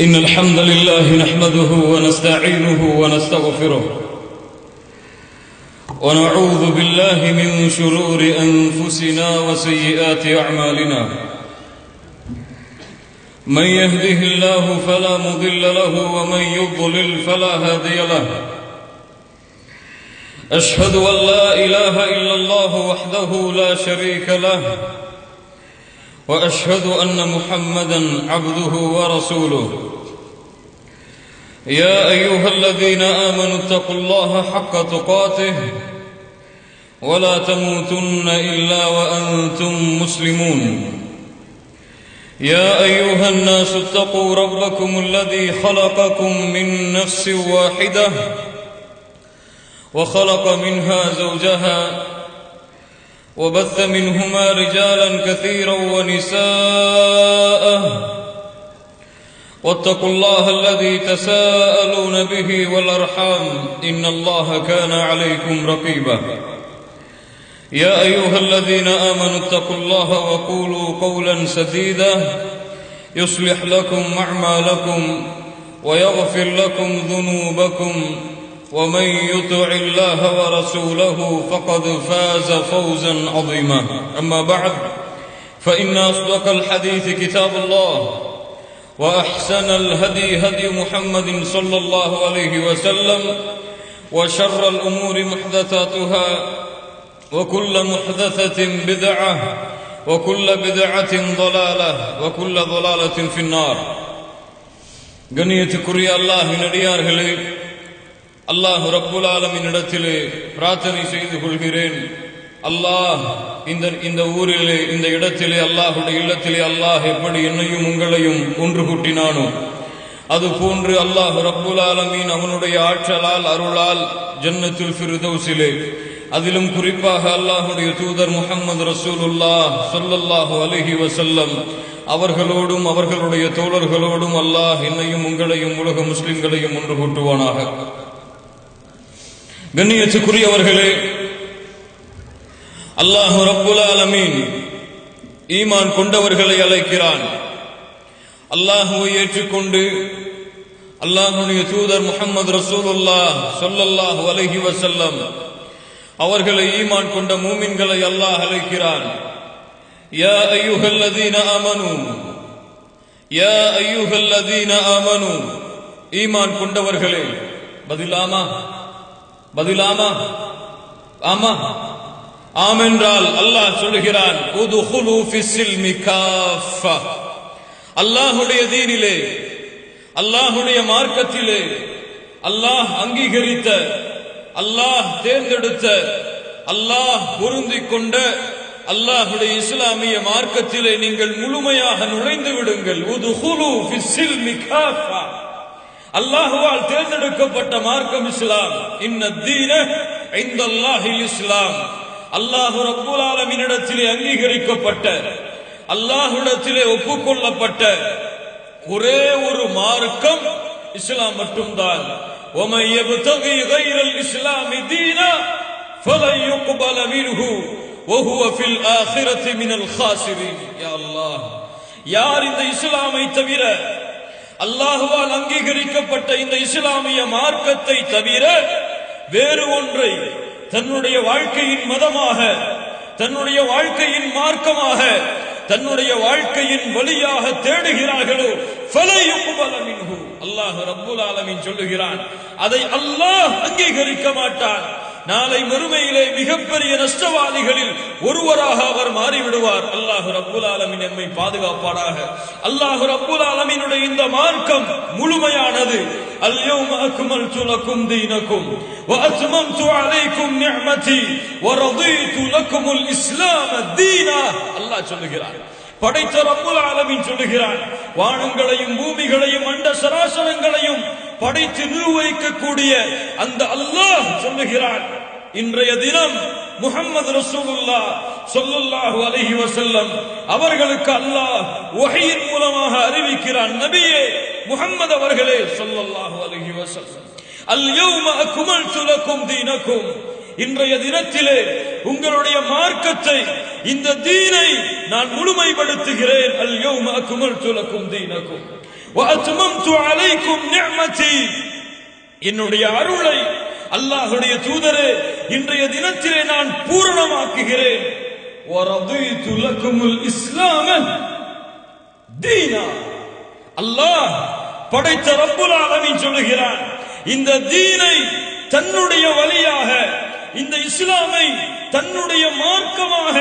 إن الحمد لله نحمده ونستعينه ونستغفره ونعوذ بالله من شرور أنفسنا وسيئات أعمالنا من يهده الله فلا مضل له ومن يضلل فلا هادي له أشهد أن لا إله إلا الله وحده لا شريك له وأشهد أن محمدا عبده ورسوله يا أيها الذين آمنوا اتقوا الله حق تقاته ولا تموتن إلا وأنتم مسلمون يا أيها الناس اتقوا ربكم الذي خلقكم من نفس واحدة وخلق منها زوجها وبث منهما رجالا كثيرا ونساء واتقوا الله الذي تساءلون به والأرحام إن الله كان عليكم رقيبا يا أيها الذين آمنوا اتقوا الله وقولوا قولا سديدا يصلح لكم أعمالكم ويغفر لكم ذنوبكم ومن يطع الله ورسوله فقد فاز فوزا عظيما أما بعد فإن أصدق الحديث كتاب الله وأحسن الهدي هدي محمد صلى الله عليه وسلم وشر الأمور محدثاتها وكل محدثة بدعة وكل بدعة ضلالة وكل ضلالة في النار கண்ணியத்துக்குரிய அல்லாஹ்வின் அடியார்களே, அல்லாஹ் ரப்புல் ஆலமீன் இடத்திலே பிரார்த்தனை செய்து கொள்கிறேன். அல்லாஹ் இந்த ஊரிலே, இந்த இடத்திலே, அல்லாஹுடைய இல்லத்திலே அல்லாஹ் எப்படி என்னையும் உங்களையும் ஒன்று கூட்டினானோ அது போன்று அல்லாஹ் ரப்புல் ஆலமீன் அவனுடைய ஆற்றலால் அருளால் ஜன்னத்துல் ஃபிர்தௌஸிலே, அதிலும் குறிப்பாக அல்லாஹுடைய தூதர் முஹம்மது ரசூலுல்லாஹ் ஸல்லல்லாஹு அலைஹி வஸல்லம் அவர்களோடும் அவர்களுடைய தோழர்களோடும் அல்லாஹ் என்னையும் உங்களையும் உலக முஸ்லிம்களையும் ஒன்று கூட்டுவானாக. கண்ணியத்துக்குரியவர்களே, அல்லாஹ் ரப்புல் ஆலமீன் ஈமான் கொண்டவர்களை அழைக்கிறான். அல்லாஹ்வை ஏற்றுக்கொண்டு அல்லாஹ்வுடைய தூதர் முஹம்மது ரசூலுல்லாஹ் ஸல்லல்லாஹு அலைஹி வஸல்லம் அவர்களை ஈமான் கொண்ட மூமின்களை அல்லாஹ் அழைக்கிறான். யா அய்யுஹல்லதீன ஆமனூ, யா அய்யுஹல்லதீன ஆமனூ, ஈமான் கொண்டவர்களே. பதிலாமா? பதிலாமா? ஆமா. ஆமென்றால் அல்லாஹ் சொல்லுகிறான், உதுகுலு ஃபிஸ்ஸில்மி காஃபா. அல்லாஹ்வுடைய தீனிலே, அல்லாஹ்வுடைய மார்க்கத்திலே, அல்லாஹ் அங்கீகரித்த, அல்லாஹ் தேர்ந்தெடுத்த, அல்லாஹ் பொருந்திக் கொண்ட அல்லாஹ்வுடைய இஸ்லாமிய மார்க்கத்திலே நீங்கள் முழுமையாக நுழைந்து விடுங்கள். உதுகுலு ஃபிஸ்ஸில்மி காஃபா. அல்லாஹ்வால் தேர்ந்தெடுக்கப்பட்ட மார்க்கம் இஸ்லாம். இன்னத்தீன இன்தல்லாஹில் இஸ்லாம். அல்லாஹ் ரப்புல் ஆலமீனிடத்திலே அங்கீகரிக்கப்பட்ட, அல்லாஹ்விடத்திலே ஒப்புக்கொள்ளப்பட்ட ஒரே ஒரு மார்க்கம் இஸ்லாம் மட்டும்தான். وَمَن يَبْتَغِي غَيْرَ الْإِسْلَامِ دِينًا فَلَن يُقْبَلَ مِنْهُ وَهُوَ فِي الْآخِرَةِ مِنَ الْخَاسِرِينَ. யா அல்லாஹ், யார் இந்த இஸ்லாமை தவிர, அல்லாஹ்வால் அங்கீகரிக்கப்பட்ட இந்த இஸ்லாமிய மார்க்கத்தை தவிர வேறு ஒன்றை தன்னுடைய வாழ்க்கையின் மதமாக, தன்னுடைய வாழ்க்கையின் மார்க்கமாக, தன்னுடைய வாழ்க்கையின் வழியாக தேடுகிறார்களோ ஃபலை யுக்பல மின்ஹு. அல்லாஹ் ரப்புல் ஆலமீன் சொல்லுகிறான், அதை அல்லாஹ் அங்கீகரிக்க மாட்டான். நாளை மறுமையிலே மிகப்பெரிய நஷ்டவாதிகளில் ஒருவராக அவர் மாறிவிடுவார். அல்லாஹ் ரப்புல் ஆலமீன் நம்மை பாதுகாப்பானாக. அல்லாஹ் ரப்புல் ஆலமீனுடைய இந்த மார்க்கம் முழுமையானது. அல்யௌம அக்மல்து லக்கும் தீனக்கும் வ அத்மம்து அலைக்கும் நிஅமதி வ ரதீது லக்குமுல் இஸ்லாம தீனா. அல்லாஹ் சொல்லுகிறான், படைத்த ரப்புல் ஆலமீன் சொல்லுகிறான், வானங்களையும் பூமிகளையும் அண்ட சராசரங்களையும் படைத்து நிர்வகிக்கக்கூடிய அந்த அல்லாஹ் சொல்லுகிறான், இன்றைய தினம் முஹம்மது ரசூலுல்லாஹ் ஸல்லல்லாஹு அலைஹி வஸல்லம் அவர்களுக்கு அல்லாஹ் வஹீயின் மூலமாக அறிவிக்கிறான், நபியே முஹம்மது அவர்களே ஸல்லல்லாஹு அலைஹி வஸல்லம், அல் யௌம அக்மல்து லக்கும் தீனக்கும், இன்றைய தினத்திலே உங்களுடைய மார்க்கத்தை, இந்த தீனை நான் முழுமைப்படுத்துகிறேன். அல் யௌம அக்மல்து லக்கும் தீனக்கும் வ அத்மம்து அலைக்கும் நிஅமதி. என்னுடைய அருளை அல்லாஹ்வுடைய தூதரே இன்றைய தினத்திலே நான் பூரணமாக்குகிறேன். வ ரதீது லக்குமுல் இஸ்லாம தீனா. அல்லாஹ் படைத்த ரப்புல் ஆலமீன் சொல்கிறான், இந்த தீனை தன்னுடைய வழியாக, இந்த இஸ்லாமை தன்னுடைய மார்க்கமாக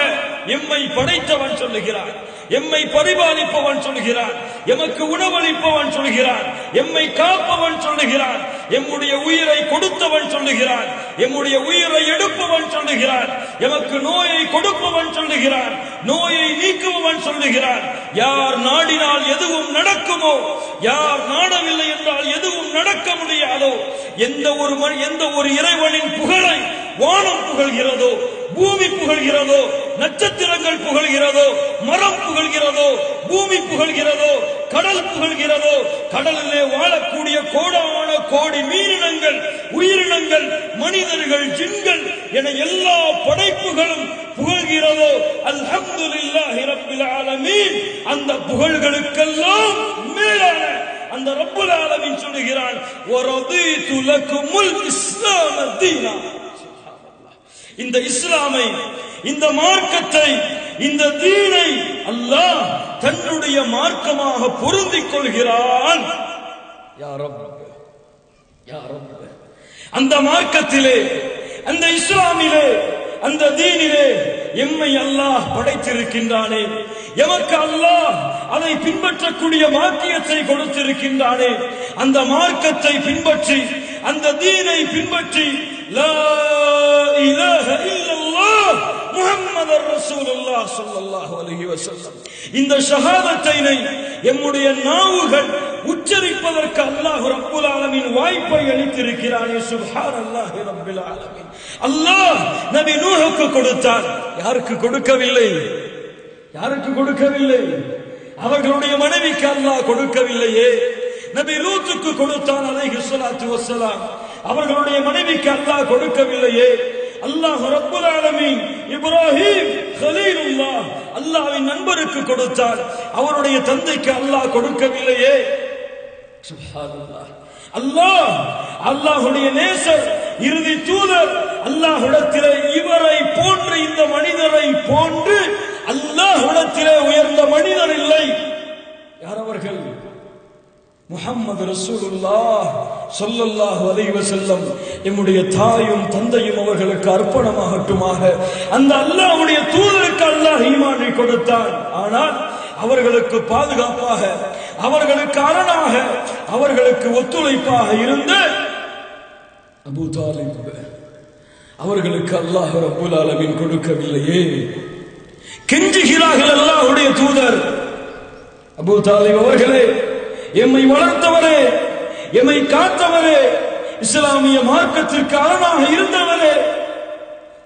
எம்மை படைத்தவன் சொல்லுகிறான், எம்மை பரிபாலிப்பவன் சொல்கிறான், எமக்கு உணவளிப்பவன் சொல்கிறான், எம்மை காப்பவன் சொல்லுகிறான், எம்முடைய உயிரை கொடுத்தவன் சொல்லுகிறான், எம்முடைய உயிரை எடுப்பவன் சொல்லுகிறான், எமக்கு நோயை கொடுப்பவன் சொல்லுகிறான், நோயை நீக்குபவன் சொல்லுகிறான். யார் நாடினால் எதுவும் நடக்குமோ, யார் நாடவில்லை என்றால் எதுவும் நடக்க முடியாதோ, எந்த ஒரு இறைவனின் புகழை வானம் புகழ்கிறதோ, பூமி புகழ்கிறதோ, நட்சத்திரங்கள் புகழ்கிறதோ, மரம் புகழ்கிறதோ, பூமி புகழ்கிறதோ, கடல் புகழ்கிறதோ, கடலிலே வாழக்கூடிய கோடான கோடி மீனினங்கள், உயிரினங்கள், மனிதர்கள், ஜின்கள் என எல்லா படைப்புகளும் புகழ்கிறதோ, அல்ஹம்துலில்லாஹி ரப்பில் ஆலமீன். அந்த புகழ்களுக்கெல்லாம் மேலான அந்த ரப்புல் ஆலமீன் சொல்கிறான், வரதீது லக்குமுல் இஸ்லாம தீனா. இந்த இஸ்லாமை, இந்த மார்க்கத்தை, இந்த தீனை அல்லாஹ் தன்னுடைய மார்க்கமாக பொருந்திக் கொள்கிறான். யா ரப், யா ரப். அந்த மார்க்கத்திலே, அந்த இஸ்லாமிலே, அந்த தீனிலே எம்மை அல்லாஹ் படைத்திருக்கின்றானே, எமக்கு அல்லாஹ் அதை பின்பற்றக்கூடிய பாக்கியத்தை கொடுத்திருக்கின்றானே, அந்த மார்க்கத்தை பின்பற்றி, அந்த தீனை பின்பற்றி, லா இலாஹ இல்லல்லாஹ் முஹம்மதுர் ரசூலுல்லாஹ் ஸல்லல்லாஹு அலைஹி வஸல்லம், இந்த ஷஹாதத்தைனை எம்முடைய நாவுகள் உச்சரிப்பதற்கு அல்லாஹ் ரப்புல் ஆலமீன் வாய்ப்பை அளித்திருக்கிறானே. சுப்ஹானல்லாஹி ரப்பில் ஆலமீன். அல்லாஹ் நபி நூஹுக்கு கொடுத்தான். யாருக்கு கொடுக்கவில்லை? யாருக்கு கொடுக்கவில்லை? அவர்களுடைய மனைவிக்கு அல்லாஹ் கொடுக்கவில்லையே. நபி லூத்துக்கு கொடுத்தான் அலைஹி ஸலாத்து வஸ்ஸலாம். அவர்களுடைய மனைவிக்கு அல்லாஹ் கொடுக்கவில்லையே. அல்லாஹ் ரப்புல் ஆலமீன் இப்ராஹிம் கலீலுல்லாஹ் அல்லாஹ்வின் நண்பருக்கு கொடுத்தான். அவருடைய தந்தைக்கு அல்லாஹ் கொடுக்கவில்லையே. சுப்ஹானல்லாஹ். அல்லாஹ், அல்லாஹ்வுடைய நேசர், இறுதி தூதர் அல்லாஹ்விடத்திலே இவரை போன்று, இந்த மனிதரை போன்று அல்லாஹ்விடத்திலே உயர்ந்த மனிதர் இல்லை. யார் அவர்கள்? முஹம்மது ரசூலுல்லாஹ் ஸல்லல்லாஹு அலைஹி வஸல்லம். எம்முடைய தாயும் தந்தையும் அவர்களுக்கு அர்ப்பணமாகட்டுமாக. அந்த அல்லாஹ்வுடைய தூதருக்கு அல்லாஹ் ஈமானை கொடுத்தான். ஆனால் அவர்களுக்கு பாதுகாப்பாக, அவர்களுக்கு அரணாக, அவர்களுக்கு ஒத்துழைப்பாக இருந்த அபூ தாலிப் அவர்களுக்கு அல்லாஹ் ரப்புல் ஆலமீன் கொடுக்கவில்லையே. கெஞ்சுகிறார்கள் அல்லாஹ்வுடைய தூதர், அபூ தாலிப் அவர்களே, எம்மை வளர்த்தவரே, எம்மை காத்தவரே, இஸ்லாமிய மார்க்கத்திற்கு அரணாக இருந்தவரே,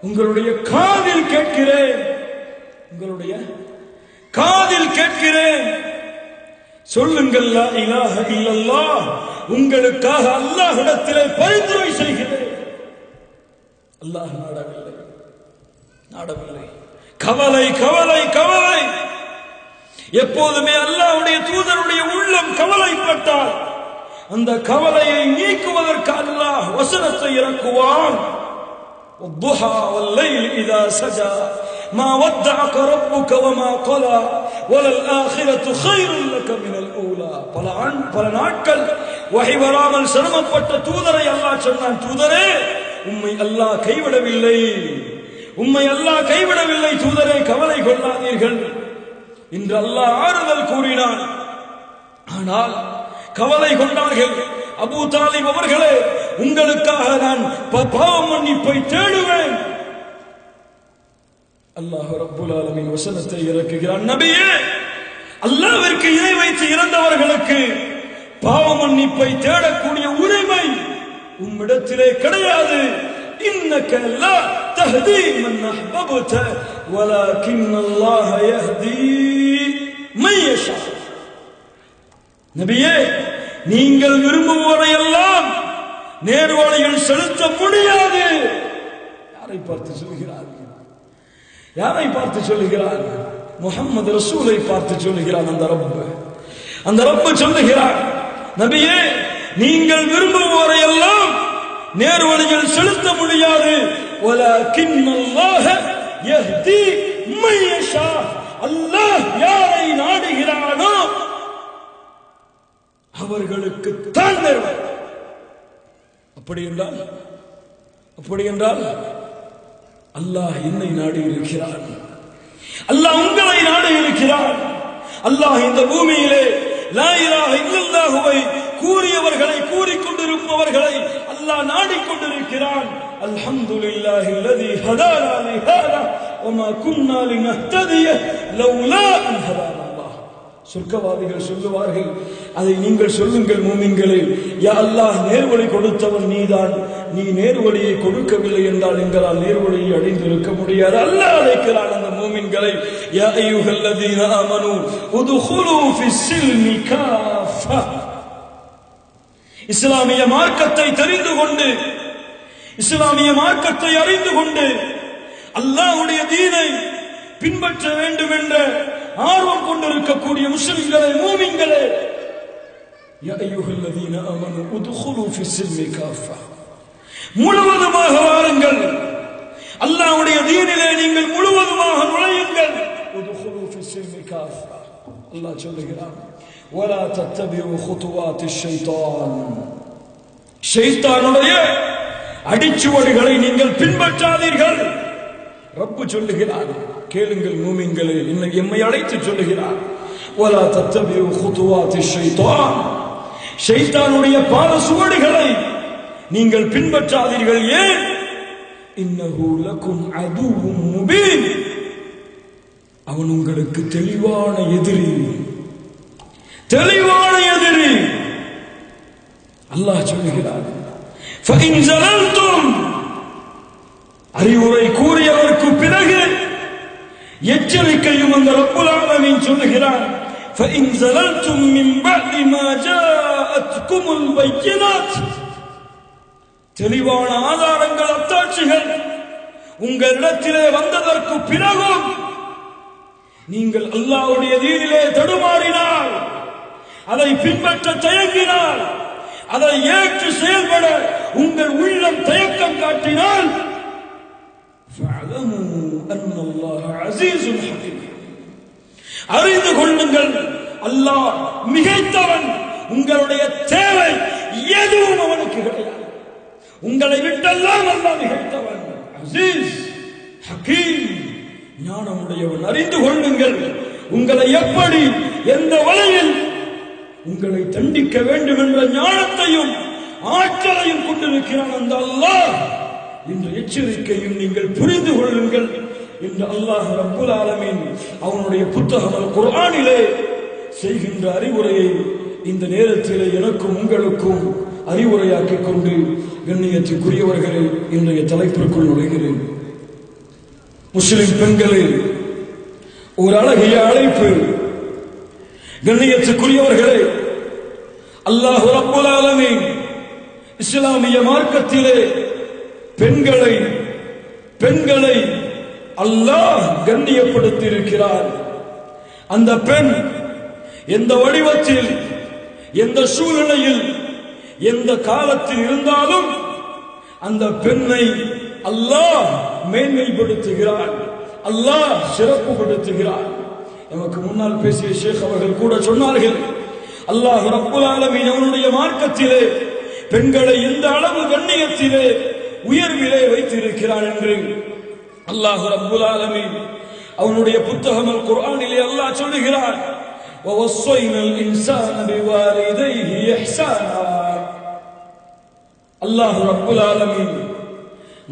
உங்களுடைய காதில் கேட்கிறேன், உங்களுடைய காதில் கேட்கிறேன், சொல்லுங்கள் லா இலாஹ இல்லல்லாஹ். உங்களுக்காக அல்லாஹ்விடத்திலே பரிந்துரை செய்கிறேன். அல்லாஹ் நாடவில்லை, நாடவில்லை. கவலை, கவலை, கவலை. எப்போதுமே அல்லாஹ்வுடைய தூதருடைய உள்ளம் கவலைப்பட்டால் அந்த கவலையை நீக்குவதற்கு அல்லாஹ் வசனத்தை இறக்குவான். والضحى والليل إذا سجى ما ودعك ربك وما قلى وللآخرة خير لك من الأولى. பல நாட்கள் வஹி வராமல் சிரமப்பட்ட தூதரை அல்லாஹ் சொன்னான், தூதரே உம்மை அல்லாஹ் கைவிடவில்லை, உம்மை அல்லாஹ் கைவிடவில்லை, தூதரே கவலை கொள்ளாதீர்கள். இன்று அல்லாஹ் ஆறுதல் கூறினான். ஆனால் கவலை கொண்டார்கள். அபூ தாலிப் அவர்களே, உங்களுக்காக நான் பாவ மன்னிப்பை தேடுவேன். அல்லாஹ் ரப்புல் ஆலமீன் வசனத்தை இறக்குகிறான், நபியே, அல்லாஹ்விற்கு இணை வைத்து இறந்தவர்களுக்கு பாவ மன்னிப்பை தேடக்கூடிய உரிமை உம்மிடத்திலே கிடையாது. இன்னக லா தஹ்தி மன் அஹ்பப்த வலக்கின் அல்லாஹ் யஹ்தி மன் யஷா. நபியே, நீங்கள் விரும்புவரை எல்லாம் நேர்வழியில் செலுத்த முடியாது. யார யாரை பார்த்து சொல்கிறார்? யாரை பார்த்து சொல்லுகிறார்? முஹம்மது ரசூலை பார்த்து சொல்லுகிறான். அந்த ரப்பு சொல்லுகிறார், நபியே, நீங்கள் விரும்புவோரை எல்லாம் நேர்வழியில் செலுத்த முடியாது. வலக்கின்னல்லாஹ யஹ்தி மன் யஷா, அல்லாஹ் யாரை நாடுகிறானோ அவர்களுக்கு தான் நேர்வழி. அப்படி என்றால் அல்லாஹ் என்னை நாடி இருக்கிறான், அல்லாஹ் உங்களை நாடி இருக்கிறான். அல்லாஹ் இந்த பூமியிலே லா இலாஹ இல்லல்லாஹுவை கூறியவர்களை, கூறிக்கொண்டிருப்பவர்களை அல்லாஹ் நாடிக்கொண்டிருக்கிறான். அல்ஹம்துலில்லாஹி அல்லதி ஹதானா லிஹாதா வமா குன்னா லினஹ்ததிய லௌலா அன் ஹதானா. சொர்க்கவாதிகள் சொல்லுவார்கள், அதை நீங்கள் சொல்லுங்கள் மூமின்களே, யா அல்லாஹ் நேர்வழி கொடுத்தவன் நீதான், நீ நேர்வழியை கொடுக்கவில்லை என்றால் எங்களால் நேர்வழியை அடைந்திருக்க முடியாது. அல்லாஹ் அழைக்கிறான் அந்த மூமின்களை, யா அய்யுஹல்லதீன ஆமனூ உதுகுலூ ஃபிஸ்ஸில்மி காஃபா. இஸ்லாமிய மார்க்கத்தை தெரிந்து கொண்டு, இஸ்லாமிய மார்க்கத்தை அறிந்து கொண்டு அல்லாஹ்வுடைய தீனை பின்பற்ற வேண்டும் என்ற ஆர்வம் கொண்டிருக்கக்கூடிய முஸ்லிம்களே, மூமின்களே, யா அய்யுஹல்லதீன ஆமனூ உதுகுலூ ஃபிஸ்ஸில்மி காஃபா, முழுவதுமாக வாருங்கள், அல்லாஹ்வுடைய தீனிலே நீங்கள் முழுவதுமாக நுழையுங்கள். உதுகுலூ ஃபிஸ்ஸில்மி காஃபா. அல்லாஹ் சொல்லுகிறான், வலா தத்தபிஉ குதுவாத்திஷ் ஷைத்தான், ஷைத்தானுடைய அடிச்சுவடுகளை நீங்கள் பின்பற்றாதீர்கள். ரப்பு சொல்லுகிறார், கேளுங்கள் மூமின்களே, எம்மை அழைத்து சொல்லுகிறார், வலா தத்தபிஉ குதுவாத்திஷ் ஷைத்தான், ஷைத்தானுடைய பாத சுவடுகளை நீங்கள் பின்பற்றாதீர்கள். ஏன்? இன்னஹு லகும் அதுவும் முபீன், அவன் உங்களுக்கு தெளிவான எதிரி. அல்லாஹ் சொல்லுகிறார், ஃபஇன் ஸலல்தும், அறிவுரை கூறியவருக்கு பிறகு எச்சரிக்கையும் அந்த ரப்புல் ஆலமீன் சொல்லுகிறார், ஃபஇன் ஸலல்தும் மின் பஅதி மா ஜாஅத்குமுல் பையினாத், தெளிவான ஆதாரங்கள், அத்தாட்சிகள் உங்களிடத்திலே வந்ததற்கு பிறகும் நீங்கள் அல்லாஹ்வுடைய தீனிலே தடுமாறினால், அதை பின்பற்ற தயங்கினால், அதை ஏற்று செயல்பட உங்கள் உள்ளம் தயக்கம் காட்டினால், ஃபஅலமு அன்னல்லாஹ அஸீஸுல் ஹகீம், அறிந்து கொள்ளுங்கள், அல்லாஹ் மிகைத்தவன். உங்களுடைய தேவை எதுவும் அவனுக்கு கிடையாது. உங்களை விட்டெல்லாம் அல்லாஹ் மிகைத்தவன், அஸீஸ், ஹகீம், ஞானமுடையவன். அறிந்து கொள்ளுங்கள், உங்களை எப்படி, எந்த வழியில் உங்களை தண்டிக்க வேண்டும் என்ற ஞானத்தையும் ஆற்றலையும் கொண்டிருக்கிறான் அந்த அல்லாஹ். இந்த எச்சரிக்கையும் நீங்கள் புரிந்து கொள்ளுங்கள் என்று அல்லாஹ் ரப்புல் ஆலமீன் அவனுடைய புத்தகம் அல் குர்ஆனிலே செய்கின்ற அறிவுரையை இந்த நேரத்திலே எனக்கும் உங்களுக்கும் அறிவுரையாக்கிக் கொண்டு, கண்ணியத்துக்குரியவர்களே, இன்றைய தலைப்பிற்குள் நுழைகிறேன். முஸ்லிம் பெண்களே, ஒரு அழகிய அழைப்பு. கண்ணியத்துக்குரியவர்களே, அல்லாஹ் ரப்புல் ஆலமீன் இஸ்லாமிய மார்க்கத்திலே பெண்களை அல்லாஹ் கண்ணியப்படுத்தி இருக்கிறார். அந்த பெண் எந்த வடிவத்தில், எந்த சூழ்நிலையில், எந்த காலத்தில் இருந்தாலும் அந்த பெண்ணை அல்லாஹ் மேன்மைப்படுத்துகிறார், அல்லாஹ் சிறப்புப்படுத்துகிறார். நமக்கு முன்னால் பேசிய ஷேக் அவர்கள் கூட சொன்னார்கள், அல்லாஹ் ரப்புல் ஆலமீன் அவனுடைய மார்க்கத்திலே பெண்களை எந்த அளவு கண்ணியத்திலே, உயர்விலே வைத்திருக்கிறார் என்று அல்லாஹ் ரப்புல் ஆலமீன் அவனுடைய புத்தகம் அல் குர்ஆனிலே அல்லாஹ் சொல்லுகிறார், வவஸ்ஸைனல் இன்சான பிவாலிதைஹி இஹ்சானா. அல்லாஹ் ரப்புல் ஆலமீன்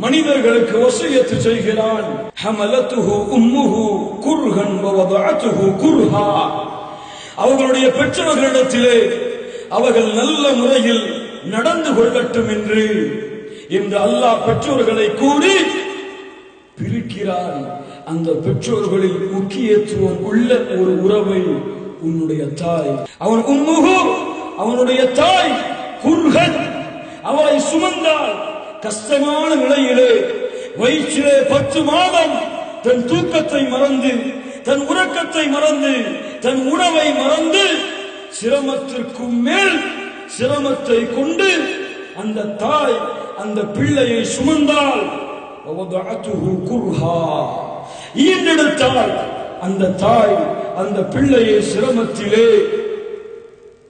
மனிதர்களுக்கு வசியத்து செய்கிறான். ஹமலத்துஹு உம்முஹு குர்ஹன் வவதஅத்துஹு குர்ஹா. அவர்களுடைய பெற்றோர்களிடத்திலே அவர்கள் நல்ல முறையில் நடந்து கொள்ளட்டும் என்று அல்லாஹ் பெற்றோர்களை கூறி பிரிக்கிறான். அந்த பெற்றோர்களில் முக்கியத்துவம் உள்ள ஒரு உறவை உன்னுடைய தாய், அவன் உம்முஹு, அவனுடைய தாய், குர்ஹன், அவளை சுமந்தால் கஷ்டமான நிலையிலே வயிற்றிலே 10 மாதம் தன் தூக்கத்தை மறந்து, தன் உறக்கத்தை மறந்து, தன் உணவை மறந்து, சிரமத்திற்கும் மேல் சிரமத்தை கொண்டு அந்த தாய் அந்த பிள்ளையை சுமந்தாள். ஈண்டெடுத்தாள். அந்த தாய் அந்த பிள்ளையை சிரமத்திலே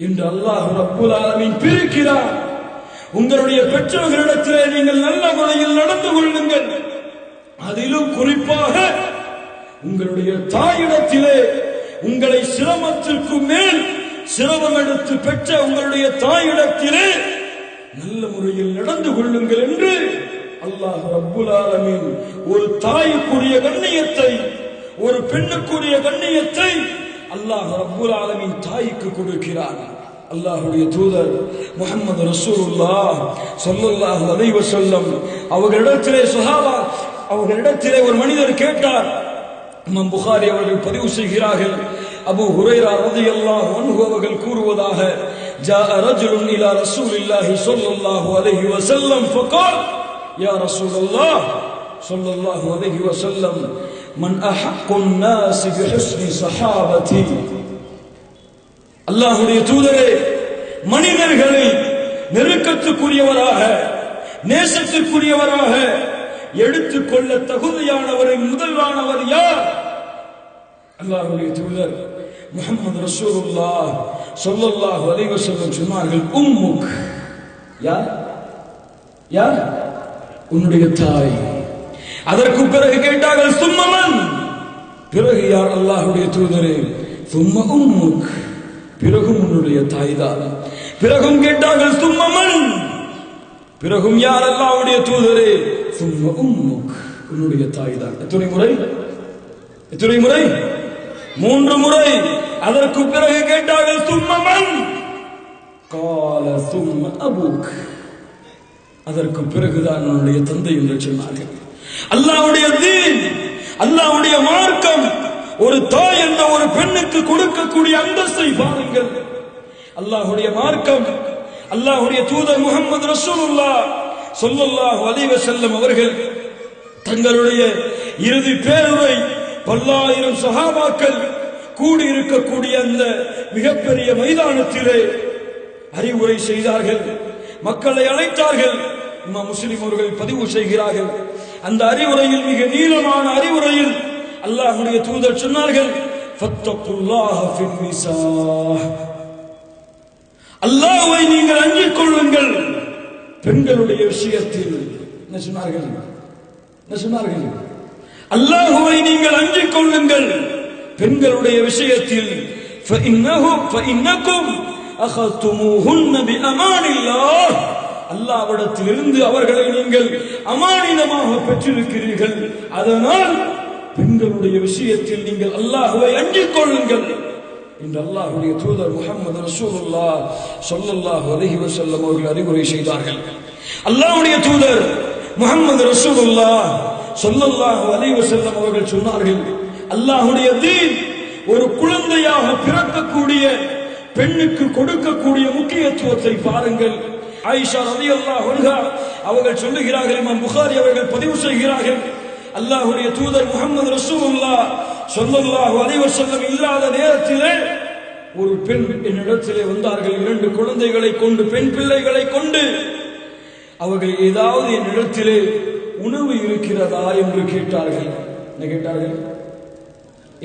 இன்று அல்லாஹ் ரப்புல் ஆலமீன் பிரிக்கிறார். உங்களுடைய பெற்றோர்களிடத்திலே நீங்கள் நல்ல முறையில் நடந்து கொள்ளுங்கள். அதிலும் குறிப்பாக உங்களுடைய தாயிடத்திலே உங்களை சிரமத்திற்கு மேல் சிரமம் எடுத்து பெற்ற உங்களுடைய தாயிடத்திலே நல்ல முறையில் நடந்து கொள்ளுங்கள் என்று அல்லாஹ் ரப்புல் ஆலமீன் ஒரு தாய்க்குரிய கண்ணியத்தை, ஒரு பெண்ணுக்குரிய கண்ணியத்தை அல்லாஹ் ரப்புல் ஆலமீன் தாய்க்கு கொடுக்கிறார். அல்லாஹ்வுடைய தூதர் முஹம்மது ரசூலுல்லாஹ் ஸல்லல்லாஹு அலைஹி வஸல்லம் அவர்களிடத்திலே சஹாபா அவர்களிடத்திலே ஒரு மனிதர் கேட்டார். இமாம் புகாரி அவர்கள் பதிவு செய்கிறார்கள். அபூ ஹுரைரா ரலியல்லாஹு அன்ஹு அவர்கள் கூறுவதாக, ஜாஅ ரஜுலுன் இலா ரசூலில்லாஹி ஸல்லல்லாஹு அலைஹி வஸல்லம் ஃபகால் யா ரசூலல்லாஹ் ஸல்லல்லாஹு அலைஹி வஸல்லம் மன் அஹக்குன் நாஸ் பிஹுஸ்னி ஸஹாபதி. அல்லாஹ்வுடைய தூதரே, மனிதர்களை நெருக்கத்துக்குரியவராக, நேசத்திற்குரியவராக எடுத்துக்கொள்ள தகுதியானவரின் முதல்வானவர் யார்? அல்லாஹ்வுடைய தூதர் முஹம்மது ரசூலுல்லாஹ் ஸல்லல்லாஹு அலைஹி வஸல்லம் சொன்னார்கள், உம்முக். யார்? யார்? உன்னுடைய தாய். அதற்கு பிறகு கேட்டார்கள், சும்மமன். பிறகு யார்? அல்லாஹ்வுடைய தூதரே, சும்ம உம்முக். பிறகும் உன்னுடைய தாய்தான். பிறகும் கேட்டார்கள், சும்மமன். பிறகும் யார்? அல்லாஹ்வுடைய தூதரே, சும்ம உம்முக். உன்னுடைய தாய்தான். எத்தனை முறை? எத்தனை முறை? 3 முறை. அதற்கு பிறகு கேட்டார்கள், சும்மமன். கால சும்ம அபூக். அதற்கு பிறகுதான் உன்னுடைய தந்தை என்று சொன்னார்கள். அல்லாஹ்வுடைய தீன், அல்லாஹ்வுடைய மார்க்கம் ஒரு தாய் என்ற ஒரு பெண்ணுக்கு கொடுக்கக்கூடிய அந்தஸ்தை பாருங்கள். அல்லாஹ்வுடைய மார்க்கம், அல்லாஹ்வுடைய தூதர் முஹம்மது ரசூலுல்லாஹ் ஸல்லல்லாஹு அலைஹி வஸல்லம் அவர்கள் தங்களுடைய இறுதி பேருரை, பல்லாயிரம் சஹாபாக்கள் கூடியிருக்கக்கூடிய அந்த மிகப்பெரிய மைதானத்திலே அறிவுரை செய்தார்கள். மக்களை அழைத்தார்கள். இமாம் முஸ்லிம் அவர்கள் பதிவு செய்கிறார்கள். அந்த அறிவுரையில், மிக நீளமான அறிவுரையில் அல்லாஹ்வுடைய தூதர் சொன்னார்கள், ஃபத்தகுல்லாஹ ஃபின் நிஸா. அல்லாஹ்வை நீங்கள் அஞ்சிக் கொள்ளுங்கள் பெண்களுடைய விஷயத்தில். என்ன சொன்னார்கள்? என்ன சொன்னார்கள்? அல்லாஹ்வை நீங்கள் அஞ்சிக் கொள்ளுங்கள் பெண்களுடைய விஷயத்தில். ஃபஇன்னகும் அகதுமுஹுன்ன பிஅமானில்லாஹ். அல்லாஹ்விடத்திலிருந்து அவர்களை நீங்கள் அமானிதமாக பெற்றிருக்கிறீர்கள். அதனால் பெண்களுடைய விஷயத்தில் நீங்கள் அல்லாஹ்வை அஞ்சிக் கொள்ளுங்கள் என்று அல்லாஹ்வுடைய தூதர் முஹம்மது ரசூலுல்லாஹ் ஸல்லல்லாஹு அலைஹி வஸல்லம் அவர்கள் அறிவுரை செய்தார்கள். அல்லாஹ்வுடைய தூதர் முஹம்மது ரசூலுல்லாஹ் ஸல்லல்லாஹு அலைஹி வஸல்லம் அவர்கள் சொன்னார்கள், அல்லாஹ்வுடைய தீன் ஒரு குழந்தையாக பிறக்கக்கூடிய பெண்ணுக்கு கொடுக்கக்கூடிய முக்கியத்துவத்தை பாருங்கள். ஆயிஷா ரலியல்லாஹு அன்ஹா அவர்கள் சொல்லுகிறார்கள், இமாம் புகாரி அவர்கள் பதிவு செய்கிறார்கள், அல்லாஹ்வுடைய தூதர் முஹம்மது ரசூலுல்லாஹ் ஸல்லல்லாஹு அலைஹி வஸல்லம் இல்லாத நேரத்திலே ஒரு பெண் என்னிடத்திலே வந்தார்கள். 2 குழந்தைகளை கொண்டு, பெண் பிள்ளைகளை கொண்டு. அவர்கள் ஏதாவது என்னிடத்திலே உணவு இருக்கிறதா என்று கேட்டார்கள். என்ன கேட்டார்கள்?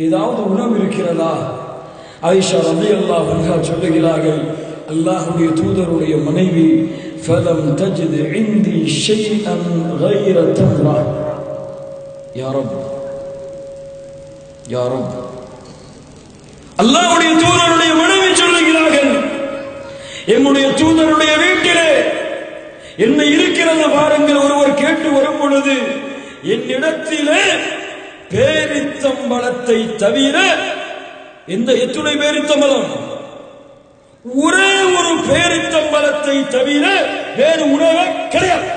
ஏதாவது உணவு இருக்கிறதா? ஆயிஷா ரலியல்லாஹு அன்ஹா சொல்லுகிறார்கள், அல்லாஹ்வுடைய தூதருடைய மனைவி, ஃபலம் தஜித் இந்தி ஷைஅன் غير தம்ரா. யா ரப், யா ரப். அல்லாஹ்வுடைய தூதருடைய மனைவி சொல்லுகிறார்கள், என்னுடைய தூதருடைய வீட்டிலே என்ன இருக்கிறது பாருங்கள். ஒருவர் கேட்டு வரும் பொழுது, என்னிடத்திலே பேரித்தம்பழத்தை தவிர எத்துணை பேரித்தம்பழம்? ஒரே ஒரு பேரித்தம்பழத்தை தவிர வேறு உணவே கிடையாது.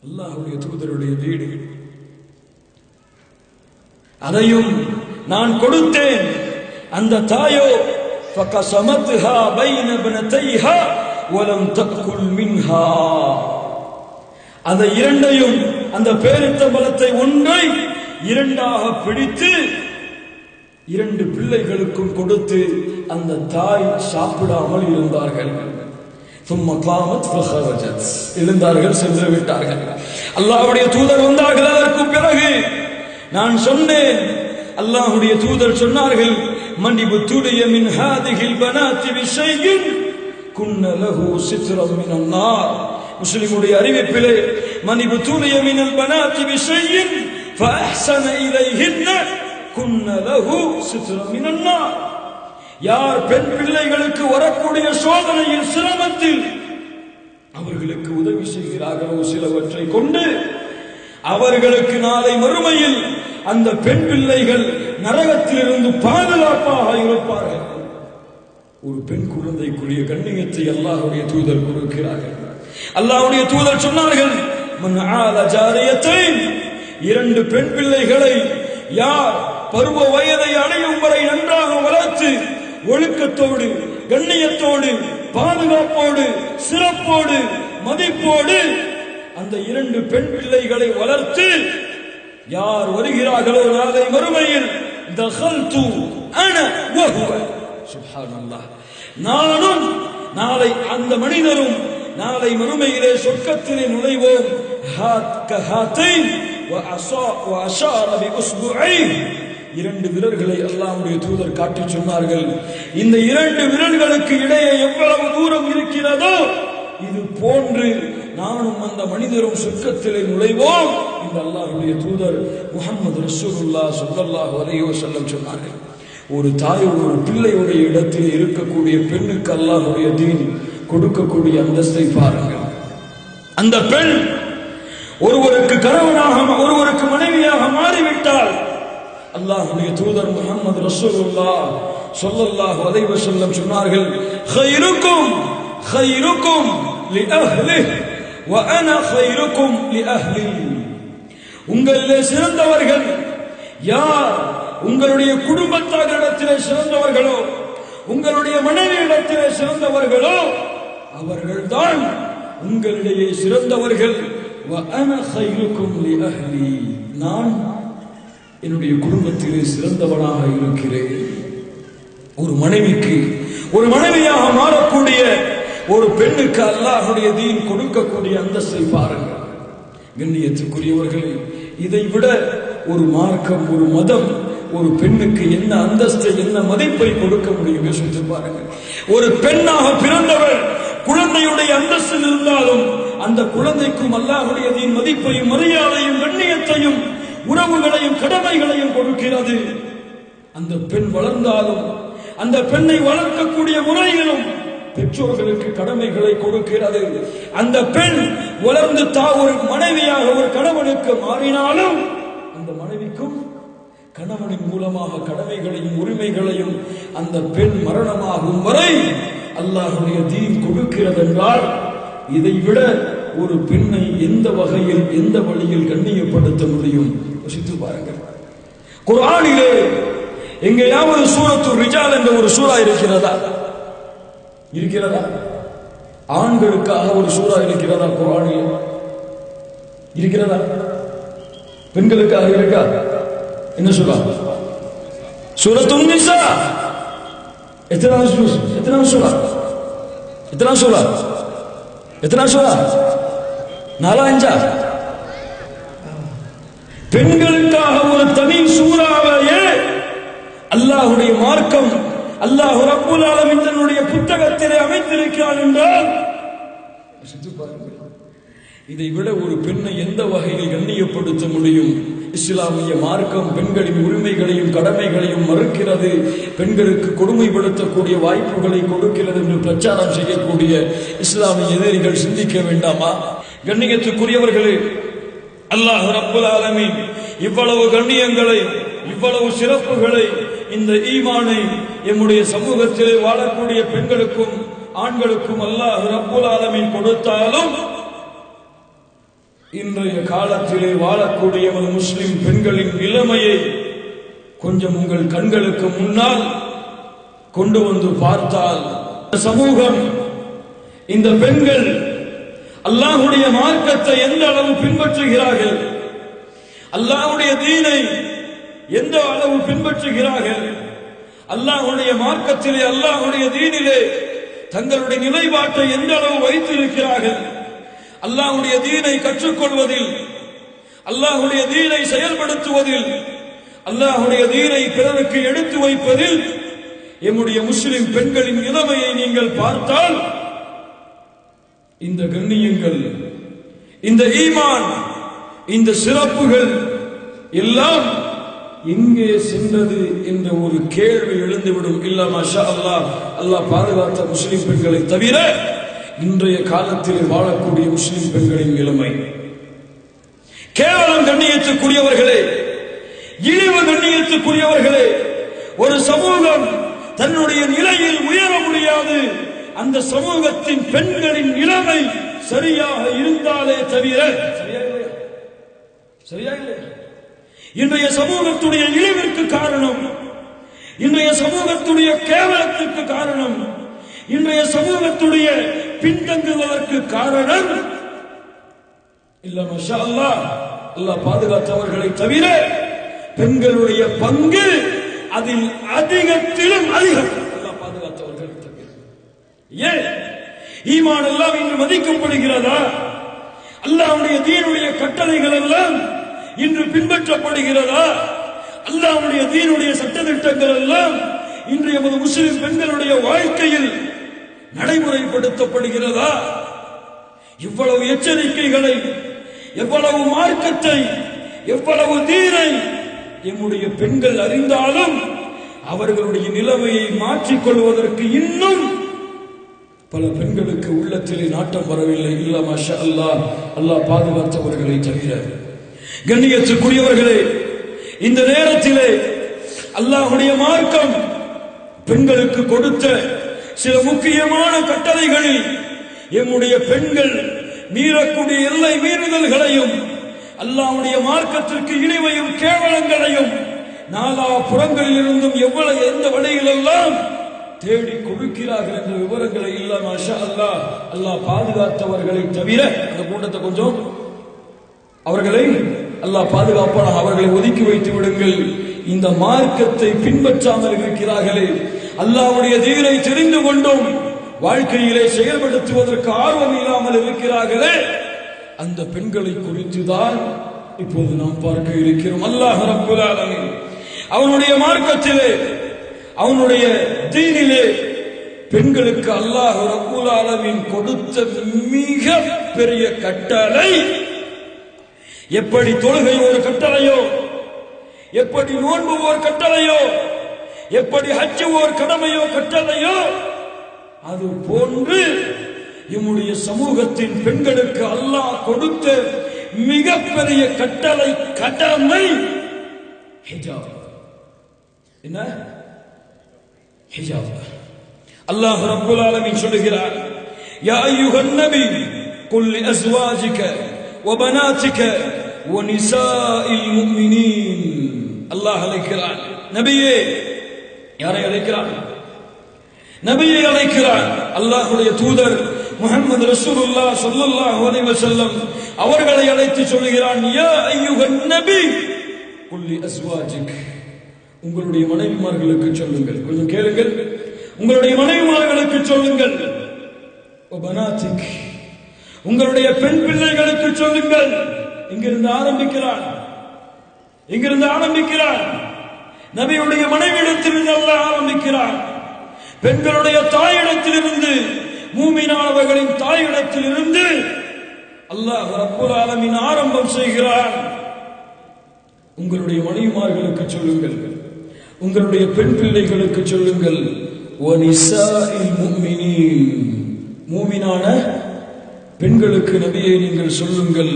அல்லாஹ்வுடைய தூதருடைய வீடு. அதையும் நான் கொடுத்தேன். அந்த தாயோ ஃபகஸமத்ஹா பைன இப்னதைஹா வலம் தஅகுல் மின்ஹா. அந்த இரண்டையும், அந்த பேரித்தம்பலத்தை ஒன்றை இரண்டாக பிடித்து இரண்டு பிள்ளைகளுக்கும் கொடுத்து அந்த தாய் சாப்பிடாமல் இருந்தார்கள். எழுந்தார்கள், சென்று விட்டார்கள். அல்லாஹ்வுடைய தூதர் வந்தார்கள். அதற்கு பிறகு நான் சொன்னேன், அல்லாஹ்வுடைய தூதர் சொன்னார்கள், மன்னிபு துடைய மின் ஹாதிஹில் பனாத்தி பிஷையின் குன்ன லஹு சித்ரம் மினன் நார். முஸ்லிமுடைய அறிவிப்பிலே மன்னிபு துடைய மினல் பனாத்தி பிஷையின் ஃபஅஹ்ஸன இலைஹின்ன குன்ன லஹு சித்ரம் மினன் நார். யார் பெண் பிள்ளைகளுக்கு வரக்கூடிய சோதனையில், சிரமத்தில் அவர்களுக்கு உதவி செய்கிறார்களோ சிலவற்றை கொண்டு, அவர்களுக்கு நாளை மறுமையில் அந்த பெண் பிள்ளைகள் நரகத்திலிருந்து பாதுகாப்பாக இருப்பார்கள். ஒரு பெண் குழந்தைக்குரிய கண்ணியத்தை அல்லாஹ்வுடைய தூதர் கொடுக்கிறார்கள். அல்லாஹ்வுடைய தூதர் சொன்னார்கள், மன் ஆல ஜாரியத்தைன், இரண்டு பெண் பிள்ளைகளை யார் பருவ வயதை அடையும் வரை நன்றாக வளர்த்து ஒழுக்கத்தோடு, கண்ணியத்தோடு, பாதுகாப்போடு, சிறப்போடு, மதிப்போடு அந்த இரண்டு பெண் பிள்ளைகளை வளர்த்து யார் வருகிறார்களோ நாளை மறுமையில் தகல்து அன வஹுவ, சுப்ஹானல்லாஹ், நானும் நாளை அந்த மனிதரும் நாளை மறுமையிலே சொர்க்கத்திலே நுழைவோம். ஹாத் கஹாத்தைன் வ அஷார பி உஸ்புஐன், இரண்டு விரல்களை அல்லாஹ்வுடைய தூதர் காட்டி சொன்னார்கள், இந்த இரண்டு விரல்களுக்கு இடையே எவ்வளவு தூரம் இருக்கிறதோ இது போன்று நானும் அந்த மனிதரும் சொர்க்கத்திலே நுழைவோம் என்று அல்லாஹ்வுடைய தூதர் முஹம்மது ரசூலுல்லாஹ் ஸல்லல்லாஹு அலைஹி வஸல்லம் சொன்னார்கள். ஒரு தாயோடு, ஒரு பிள்ளையுடைய இடத்தில் இருக்கக்கூடிய பெண்ணுக்கு அல்லாஹ்வுடைய தீன் கொடுக்கக்கூடிய அந்தஸ்தை பாருங்கள். அந்த பெண் ஒருவருக்கு கணவனாக, ஒருவருக்கு மனைவியாக மாறிவிட்டால் அல்லாஹ்வுடைய தூதர் முஹம்மது ரசூலுல்லாஹ் ஸல்லல்லாஹு அலைஹி வஸல்லம் சொன்னார்கள், ഖൈറുക്കും ഖൈറുക്കും லிஅஹ்லிஹி வ அனா ഖൈറുக்கும் லிஅஹ்லி. உங்களிலே சிறந்தவர்கள் யார் உங்களுடைய குடும்பத்தாரிடத்திலே சிறந்தவர்களோ, உங்களுடைய மனைவியிடத்திலே சிறந்தவர்களோ அவர்கள்தான் உங்களிடையே சிறந்தவர்கள். வ அனா ഖൈറുக்கும் லிஅஹ்லி, நான் என்னுடைய குடும்பத்திலே சிறந்தவனாக இருக்கிறேன். ஒரு மனைவிக்கு, ஒரு மனைவியாக மாறக்கூடிய ஒரு பெண்ணுக்கு அல்லாஹ்வுடைய தீன் கொடுக்கக்கூடிய அந்தஸ்தை பாருங்கள். கண்ணியத்துக்குரியவர்களே, இதை விட ஒரு மார்க்கம், ஒரு மதம் ஒரு பெண்ணுக்கு என்ன அந்தஸ்தை, என்ன மதிப்பை கொடுக்க முடியும் யோசித்து பாருங்கள். ஒரு பெண்ணாக பிறந்தவர் குழந்தையுடைய அந்தஸ்தில் இருந்தாலும் அந்த குழந்தைக்கும் அல்லாஹ்வுடைய தீன் மதிப்பையும், மரியாதையும், கண்ணியத்தையும், உறவுகளையும், கடமைகளையும் கொடுக்கிறது. அந்த பெண் வளர்ந்தாலும் அந்த பெண்ணை வளர்க்கக்கூடிய முறையிலும் பெற்றோர்களுக்கு கடமைகளை கொடுக்கிறது. அந்த பெண் வளர்ந்து ஒரு மனைவியாக ஒரு கணவனுக்கு மாறினாலும் அந்த மனைவிக்கும் கணவனின் மூலமாக கடமைகளையும் உரிமைகளையும் அந்த பெண் மரணமாகும் வரை அல்லாஹ்வுடைய தீன் கொடுக்கிறது என்றால், இதை விட ஒரு பெண்ணை எந்த வகையில், எந்த வழியில் கண்ணியப்படுத்த முடியும் யோசித்து பாருங்கள். குர்ஆனிலே எங்கேயாவது சூரத்து ரிஜால் என்ற ஒரு சூரா இருக்கிறதா? இருக்கிறதா? ஆண்களுக்காக ஒரு சூரா இருக்கிறதா குர்ஆனில்? இருக்கிறதா? பெண்களுக்காக இருக்கா? என்ன சூரா? சூரத்துன் நிசா. எத்தனை சூரா? எத்தனை சூரா? எத்தனை சூரா? 4-5. பெண்களுக்காக ஒரு தனி சூறாவையே அல்லாஹ்வுடைய மார்க்கம், அல்லாஹ் ரப்புல் ஆலமீன் தன்னுடைய புத்தகத்திலே அமைத்திருக்கிறான் என்றால் இதை விட ஒரு பெண்ணை எந்த வகையில் கண்ணியப்படுத்த முடியும்? இஸ்லாமிய மார்க்கம் பெண்களின் உரிமைகளையும் கடமைகளையும் மறுக்கிறது, பெண்களுக்கு கொடுமைப்படுத்தக்கூடிய வாய்ப்புகளை கொடுக்கிறது என்று பிரச்சாரம் செய்யக்கூடிய இஸ்லாமிய எதிரிகள் சிந்திக்க வேண்டாமா? கண்ணியத்துக்குரியவர்களே, அல்லாஹ் ரப்புல் ஆலமீன் இவ்வளவு கண்ணியங்களை, இவ்வளவு சிறப்புகளை, இந்த ஈமானை எம்முடைய சமூகத்திலே வாழக்கூடிய பெண்களுக்கும் ஆண்களுக்கும் அல்லாஹ் ரப்புல் ஆலமீன் கொடுத்தாலும், இன்றைய காலத்திலே வாழக்கூடிய முஸ்லிம் பெண்களின் நிலைமையை கொஞ்சம் உங்கள் கண்களுக்கு முன்னால் கொண்டு வந்து பார்த்தால், சமூகம், இந்த பெண்கள் அல்லாஹ்வுடைய மார்க்கத்தை எந்த அளவு பின்பற்றுகிறார்கள், அல்லாஹ்வுடைய தீனை எந்த அளவு பின்பற்றுகிறார்கள், அல்லாஹ்வுடைய மார்க்கத்திலே அல்லாஹ்வுடைய தீனிலே தங்களுடைய நிலைப்பாட்டை எந்த அளவு வைத்திருக்கிறார்கள், அல்லாஹ்வுடைய தீனை கற்றுக்கொள்வதில், அல்லாஹ்வுடைய தீனை செயல்படுத்துவதில், அல்லாஹ்வுடைய தீனை பிறருக்கு எடுத்து வைப்பதில் எம்முடைய முஸ்லிம் பெண்களின் நிலைமையை நீங்கள் பார்த்தால் இந்த கண்ணியங்கள், இந்த ஈமான், இந்த சிறப்புகள் எல்லாம் எங்கே சென்றது என்ற ஒரு கேள்வி எழுந்துவிடும். இல்லா மாஷா அல்லாஹ், அல்லாஹ் பாதுகாத்த முஸ்லிம் பெண்களை தவிர இன்றைய காலத்தில் வாழக்கூடிய முஸ்லிம் பெண்களின் நிலைமை கேவலம். கண்ணியத்துக்குரியவர்களே, இழிவு கண்ணியத்துக்குரியவர்களே, ஒரு சமூகம் தன்னுடைய நிலையில் உயர முடியாது. அந்த சமூகத்தின் பெண்களின் நிலைமை சரியாக இருந்தாலே தவிர சரியா இல்லையா? இன்றைய சமூகத்துடைய இழிவிற்கு காரணம், இன்றைய சமூகத்துடைய கேவலத்திற்கு காரணம், இன்றைய சமூகத்துடைய பின்தங்குவதற்கு காரணம் இல்ல மாஷா அல்லாஹ், அல்லாஹ் பாதுகாத்தவர்களை தவிர பெண்களுடைய பங்கு அதில் அதிகத்திலும் அதிகம். அல்லாஹ் பாதுகாத்தவர்களை தவிர ஏன் ஈமான் எல்லாம் இன்று மதிக்கப்படுகிறதா? அல்லாஹ்வுடைய தீனுடைய கட்டளைகள் எல்லாம் இன்று பின்பற்றப்படுகிறதா? அல்லாஹ்வுடைய தீனுடைய சட்டதிட்டங்கள் எல்லாம் இன்று எமது முஸ்லிம் பெண்களுடைய வாழ்க்கையில் நடைமுறைப்படுத்தப்படுகிறதா? இவ்வளவு எச்சரிக்கைகளை, எவ்வளவு மார்க்கத்தை, எவ்வளவு தீனை எம்முடைய பெண்கள் அறிந்தாலும் அவர்களுடைய நிலைமையை மாற்றிக் கொள்வதற்கு இன்னும் பல பெண்களுக்கு உள்ளத்திலே நாட்டம் வரவில்லை. இல்ல மாஷா அல்லாஹ், அல்லாஹ் பாதுகாத்தவர்களை தவிர. கண்ணியத்துக்குரியவர்களே, இந்த நேரத்திலே அல்லாஹ்வுடைய மார்க்கம் பெண்களுக்கு கொடுத்த சில முக்கியமான கட்டளைகளில் எம்முடைய பெண்கள் மீறக்கூடிய எல்லை மீறுதல்களையும், அல்லாஹ்வுடைய மார்க்கத்திற்கு இழிவையும் கேவலங்களையும் நாலா புறங்களில் இருந்தும் எவ்வளவு எந்த வழிகளெல்லாம் தேடி கொடுக்கிறார்கள் என்ற விவரங்களை இல்ல மாஷா அல்லாஹ், அல்லாஹ் பாதுகாத்தவர்களை தவிர. அந்த கூட்டத்தை கொஞ்சம் அவர்களை அல்லாஹ் பாதுகாப்பான அவர்களை ஒதுக்கி வைத்து விடுங்கள். இந்த மார்க்கத்தை பின்பற்றாமல் இருக்கிறார்களே, அல்லாஹ்வுடைய தீனை தெரிந்து கொண்டும் வாழ்க்கையிலே செயல்படுத்துவதற்கு ஆர்வம் இல்லாமல் இருக்கிறார்களே, அந்த பெண்களை குறித்துதான் இப்போது நாம் பார்க்க இருக்கிறோம். அல்லாஹ் ரப்பல் ஆலமீன் அவனுடைய மார்க்கத்திலே, அவனுடைய தீனிலே பெண்களுக்கு அல்லாஹ் ரப்பல் ஆலமீன் கொடுத்த மிக பெரிய கட்டளை, எப்படி தொழுகை ஒரு கட்டளையோ, எப்படி நோன்பு ஒரு கட்டளையோ, எப்படி ஹஜ் ஒரு கடமையோ கட்டளையோ, அது போன்று நம்முடைய சமூகத்தின் பெண்களுக்கு அல்லாஹ் கொடுத்த மிகப்பெரிய கட்டளை, கடமை ஹிஜாப். என்ன ஹிஜாப்? அல்லாஹ் ரப்பல் ஆலமீன் சொல்லுகிறார், யா அய்யுஹன் நபி குல் லி அஸ்வாஜிக வ பனாதிக வ நிசாஇல் முஃமினீன். அல்லாஹ் அழைக்கிறான், நபியே. யாரை அழைக்கிறான்? நபியை அழைக்கிறான். அல்லாஹ்வுடைய தூதர் முஹம்மது ரசூலுல்லாஹ் ஸல்லல்லாஹு அலைஹி வஸல்லம் அவர்களை அழைத்து சொல்கிறான், யா அய்யுஹன் நபி குல் லி அஸ்வாஜிக். உங்களுடைய மனைவிமார்களுக்கு சொல்லுங்கள், கொஞ்சம் கேளுங்கள், உங்களுடைய மனைவிமார்களுக்கு சொல்லுங்கள். வ பனாதிக், உங்களுடைய பெண் பிள்ளைகளுக்கு சொல்லுங்கள். இங்கிருந்து ஆரம்பிக்கிறான், இங்கிருந்து ஆரம்பிக்கிறான். நபியுடைய மனைவியிடத்திலிருந்து அல்லாஹ் ஆரம்பிக்கிறான். பெண்களுடைய தாயிடத்திலிருந்து, மூமினானவர்களின் தாயிடத்திலிருந்து அல்லாஹ் ரப்பல் ஆலமீன் ஆரம்பம் செய்கிறான். உங்களுடைய மனைவிமார்களுக்கு சொல்லுங்கள், உங்களுடைய பெண் பிள்ளைகளுக்கு சொல்லுங்கள். வ நிசாஇல் முஃமினீன், மூமினான பெண்களுக்கு நபியை நீங்கள் சொல்லுங்கள்.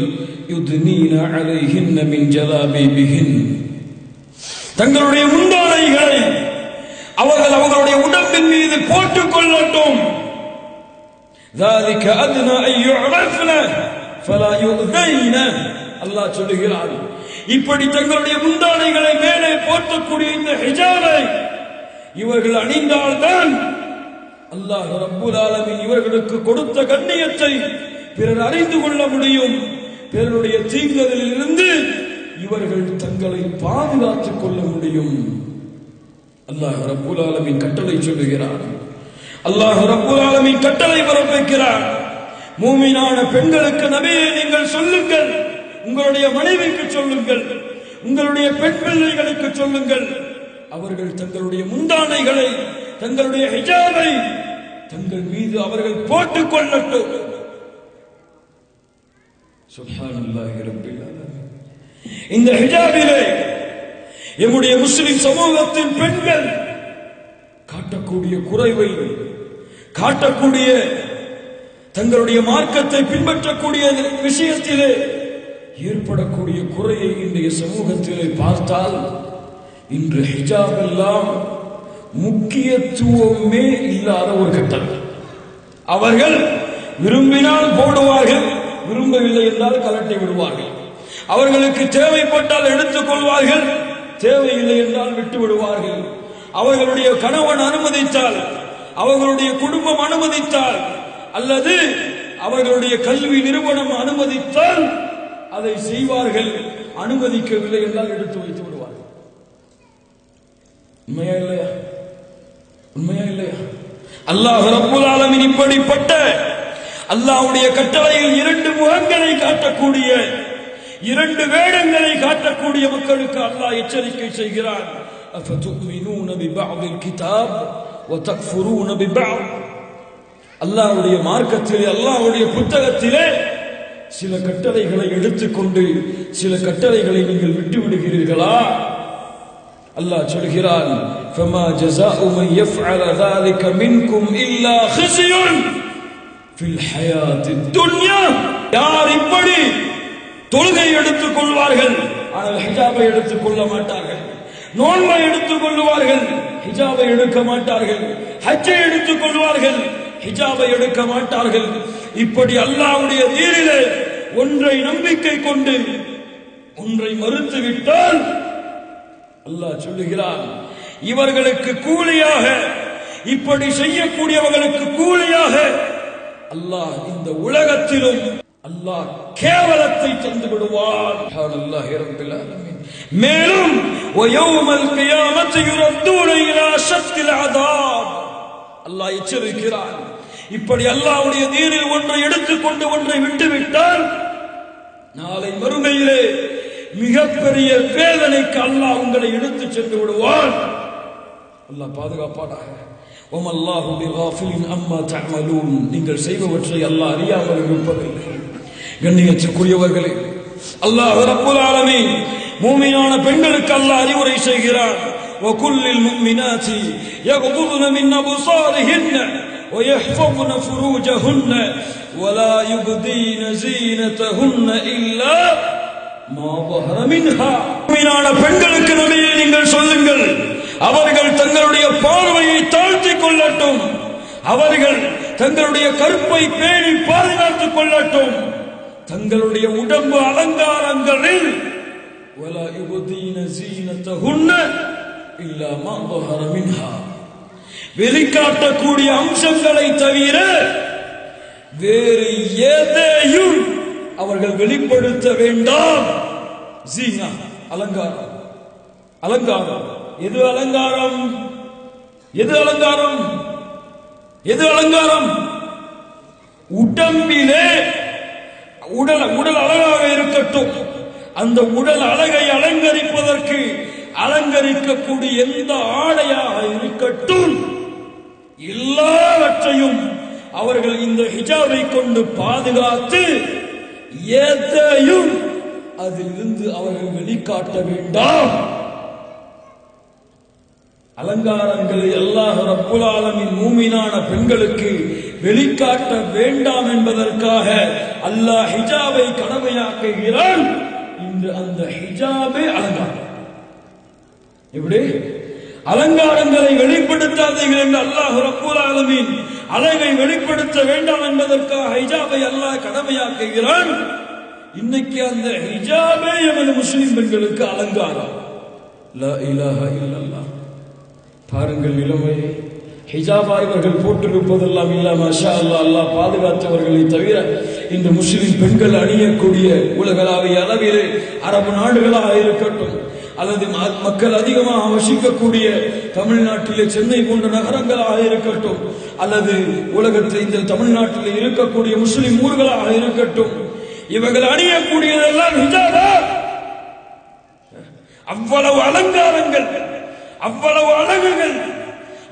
யுத்னீன அலைஹின்ன மின் ஜலாபிபிஹின், தங்களுடைய முந்தானைகளை அவர்கள் அவர்களுடைய உடம்பின் மீது போட்டுக் கொள்ளட்டும். ذلك أدنى أن يعرفن فلا يؤذين. அல்லாஹ் சொல்லுகிறான், இப்படி தங்களுடைய முந்தானைகளை மேலே போர்த்தக்கூடிய இந்த ஹிஜாபை இவர்கள் அணிந்தால்தான் அல்லாஹ் ரப்பல் ஆலமீன் இவர்களுக்கு கொடுத்த கண்ணியத்தை பிறர் அறிந்து கொள்ள முடியும். பிறருடைய தீங்குதலில் இருந்து இவர்கள் தங்களை பாதுகாத்துக் கொள்ள முடியும். அல்லாஹ் ரப்புல் ஆலமீன் கட்டளை சொல்லுகிறார். அல்லாஹ் ரப்புல் ஆலமீன் கட்டளை பிறப்பிக்கிறார். மூமினான பெண்களுக்கு நபியே நீங்கள் சொல்லுங்கள், உங்களுடைய மனைவிக்கு சொல்லுங்கள், உங்களுடைய பெண் பிள்ளைகளுக்கு சொல்லுங்கள், அவர்கள் தங்களுடைய முந்தானைகளை, தங்களுடைய ஹிஜாபை தங்கள் மீது அவர்கள் போட்டுக் கொள்ளட்டும். சுப்ஹானல்லாஹி ரப்பில் ஆலமீன். இந்த ஹிஜாபிலே எம்முடைய முஸ்லிம் சமூகத்தின் பெண்கள் காட்டக்கூடிய குறைவை, காட்டக்கூடிய தங்களுடைய மார்க்கத்தை பின்பற்றக்கூடிய விஷயத்திலே ஏற்படக்கூடிய குறையை இன்றைய சமூகத்திலே பார்த்தால், இன்று ஹிஜாப் எல்லாம் முக்கியத்துவமே இல்லாத ஒரு கட்டம். அவர்கள் விரும்பினால் போடுவார்கள், விரும்பவில்லை என்றால் கலட்டி விடுவார்கள். அவர்களுக்கு தேவைப்பட்டால் எடுத்துக் கொள்வார்கள், தேவையில்லை என்றால் விட்டு விடுவார்கள். அவர்களுடைய கணவன் அனுமதித்தால், அவர்களுடைய குடும்பம் அனுமதித்தால், அல்லது அவர்களுடைய கல்வி நிறுவனம் அனுமதித்தால் அதை செய்வார்கள். அனுமதிக்கவில்லை என்றால் எடுத்து வைத்து விடுவார்கள். உண்மையா இல்லையா? உண்மையா இல்லையா? அல்லாஹ் ரப்புல் ஆலமீன் இப்படிப்பட்ட அல்லாஹ்வுடைய கட்டளையில் இரண்டு முகங்களை காட்டக்கூடிய, இரண்டு வேடங்களை காட்டக்கூடிய மக்களுக்கு அல்லாஹ் எச்சரிக்கை செய்கிறான். அஃபதுமினூன பிபஅதில் கிதாப் வதக்ஃபுரூன பிபஅத். அல்லாஹ்வுடைய மார்க்கத்திலே, அல்லாஹ்வுடைய புத்தகத்திலே சில கட்டளைகளை எடுத்துக்கொண்டு சில கட்டளைகளை நீங்கள் விட்டு விடுகிறீர்களா? அல்லாஹ் சொல்கிறான், ஃபமா ஜஸாஉ மன் யஃஅல ذلك منكم إلا خزي في الحياة الدنيا. யார் இப்படி தொழுகை எடுத்துக் கொள்வார்கள், ஆனால் ஹிஜாபை எடுத்துக் கொள்ள மாட்டார்கள், நோன்பை எடுத்துக் கொள்வார்கள், ஹிஜாபை எடுக்க மாட்டார்கள், ஹஜ்ஜை எடுத்துக் கொள்வார்கள், ஹிஜாபை எடுக்க மாட்டார்கள். இப்படி அல்லாஹ்வுடைய தீனிலே ஒன்றை நம்பிக்கை கொண்டு ஒன்றை மறுத்துவிட்டால் அல்லாஹ் சொல்லுகிறான், இவர்களுக்கு கூலியாக, இப்படி செய்யக்கூடியவர்களுக்கு கூலியாக அல்லாஹ் இந்த உலகத்திலும் அல்லாஹ் கேவலத்தை தந்து விடுவான். சுப்ஹானல்லாஹி ரப்பில் ஆலமீன். மேலும் வயௌமல் கியாமத்தி யுரத்தூன இலா ஷத்தில் அதாப். அல்லாஹ் எச்சரிக்கிறான், இப்படி அல்லாஹ்வுடைய தீனில் ஒன்றை எடுத்துக்கொண்டு ஒன்றை விட்டுவிட்டால் நாளை மறுமையிலே மிகப்பெரிய வேதனைக்கு அல்லாஹ் உங்களை எடுத்து சென்று விடுவான். அல்லாஹ் பாதுகாப்பானாக. வமல்லாஹு பிகாஃபிலின் அம்மா தஅமலூன். நீங்கள் செய்பவற்றை அல்லாஹ் அறியாமல் இருப்பதில்லை. கண்ணியத்துக்குரியவர்களே, அல்லாஹ் ரப்புல் ஆலமீன் மூமினான பெண்களுக்கு அல்லாஹ் அறிவுரை செய்கிறான். வகுல்லில் முஃமினாத்தி யகுதுன மின் அப்சாரிஹின்ன ويحفظن فروجهن ولا يبدين زينتهن إلا ما ظهر منها. மூமினான பெண்களுக்கு நபியே நீங்கள் சொல்லுங்கள், அவர்கள் தங்களுடைய பார்வையை தாழ்த்திக் கொள்ளட்டும், அவர்கள் தங்களுடைய கற்பை பேணி பாதுகாத்துக் கொள்ளட்டும், தங்களுடைய உடம்பு அலங்காரங்களில் ولا يبدين زينتهن إلا ما ظهر منها, வெளிக்காட்டக்கூடிய அம்சங்களை தவிர வேறு எதையும் அவர்கள் வெளிப்படுத்த வேண்டாம். ஜீனா அலங்காரம், அலங்காரம். எது அலங்காரம்? எது அலங்காரம்? எது அலங்காரம்? உடம்பிலே உடல் அழகாக இருக்கட்டும், அந்த உடல் அழகை அலங்கரிப்பதற்கு அலங்கரிக்கக்கூடிய எந்த ஆடையாக இருக்கட்டும், எல்லாவற்றையும் அவர்கள் இந்த ஹிஜாபை கொண்டு பாதுகாத்து எதையும் அதிலிருந்து அவர்கள் வெளிக்காட்ட வேண்டாம். அலங்காரங்களை அல்லாஹ் ரப்புல் ஆலமீன் மூமினான பெண்களுக்கு வெளிக்காட்ட வேண்டாம் என்பதற்காக அல்லாஹ் ஹிஜாபை கடமையாக்குகிறான். இன்று அந்த ஹிஜாபே அலங்காரம். எப்படி? அலங்காரங்களை வெளிப்படுத்தாதீர்கள் என்று அல்லாஹ் ரப்புல் ஆலமீன் அழகை வெளிப்படுத்த வேண்டாம் என்பதற்காக ஹிஜாபை அல்லாஹ் கடமையாக்குகிறான். இன்னைக்கு அந்த ஹிஜாபே எமது முஸ்லிம் பெண்களுக்கு அலங்காரம். லா இலாஹ இல்லல்லாஹ். பாருங்கள் நிலைமையை. ஹிஜாபா இவர்கள் போட்டிருப்பதெல்லாம் இல்ல, மாஷா அல்லாஹ், அல்லாஹ் பாதுகாத்தவர்களை தவிர இந்த முஸ்லிம் பெண்கள் அணியக்கூடிய உலகளாவிய அளவிலே அரபு நாடுகளாக இருக்கட்டும், அல்லது மக்கள் அதிகமாக வசிக்கக்கூடிய தமிழ்நாட்டிலே சென்னை போன்ற நகரங்களாக இருக்கட்டும், அல்லது உலகத்தில் இந்த தமிழ்நாட்டில் இருக்கக்கூடிய முஸ்லிம் ஊர்களாக இருக்கட்டும், இவர்கள் அணியக்கூடியதெல்லாம் ஹிஜாபா. அவ்வளவு அலங்காரங்கள், அவ்வளவு அழகுகள்,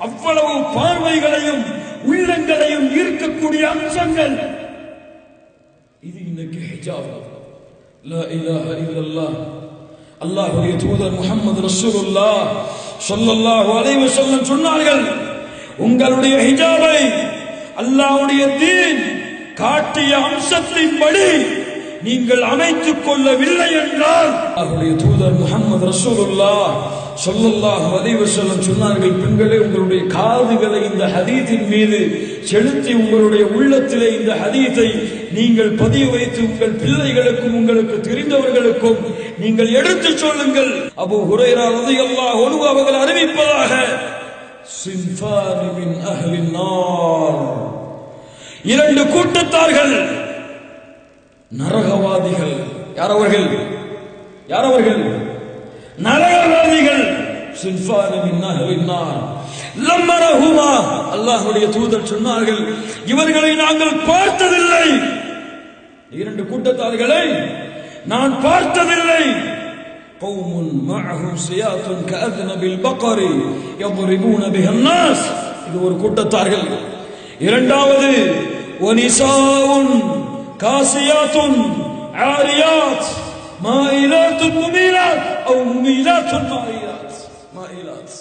அவ்வளவு பார்வைகளையும் உள்ளங்களையும் ஈர்க்கக்கூடிய அம்சங்கள், இது இன்னைக்கு ஹிஜாப். லா இலாஹ இல்லல்லாஹ். அல்லாஹ்வுடைய தூதர் முஹம்மது ரசூலுல்லாஹ் ஸல்லல்லாஹு அலைஹி வஸல்லம் சொன்னார்கள், உங்களுடைய ஹிஜாபை அல்லாஹ்வுடைய தீன் காட்டிய அம்சத்தின்படி நீங்கள் அமைத்துக் கொள்ளவில்லை என்றால், அல்லாஹ்வுடைய தூதர் முஹம்மது ரசூலுல்லாஹ் ஸல்லல்லாஹு அலைஹி வஸல்லம் சொன்னார்கள், பெண்களே உங்களுடைய காதுகளை இந்த ஹதீஸின் மீது செலுத்தி உங்களுடைய உள்ளத்திலே இந்த ஹதீஸை நீங்கள் பதிய வைத்து உங்கள் பிள்ளைகளுக்கும் உங்களுக்கு தெரிந்தவர்களுக்கும் நீங்கள் எடுத்துச் சொல்லுங்கள். அபூ ஹுரைரா ரலியல்லாஹு அன்ஹு அவர்கள் அறிவிப்பதாக, சின்ஃபானி மின் அஹ்லின் நார், இரண்டு கூட்டத்தார்கள் நரகவாதிகள். யார் அவர்கள்? யார் அவர்கள்? நரகவாதிகள். சின்ஃபானி மின் அஹ்லின் நார் லம்மரஹுமா. அல்லாஹ்வுடைய தூதர் சொன்னார்கள், இவர்களை நாங்கள் பார்த்ததில்லை, இரண்டு கூட்டத்தார்களை நான் பார்த்ததில்லை. கௌமுன் மஅஹும் சியாத்துன் கஅத்னபில் பக்கரி யضربون بها الناس. இது ஒரு கூட்டத்தார்கள். இரண்டாவது, வனிசாஉன் காசியாத்துன் ஆரியாத் மாயிலாத்துன் முமீலாத் அவ் முமீலாத்துன் மாயிலாத் மாயிலாத்.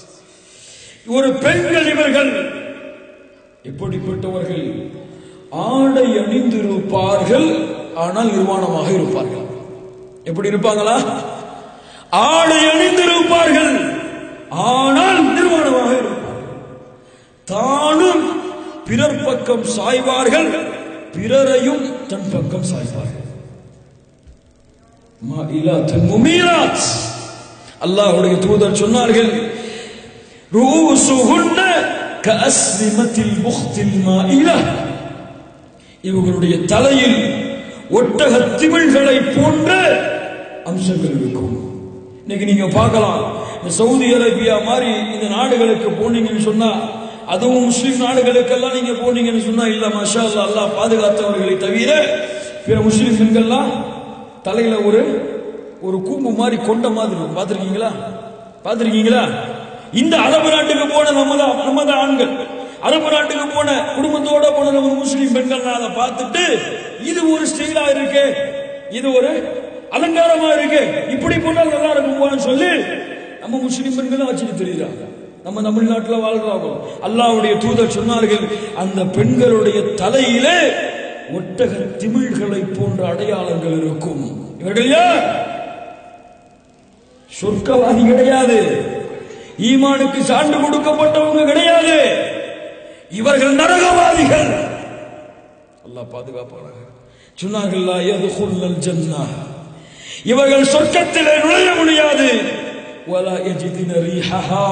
ஒரு பெண்கள் இவர்கள். எப்படிப்பட்டவர்கள்? ஆடை அணிந்திருப்பார்கள், ஆனால் நிர்வாணமாக இருப்பார்கள். எப்படி இருப்பாங்களா? ஆடை அணிந்திருப்பார்கள், ஆனால் நிர்வாணமாக இருப்பார்கள். தானும் பிறர் பக்கம் சாய்வார்கள், பிறரையும் தன் பக்கம் சாய்வார்கள். மாயிலாத்துன் முமீலாத். அல்லாஹ்வுடைய தூதர் சொன்னார்கள், ரூசுஹுன்ன கஅஸ்லிமத்தில் புக்தில் மாயிலா. இவர்களுடைய தலையில் ஒட்டக திமிழ்களை போன்ற அம்சங்கள் இருக்கும். இன்னைக்கு நீங்க பார்க்கலாம், இந்த சவுதி அரேபியா மாதிரி இந்த நாடுகளுக்கு போனீங்கன்னு சொன்னா, அதுவும் முஸ்லிம் நாடுகளுக்கெல்லாம் நீங்க போனீங்கன்னு சொன்னா, இல்ல மாஷா அல்லாஹ், அல்லாஹ் பாதுகாத்தவர்களை தவிர பிற முஸ்லிம் பெண்கள்லாம் தலையில ஒரு கூம்பு மாதிரி கொண்ட மாதிரி இருக்கும். பார்த்திருக்கீங்களா? பார்த்திருக்கீங்களா? இந்த அரபு நாட்டுக்கு போன நமது ஆண்கள், அரபு நாட்டுக்கு போன குடும்பத்தோட போன நம்ம முஸ்லிம் பெண்கள் அதை பார்த்துட்டு, இது ஒரு ஸ்டைலா இருக்கு, இது ஒரு அலங்காரமா இருக்கு, இப்படி போனால் நல்லா இருக்கும் சொல்லி நம்ம முஸ்லிம் பெண்களும் வச்சுட்டு தெரியுறாங்க. நம்ம தமிழ்நாட்டில் வாழ்றாங்க. அல்லாஹ்வுடைய தூதர் சொன்னார்கள், அந்த பெண்களுடைய தலையிலே ஒட்டக திமிழ்களை போன்ற அடையாளங்கள் இருக்கும். இவர்கள் யார்? சொர்க்கவாதி கிடையாது, ஈமானுக்கு சான்று கொடுக்கப்பட்டவங்க கிடையாது, இவர்கள் நரகவாதிகள். அல்லாஹ் பாதுகாப்பானாக. சொன்னார்கள், லா யதுகுல்லல் ஜன்னah, இவர்கள் சொர்க்கத்திலே நுழைய முடியாது. வலா யஜிதுன ரீஹஹா,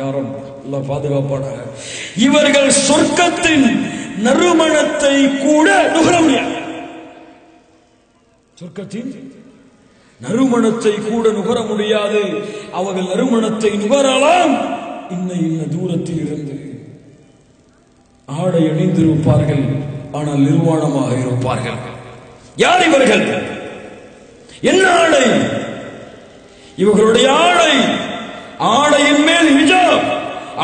யா ரப், அல்லாஹ் பாதுகாப்பானாக. இவர்கள் சொர்க்கத்தின் நறுமணத்தை கூட நுகர முடியாது. சொர்க்கத்தின் நறுமணத்தை கூட நுகர முடியாது. அவர்கள் நறுமணத்தை நுகரலாம் இன்ன தூரத்தில் இருந்து. ஆடை அணிந்திருப்பார்கள், ஆனால் நிர்வாணமாக இருப்பார்கள். யார் இவர்கள்? என்ன ஆடை? இவர்களுடைய ஆடை, ஆடையின் மேல் ஹிஜாப்,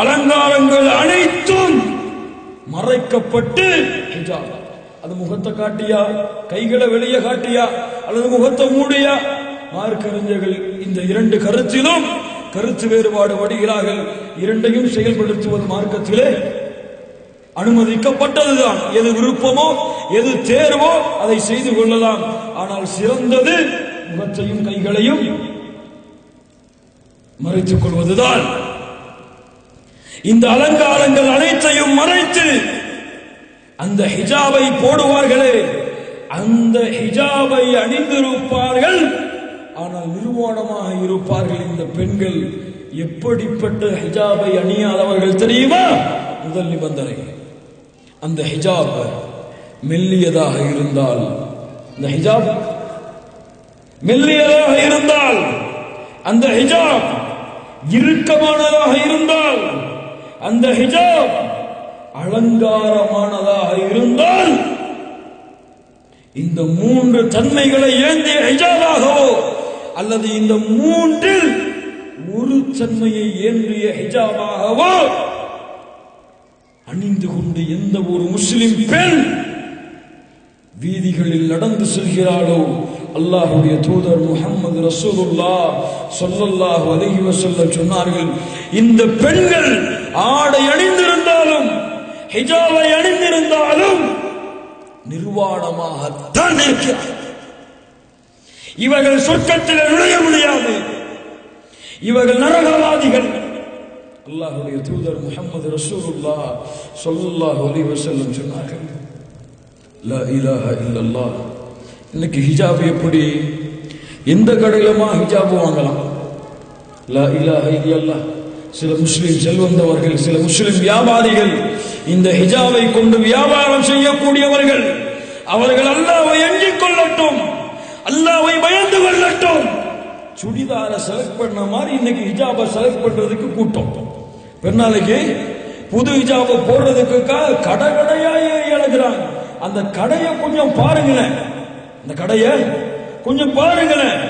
அலங்காரங்கள் அனைத்தும் மறைக்கப்பட்டு ஹிஜாப். அது முகத்தை காட்டியா, கைகளை வெளியே காட்டியா, அல்லது முகத்தை மூடியா? மார்க்கறிஞர்கள் இந்த இரண்டு கருத்திலும் கருத்து வேறுபாடு படுகிறார்கள். இரண்டையும் செயல்படுத்துவது மார்க்கத்திலே அனுமதிக்கப்பட்டதுதான். எது விருப்பமோ, எது தேர்வோ அதை செய்து கொள்ளலாம். ஆனால் சிறந்தது முகத்தையும் கைகளையும் மறைத்துக் கொள்வதுதான். இந்த அலங்காரங்கள் அனைத்தையும் மறைத்து அந்த ஹிஜாபை போடுவார்களே, அந்த ஹிஜாபை அணிந்திருப்பார்கள், ஆனால் நிர்வாணமாக இருப்பார்கள். இந்த பெண்கள் எப்படிப்பட்ட ஹிஜாபை அணியாதவர்கள் தெரியுமா? முதல் நிபந்தனை, அந்த ஹிஜாப் மெல்லியதாக இருந்தால், இந்த ஹிஜாப் மெல்லியதாக இருந்தால், அந்த ஹிஜாப் இறுக்கமானதாக இருந்தால், அந்த ஹிஜாப் அலங்காரமானதாக இருந்தால், இந்த மூன்று தன்மைகளை ஏந்திய ஹிஜாபாகவோ அல்லது இந்த மூன்றில் ஒரு தன்மையை ஏந்திய ஹிஜாபாகவோ அணிந்து கொண்டு எந்த ஒரு முஸ்லிம் பெண் வீதிகளில் நடந்து செல்கிறாளோ, அல்லாஹ்வுடைய தூதர் முஹம்மது ரசூலுல்லாஹ் ஸல்லல்லாஹு அலைஹி வஸல்லம் சொன்னார்கள், இந்த பெண்கள் ஆடை அணிந்திருந்தாலும் ஹிஜாபை அணிந்திருந்தாலும் நிர்வாணமாகத்தான் இருக்கிறார். இவர்கள் சொர்க்கத்தில் நுழைய முடியாது, இவர்கள் நரகவாதிகள். அல்லாஹ்வுடைய தூதர் முஹம்மது ரசூலுல்லாஹ் ஸல்லல்லாஹு அலைஹி வஸல்லம் சொன்னார்கள், லா இலாஹ இல்லல்லாஹ். இன்னைக்கு ஹிஜாப் எப்படி? எந்த கடையிலுமா ஹிஜாப் வாங்கலாம்? லா இலாஹ இல்லல்லாஹ். சில முஸ்லிம் செல்வந்தவர்கள், சில முஸ்லிம் வியாபாரிகள் இந்த ஹிஜாபை கொண்டு வியாபாரம் செய்யக்கூடியவர்கள், அவர்கள் அல்லாஹ்வை அஞ்சிக் கொள்ளட்டும், அல்லாஹ்வை பயந்து கொள்ளட்டும். சுடிதார செலக்ட் பண்ண மாதிரி இன்னைக்கு ஹிஜாபை செலக்ட் பண்றதுக்கு கூட்டம். பெருநாளைக்கு புது ஹிஜாபை போடுறதுக்கு கடை கடையாயே இழக்கிறாங்க. அந்த கடையை கொஞ்சம் பாருங்களேன், அந்த கடையை கொஞ்சம் பாருங்களேன்.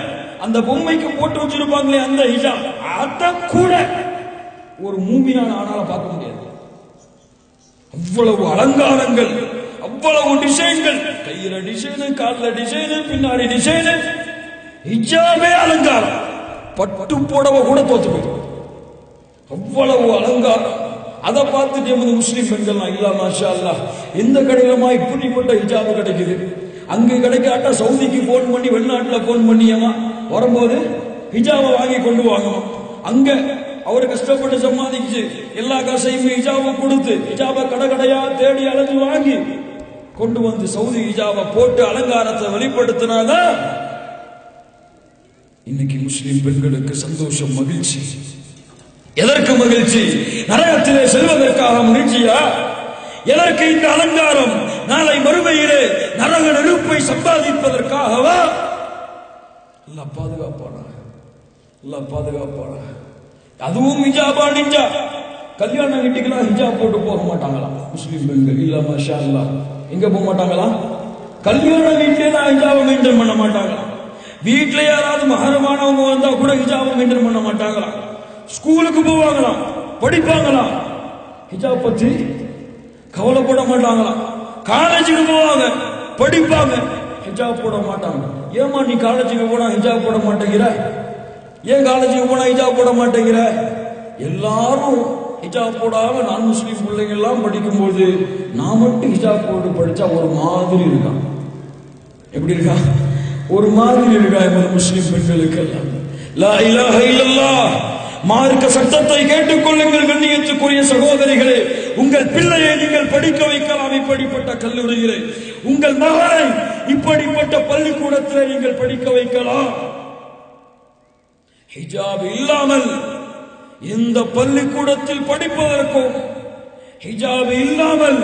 அந்த பொம்மைக்கு போட்டு வச்சிருப்பாங்களே அந்த ஹிஜாப், அத கூட ஒரு மூமியான ஆனால பார்க்க முடியாது. அவ்வளவு அலங்காரங்கள், அவ்வளவு டிசைன்கள், கையில டிசைனு, கால்ல டிசைனு, பின்னாடி டிசைனு, ஹிஜாபே அலங்காரம். பட்டு புடவை கூட தோத்து போயிடும், அவ்வளவு அலங்காரம். அதை பார்த்துட்டு எமது முஸ்லிம் பெண்கள் இல்ல மாஷா அல்லாஹ், எந்த கடையிலமா இப்படிப்பட்ட ஹிஜாபு கிடைக்குது? அங்கு கிடைக்காட்டா சவுதிக்கு போன் பண்ணி, வெளிநாட்டில் போன் பண்ணியமா வரும்போது ஹிஜாபை வாங்கி கொண்டு வாங்கணும். அங்க அவர் கஷ்டப்பட்டு சம்பாதிச்சு எல்லா காசையும் ஹிஜாபை கொடுத்து ஹிஜாபை கடை கடையா தேடி அலைஞ்சு வாங்கி கொண்டு வந்து சவுதி ஹிஜாபை போட்டு அலங்காரத்தை வெளிப்படுத்தினாதான் இன்னைக்கு முஸ்லிம் பெண்களுக்கு சந்தோஷம், மகிழ்ச்சி. எதற்கு மகிழ்ச்சி? நரகத்திலே செல்வதற்காக மகிழ்ச்சியா? எதற்கு இந்த அலங்காரம்? நாளை மறுமையிலே நரக நெருப்பை சம்பாதிப்பதற்காகவா? அல்லாஹ் பாதுகாப்பானா, அல்லாஹ் பாதுகாப்பானா. அதுவும் ஹிஜாபா நிஞ்சா. கல்யாண வீட்டுக்கெல்லாம் ஹிஜாப் போட்டு போக மாட்டாங்களா முஸ்லிம் பெண்கள்? இல்ல மாஷா அல்லாஹ். எங்க போக மாட்டாங்களா? கல்யாண வீட்டிலே தான் ஹிஜாபை மெயின்டைன் பண்ண மாட்டாங்களா? வீட்டுல யாராவது மகரமானவங்க வந்தா கூட ஹிஜாபை மெயின்டைன் பண்ண மாட்டாங்களா? ஸ்கூலுக்கு போவாங்களாம், படிப்பாங்களாம், ஹிஜாப் பத்தி கவலைப்பட மாட்டாங்களா? காலேஜுக்கு போவாங்க, படிப்பாங்க, ஹிஜாப் போட மாட்டாங்க. ஏமா நீ காலேஜுக்கு போனா ஹிஜாப் போட மாட்டேங்கிற? ஏன் காலேஜுக்கு போனா ஹிஜாப் போட மாட்டேங்கிற? எல்லாரும் ஹிஜாப் போடாம நான் முஸ்லீம் பிள்ளைங்க எல்லாம் படிக்கும்போது நான் மட்டும் ஹிஜாப் போட்டு படிச்சா ஒரு மாதிரி இருக்கான். எப்படி இருக்கா? ஒரு மாதிரி இருக்கா எமது முஸ்லிம் பெண்களுக்கு எல்லாம். லா இலாஹ இல்லல்லாஹ். மார்க்க சட்டத்தை கேட்டுக்கொள்ளுங்கள் கண்ணியத்துக்குரிய சகோதரிகளே. உங்கள் பிள்ளையை நீங்கள் படிக்க வைக்கலாம் இப்படிப்பட்ட கல்லூரியிலே, உங்கள் மகனை இப்படிப்பட்ட பள்ளிக்கூடத்திலே நீங்கள் படிக்க வைக்கலாம். ஹிஜாப் இல்லாமல் எந்த பள்ளிக்கூடத்தில் படிப்பதற்கும், ஹிஜாப் இல்லாமல்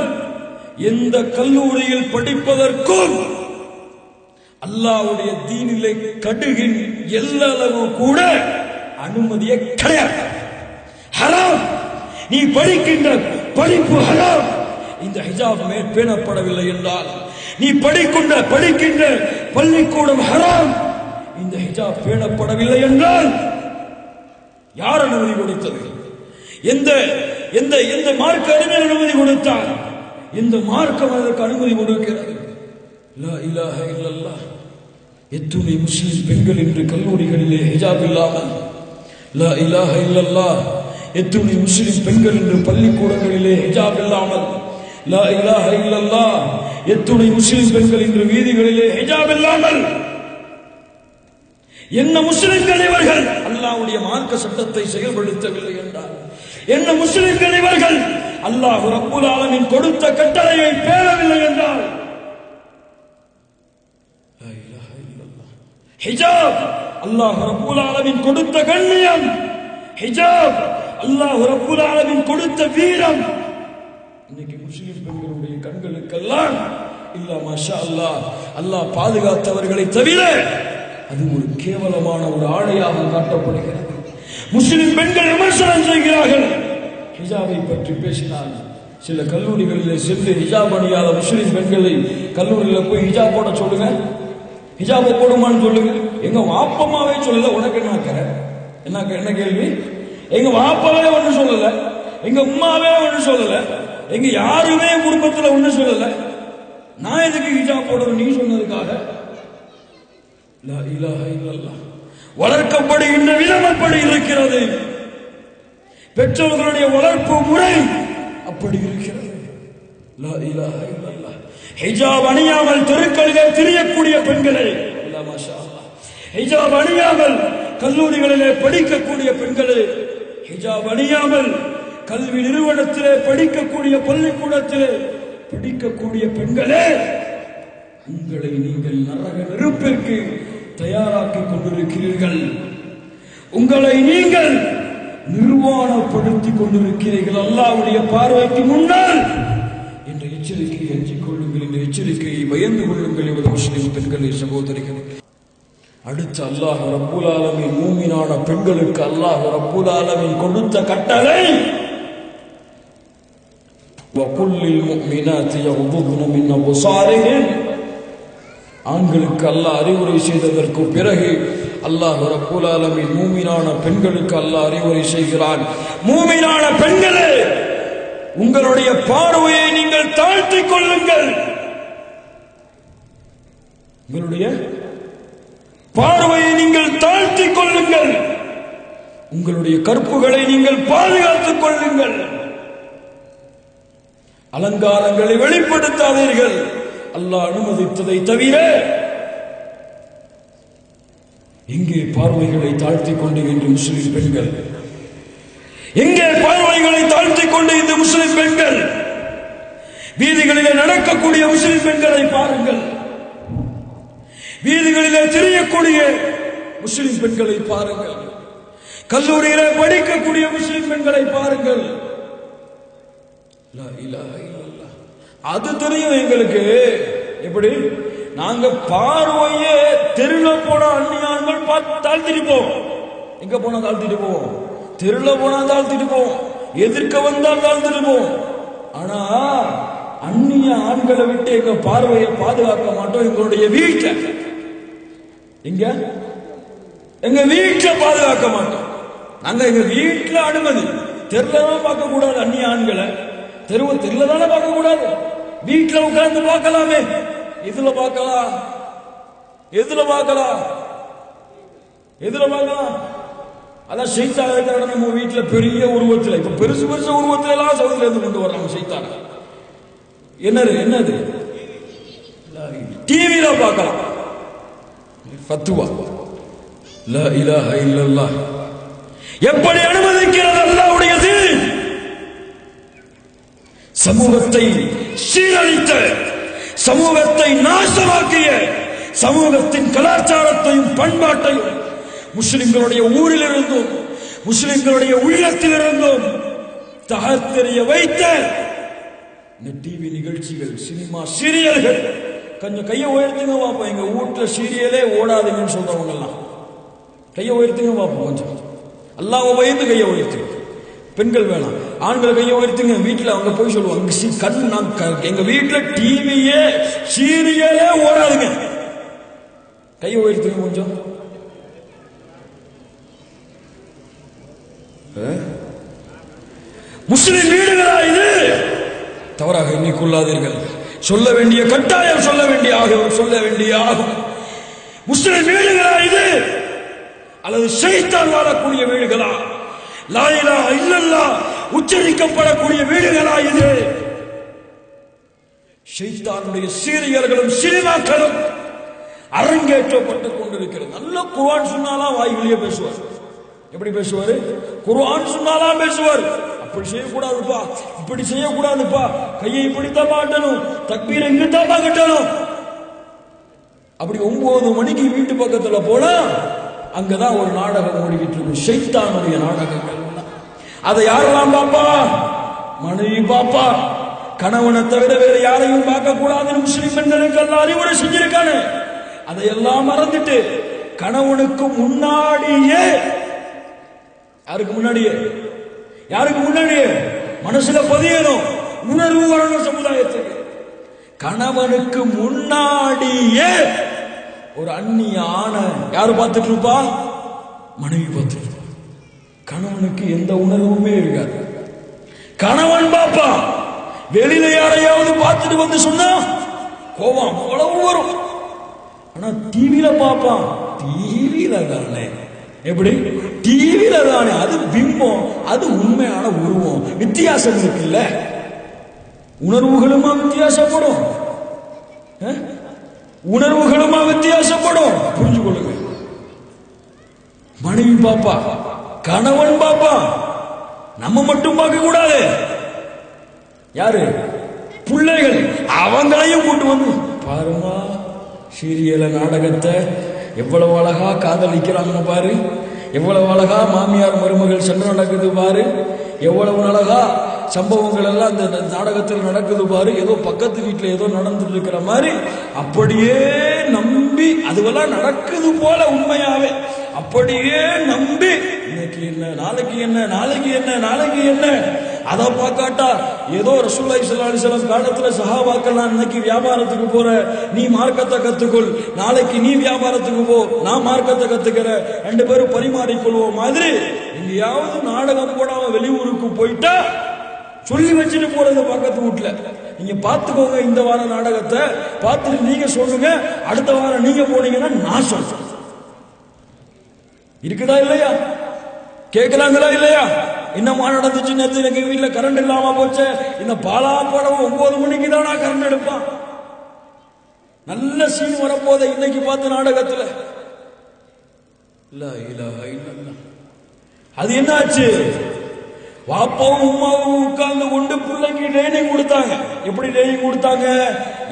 எந்த கல்லூரியில் படிப்பதற்கும் அல்லாஹ்வுடைய தீனிலே கடுகின் எல்லளவு கூட அனுமதியே கிடையாது. ஹராம். நீ படிக்கின்ற படிப்பு ஹராம். இந்த ஹிஜாப் பேணப்படவில்லை என்றால், நீ படிக்கின்ற பள்ளிக்கூடம் ஹராம். இந்த ஹிஜாப் பேணப்படவில்லை என்றால் யார் அனுமதி கொடுத்தது? எந்த எந்த எந்த மார்க்க அறிஞர் அனுமதி கொடுத்தார்? எந்த மார்க்கம் அதற்கு அனுமதி கொடுக்கிறது? லா இலாஹ இல்லல்லாஹ். எத்துணை முஸ்லிம் பெண்கள் இன்று கல்லூரிகளிலே ஹிஜாப் இல்லாமல், லா இலாஹ இல்லல்லாஹ். எத்துணை முஸ்லிம் பெண்கள் இன்று பள்ளிக்கூடங்களிலே ஹிஜாப் இல்லாமல், லா இலாஹ இல்லல்லாஹ். எத்துணை முஸ்லிம் பெண்கள் இன்று வீதிகளிலே ஹிஜாப் இல்லாமல். என்ன முஸ்லிம்கள் இவர்கள் அல்லாஹ்வுடைய மார்க்க சட்டத்தை செயல்படுத்தவில்லை என்றால், என்ன முஸ்லிம்கள் இவர்கள் அல்லாஹ் ரப்புல் ஆலமீன் கொடுத்த கட்டளையை பேணவில்லை என்றால், ஹிஜாப் அல்லாஹ் ரப்புல் ஆலமீன் கொடுத்த கண்ணியம், ஹிஜாப் அல்லாஹ் ரப்புல் ஆலமீன் கொடுத்த வீரம். இன்னைக்கு முஸ்லிம் பெண்களுடைய கண்களுக்கெல்லாம் இல்ல மாஷா அல்லாஹ், அல்லாஹ் பாதுகாத்தவர்களை தவிர அது ஒரு கேவலமான ஒரு ஆடையாக காட்டப்படுகிறது. முஸ்லிம் பெண்கள் விமர்சனம் செய்கிறார்கள். ஹிஜாபை பற்றி பேசினால் சில கல்லூரிகளில் சென்று ஹிஜாப் அணியாத முஸ்லிம் பெண்களை கல்லூரியில் போய் ஹிஜாப் போட சொல்லுங்க, ஹிஜாபை போடுமான்னு சொல்லுங்க. எங்க வாப்பமாவே சொல்லல, உனக்கு என்ன கேள்வி? எங்க வாப்பாவே ஒண்ணு சொல்லல, எங்க உம்மாவே ஒண்ணு சொல்லல, எங்க யாருமே குடும்பத்துல ஒண்ணு சொல்லல. நான் எதுக்கு ஹிஜாப் போடணும் நீ சொன்னதுக்காக? லா இலாஹ இல்லல்லாஹ். வளர்க்கப்படுகின்ற விதம் அப்படி இருக்கிறது. பெற்றோர்களுடைய வளர்ப்பு முறை அப்படி இருக்கிறது. லா இலாஹ இல்லல்லாஹ். ஹிஜாப் அணியாமல் தெருக்களிலே திரியக்கூடிய பெண்களை, மாஷா அல்லாஹ், ஹிஜாப் அணியாமல் கல்லூரிகளிலே படிக்கக்கூடிய பெண்களை, ஹிஜாப் அணியாமல் கல்வி நிறுவனத்திலே படிக்கக்கூடிய பள்ளிக்கூடத்திலே படிக்கக்கூடிய பெண்களே, உங்களை நீங்கள் நரக நெருப்பிற்கு தயாராக்கிக் கொண்டிருக்கிறீர்கள். உங்களை நீங்கள் நிர்வாணப்படுத்திக் கொண்டிருக்கிறீர்கள் அல்லாஹ்வுடைய பார்வைக்கு முன்னால் என்ற எச்சரிக்கையை அஞ்சிக் கொள்ளுங்கள், என்ற எச்சரிக்கையை பயந்து கொள்ளுங்கள். இவர் முஸ்லிம் பெண்களே, சகோதரிகள். அடுத்து அல்லாஹ் ரப்புல் ஆலமீன் மூமினான பெண்களுக்கு அல்லாஹ் ரப்புல் ஆலமீன் கொடுத்த கட்டளை, وَقُلْ لِلْمُؤْمِنَاتِ يَغْضُضْنَ مِنْ أَبْصَارِهِنَّ. ஆண்களுக்கு அல்லாஹ் அறிவுரை செய்ததற்கு பிறகு அல்லாஹ் ரப்புல் ஆலமீன் மூமினான பெண்களுக்கு அல்லாஹ் அறிவுரை செய்கிறான். மூமினான பெண்களே, உங்களுடைய பார்வையை நீங்கள் தாழ்த்திக் கொள்ளுங்கள். உங்களுடைய பார்வையை நீங்கள் தாழ்த்திக் கொள்ளுங்கள். உங்களுடைய கற்புகளை நீங்கள் பாதுகாத்துக் கொள்ளுங்கள். அலங்காரங்களை வெளிப்படுத்தாதீர்கள் அல்லாஹ் அனுமதித்ததை தவிர. எங்கே பார்வைகளை தாழ்த்திக் கொண்டு இந்த முஸ்லிம் பெண்கள்? எங்கே பார்வைகளை தாழ்த்திக் கொண்டு இந்த முஸ்லிம் பெண்கள்? வீதிகளிலே நடக்கக்கூடிய முஸ்லிம் பெண்களை பாருங்கள், வீதிகளிலே திரியக்கூடிய முஸ்லிம் பெண்களை பாருங்கள், கல்லூரியிலே படிக்கக்கூடிய முஸ்லிம் பெண்களை பாருங்கள். அது தெரியும் எங்களுக்கு. எப்படி? நாங்க பார்வையே தெருல போன அந்நியான்கள் தாழ்த்திட்டு போவோம். எங்க போனா தாழ்த்திட்டு போவோம்? தெருல போனா தாழ்த்திட்டு போவோம், எதிர்க்க வந்தால் தாழ்த்திட்டு போவோம். ஆனா அந்நிய ஆண்களை விட்டு எங்க பார்வையை பாதுகாக்க மாட்டோம். எங்களுடைய வீட்டை, எங்க வீட்டை பாதுகாக்க மாட்டோம். நாங்க எங்க வீட்டுல அனுமதி. தெருலதான் பார்க்க கூடாது அந்நிய ஆண்களை, தெருல தானே பார்க்க கூடாது. வீட்டுல உட்கார்ந்து பார்க்கலாமே. எதுல பார்க்கலாம்? எதுல பார்க்கலாம்? எதுல பார்க்கலாம்? அதான் சைத்தான் இருக்கிற நம்ம வீட்டுல பெரிய உருவத்தில், இப்ப பெருசு பெருசு உருவத்துல எல்லாம் சவுதில இருந்து கொண்டு வர்றாங்க சைத்தான். என்னது? டிவியில பார்க்கலாம். ஃபத்வா. லா இலாஹ இல்லல்லாஹ். எப்படி அனுமதிக்கிறது அல்லாஹ்வுடைய தீன்? சமூகத்தை சீரழித்த, சமூகத்தை நாசமாக்கிய, சமூகத்தின் கலாச்சாரத்தையும் பண்பாட்டையும் முஸ்லிம்களுடைய ஊரிலிருந்தும் முஸ்லிம்களுடைய உள்ளத்திலிருந்தும் தகர்த்தெறிய வைத்த இந்த டிவி நிகழ்ச்சிகள், சினிமா, சீரியல்கள். கொஞ்சம் கையை உயர்த்துங்க பார்ப்போம். எங்க வீட்டுல சீரியலே ஓடாதுங்கன்னு சொல்றவங்க எல்லாம் கையை உயர்த்துங்க பார்ப்போம். கொஞ்சம் அல்லாஹ்வை பயந்து கையை உயர்த்துங்க. பெண்கள் வேணாம், ஆண்கள் கையை உயர்த்துங்க. வீட்டுல அவங்க போய் சொல்லுவாங்க, எங்க வீட்டுல டிவியே சீரியலே ஓடாதுங்க. கையை உயர்த்துங்க கொஞ்சம். முஸ்லிம் வீடுகளா இது? தவறாக எண்ணிக்கொள்ளாதீர்கள். சொல்ல வேண்டிய கட்டாயம் சொல்ல வேண்டிய ஆகும். முஸ்லிம் வீடுகளா இது? அல்லது ஷைத்தான் வாழக்கூடிய வீடுகளா? லா இலாஹ இல்லல்லாஹ் உச்சரிக்கப்படக்கூடிய வீடுகளா இது? ஷைத்தானுடைய சீரியல்களும் சினிமாக்களும் அரங்கேற்றப்பட்டுக் கொண்டிருக்கிறது. நல்ல குர்ஆன் சொன்னாலாம் வாய்களிலே பேசுவார். எப்படி பேசுவாரு? குர்ஆன் சொன்னாலாம் பேசுவார். அப்படி செய்யக்கூடாதுப்பா, இப்படி செய்யக்கூடாதுப்பா, கையை இப்படித்தான் மாட்டணும், தக்பீரை இங்கிட்டாப்பா கட்டணும். அப்படி 9 மணிக்கு வீட்டு பக்கத்துல போனா அங்கதான் ஒரு நாடகம் ஓடிக்கிட்டு இருக்கும், ஷைத்தானுடைய நாடகங்கள். அதை யாரெல்லாம் பாப்பா? மனைவி பாப்பா, கணவனை தவிர வேற யாரையும் பார்க்க கூடாதுன்னு முஸ்லிம் பெண்களுக்கு எல்லாம் அறிவுரை செஞ்சிருக்கானு. அதையெல்லாம் மறந்துட்டு கணவனுக்கு முன்னாடியே, யாருக்கு முன்னாடியே மனசுல பதியணும், உணர்வு வரணும் சமுதாயத்துக்கு. கணவனுக்கு முன்னாடியே ஒரு அந்நிய ஆணை யாரு பார்த்துட்டு இருப்பா? மனைவி பார்த்துட்டு இருப்பா. கணவனுக்கு எந்த உணர்வுமே இருக்காது. கணவன் பாப்பா வெளியில யாரையாவது பார்த்துட்டு வந்து சொன்னா கோபம் அவ்வளவு வரும். ஆனா டிவியில பாப்பான், டிவியில தானே, எப்படி டிவியில தானே, அது பிம்பம், அது உண்மையான உருவம், வித்தியாசம் இருக்குல்ல. உணர்வுகளுமா வித்தியாசப்படும், உணர்வுகளுமா வித்தியாசப்படும். புரிஞ்சு கொள்ளுங்க. மனைவி பாப்பா, கணவன் பாப்பா, நம்ம மட்டும் பார்க்க கூடாது. யாரு? பிள்ளைகள். அவங்களையும் கூட்டு வந்து பாருமா, சீரியல நாடகத்தை எவ்வளவு அழகா காதலிக்கிறாங்க பாரு, எவ்வளவு அழகா மாமியார் மருமகள் சண்டை நடக்குது பாரு, எவ்வளவு அழகா சம்பவங்கள் எல்லாம் இந்த நாடகத்தில் நடக்குது பாரு, ஏதோ பக்கத்து வீட்டில் ஏதோ நடந்துட்டு இருக்கிற மாதிரி அப்படியே நம்பி, அதுவெல்லாம் நடக்குது போல உண்மையாவே அப்படியே நம்பி, இன்னைக்கு என்ன, நாளைக்கு என்ன, நாளைக்கு என்ன, நாளைக்கு என்ன, அதை பார்க்காட்டா ஏதோ ரசூலுல்லாஹி ஸல்லல்லாஹு அலைஹி வஸல்லம் காலத்துல சஹாபாக்கள், நான் இன்னைக்கு வியாபாரத்துக்கு போற, நீ மார்க்கத்தை கத்துக்கொள், நாளைக்கு நீ வியாபாரத்துக்கு போ, நான் மார்க்கத்தை கத்துக்கிறேன், ரெண்டு பேரும் பரிமாறிக்கொள்வோம் மாதிரி. எங்கேயாவது நாடகம் போடாம வெளியூருக்கு போயிட்டா சொல்லி வச்சுட்டு போறது பக்கத்து வீட்டுல, நீங்க பாத்துக்கோங்க, இந்த வாரம் நாடகத்தை பார்த்துட்டு நீங்க சொல்லுங்க, அடுத்த வாரம் நீங்க போனீங்கன்னா நான் சொல்றேன். இருக்குதா இல்லையா? கேட்கலாங்களா இல்லையா? என்னமா நடந்துச்சு நேற்று, எனக்கு வீட்டுல கரண்ட் இல்லாம போச்சு, இந்த பாலா படம் 9 மணிக்கு தானா கரண்ட் எடுப்பான், நல்ல சீன் வரப்போத இன்னைக்கு பார்த்து நாடகத்துல. அது என்னாச்சு? வாப்பாவும் உமாவும் உட்கார்ந்து கொண்டு பிள்ளைக்கு ட்ரைனிங் கொடுத்தாங்க. எப்படி ட்ரைனிங் கொடுத்தாங்க?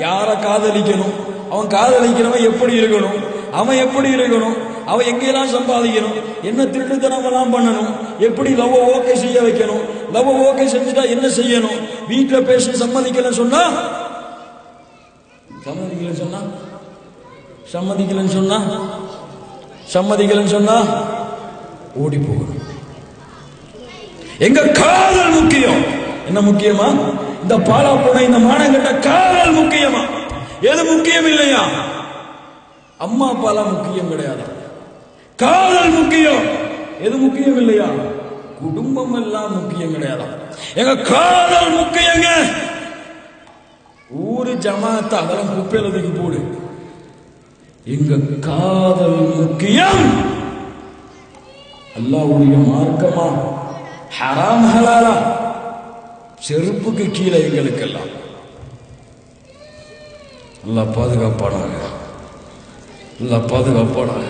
யார காதலிக்கணும், அவன் காதலிக்கிறவன் எப்படி இருக்கணும், அவன் எப்படி இருக்கணும், அவன் எங்கெல்லாம் சம்பாதிக்கணும், என்ன திருட்டுத்தனம் எல்லாம் பண்ணணும், எப்படி லவ் ஓகே செய்ய வைக்கணும், லவ் ஓகே செஞ்சுட்டா என்ன செய்யணும், வீட்டுல பேச சம்மதிக்கலன்னு சொன்னா சம்மதிக்கலன்னு சொன்னா ஓடி போகணும். எங்க காதல் முக்கியம். என்ன முக்கியமா? இந்த பாலா போன இந்த மானங்கட்ட காதல் முக்கியமா? எது முக்கியம் இல்லையா? அம்மா அப்பாலாம் முக்கியம் கிடையாது, காதல் முக்கியம். எது முக்கியம் இல்லையா? குடும்பம் எல்லாம் முக்கியம் கிடையாது, எங்க காதல் முக்கியங்க. ஊரு ஜமாத்த அதெல்லாம் குப்பையில தூக்கி போடு, எங்க காதல் முக்கியம். அல்லாஹ்வுடைய மார்க்கமா, ஹராம் ஹலாலா, செருப்புக்கு கீழே எங்களுக்கெல்லாம். அல்லாஹ் பாதுகாப்பானாங்க, அல்லாஹ் பாதுகாப்பானாங்க,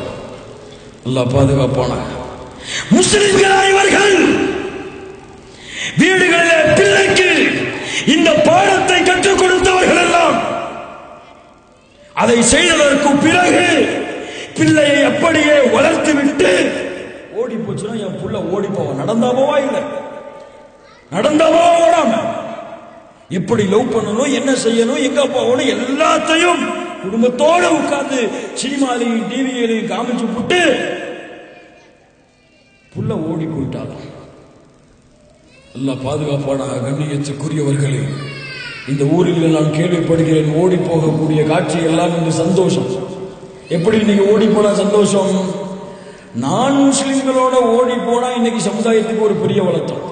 அல்லாஹ் பாதுகாப்பானாங்க. முஸ்லிம்கள் இவர்கள் வீடுகளிலே பிள்ளைக்கு இந்த பாடத்தை கற்றுக் கொடுத்தவர்கள் எல்லாம் அதை செய்ததற்கு பிறகு பிள்ளையை அப்படியே வளர்த்து விட்டு ஓடி போச்சுன்னா, என் புள்ள ஓடி போவான், நடந்தா போவா, இல்ல நடந்தா ஓடாம எப்படி லவ் பண்ணணும், என்ன செய்யணும், எங்க போகணும், எல்லாத்தையும் குடும்பத்தோடு உட்கார்ந்து சினிமாலையும் டிவியிலையும் காமிச்சு விட்டு புள்ள ஓடி போயிட்டாலும். அல்லாஹ் பாதுகாப்பானாக. கண்ணியத்துக்குரியவர்களே, இந்த ஊரில் நான் கேள்விப்படுகிறேன், ஓடி போகக்கூடிய காட்சி எல்லாம் இந்த சந்தோஷம். எப்படி இன்னைக்கு ஓடி போனா சந்தோஷம்? நான் முஸ்லிம்களோட ஓடி போனா இன்னைக்கு சமுதாயத்துக்கு ஒரு பெரிய வளர்த்தம்.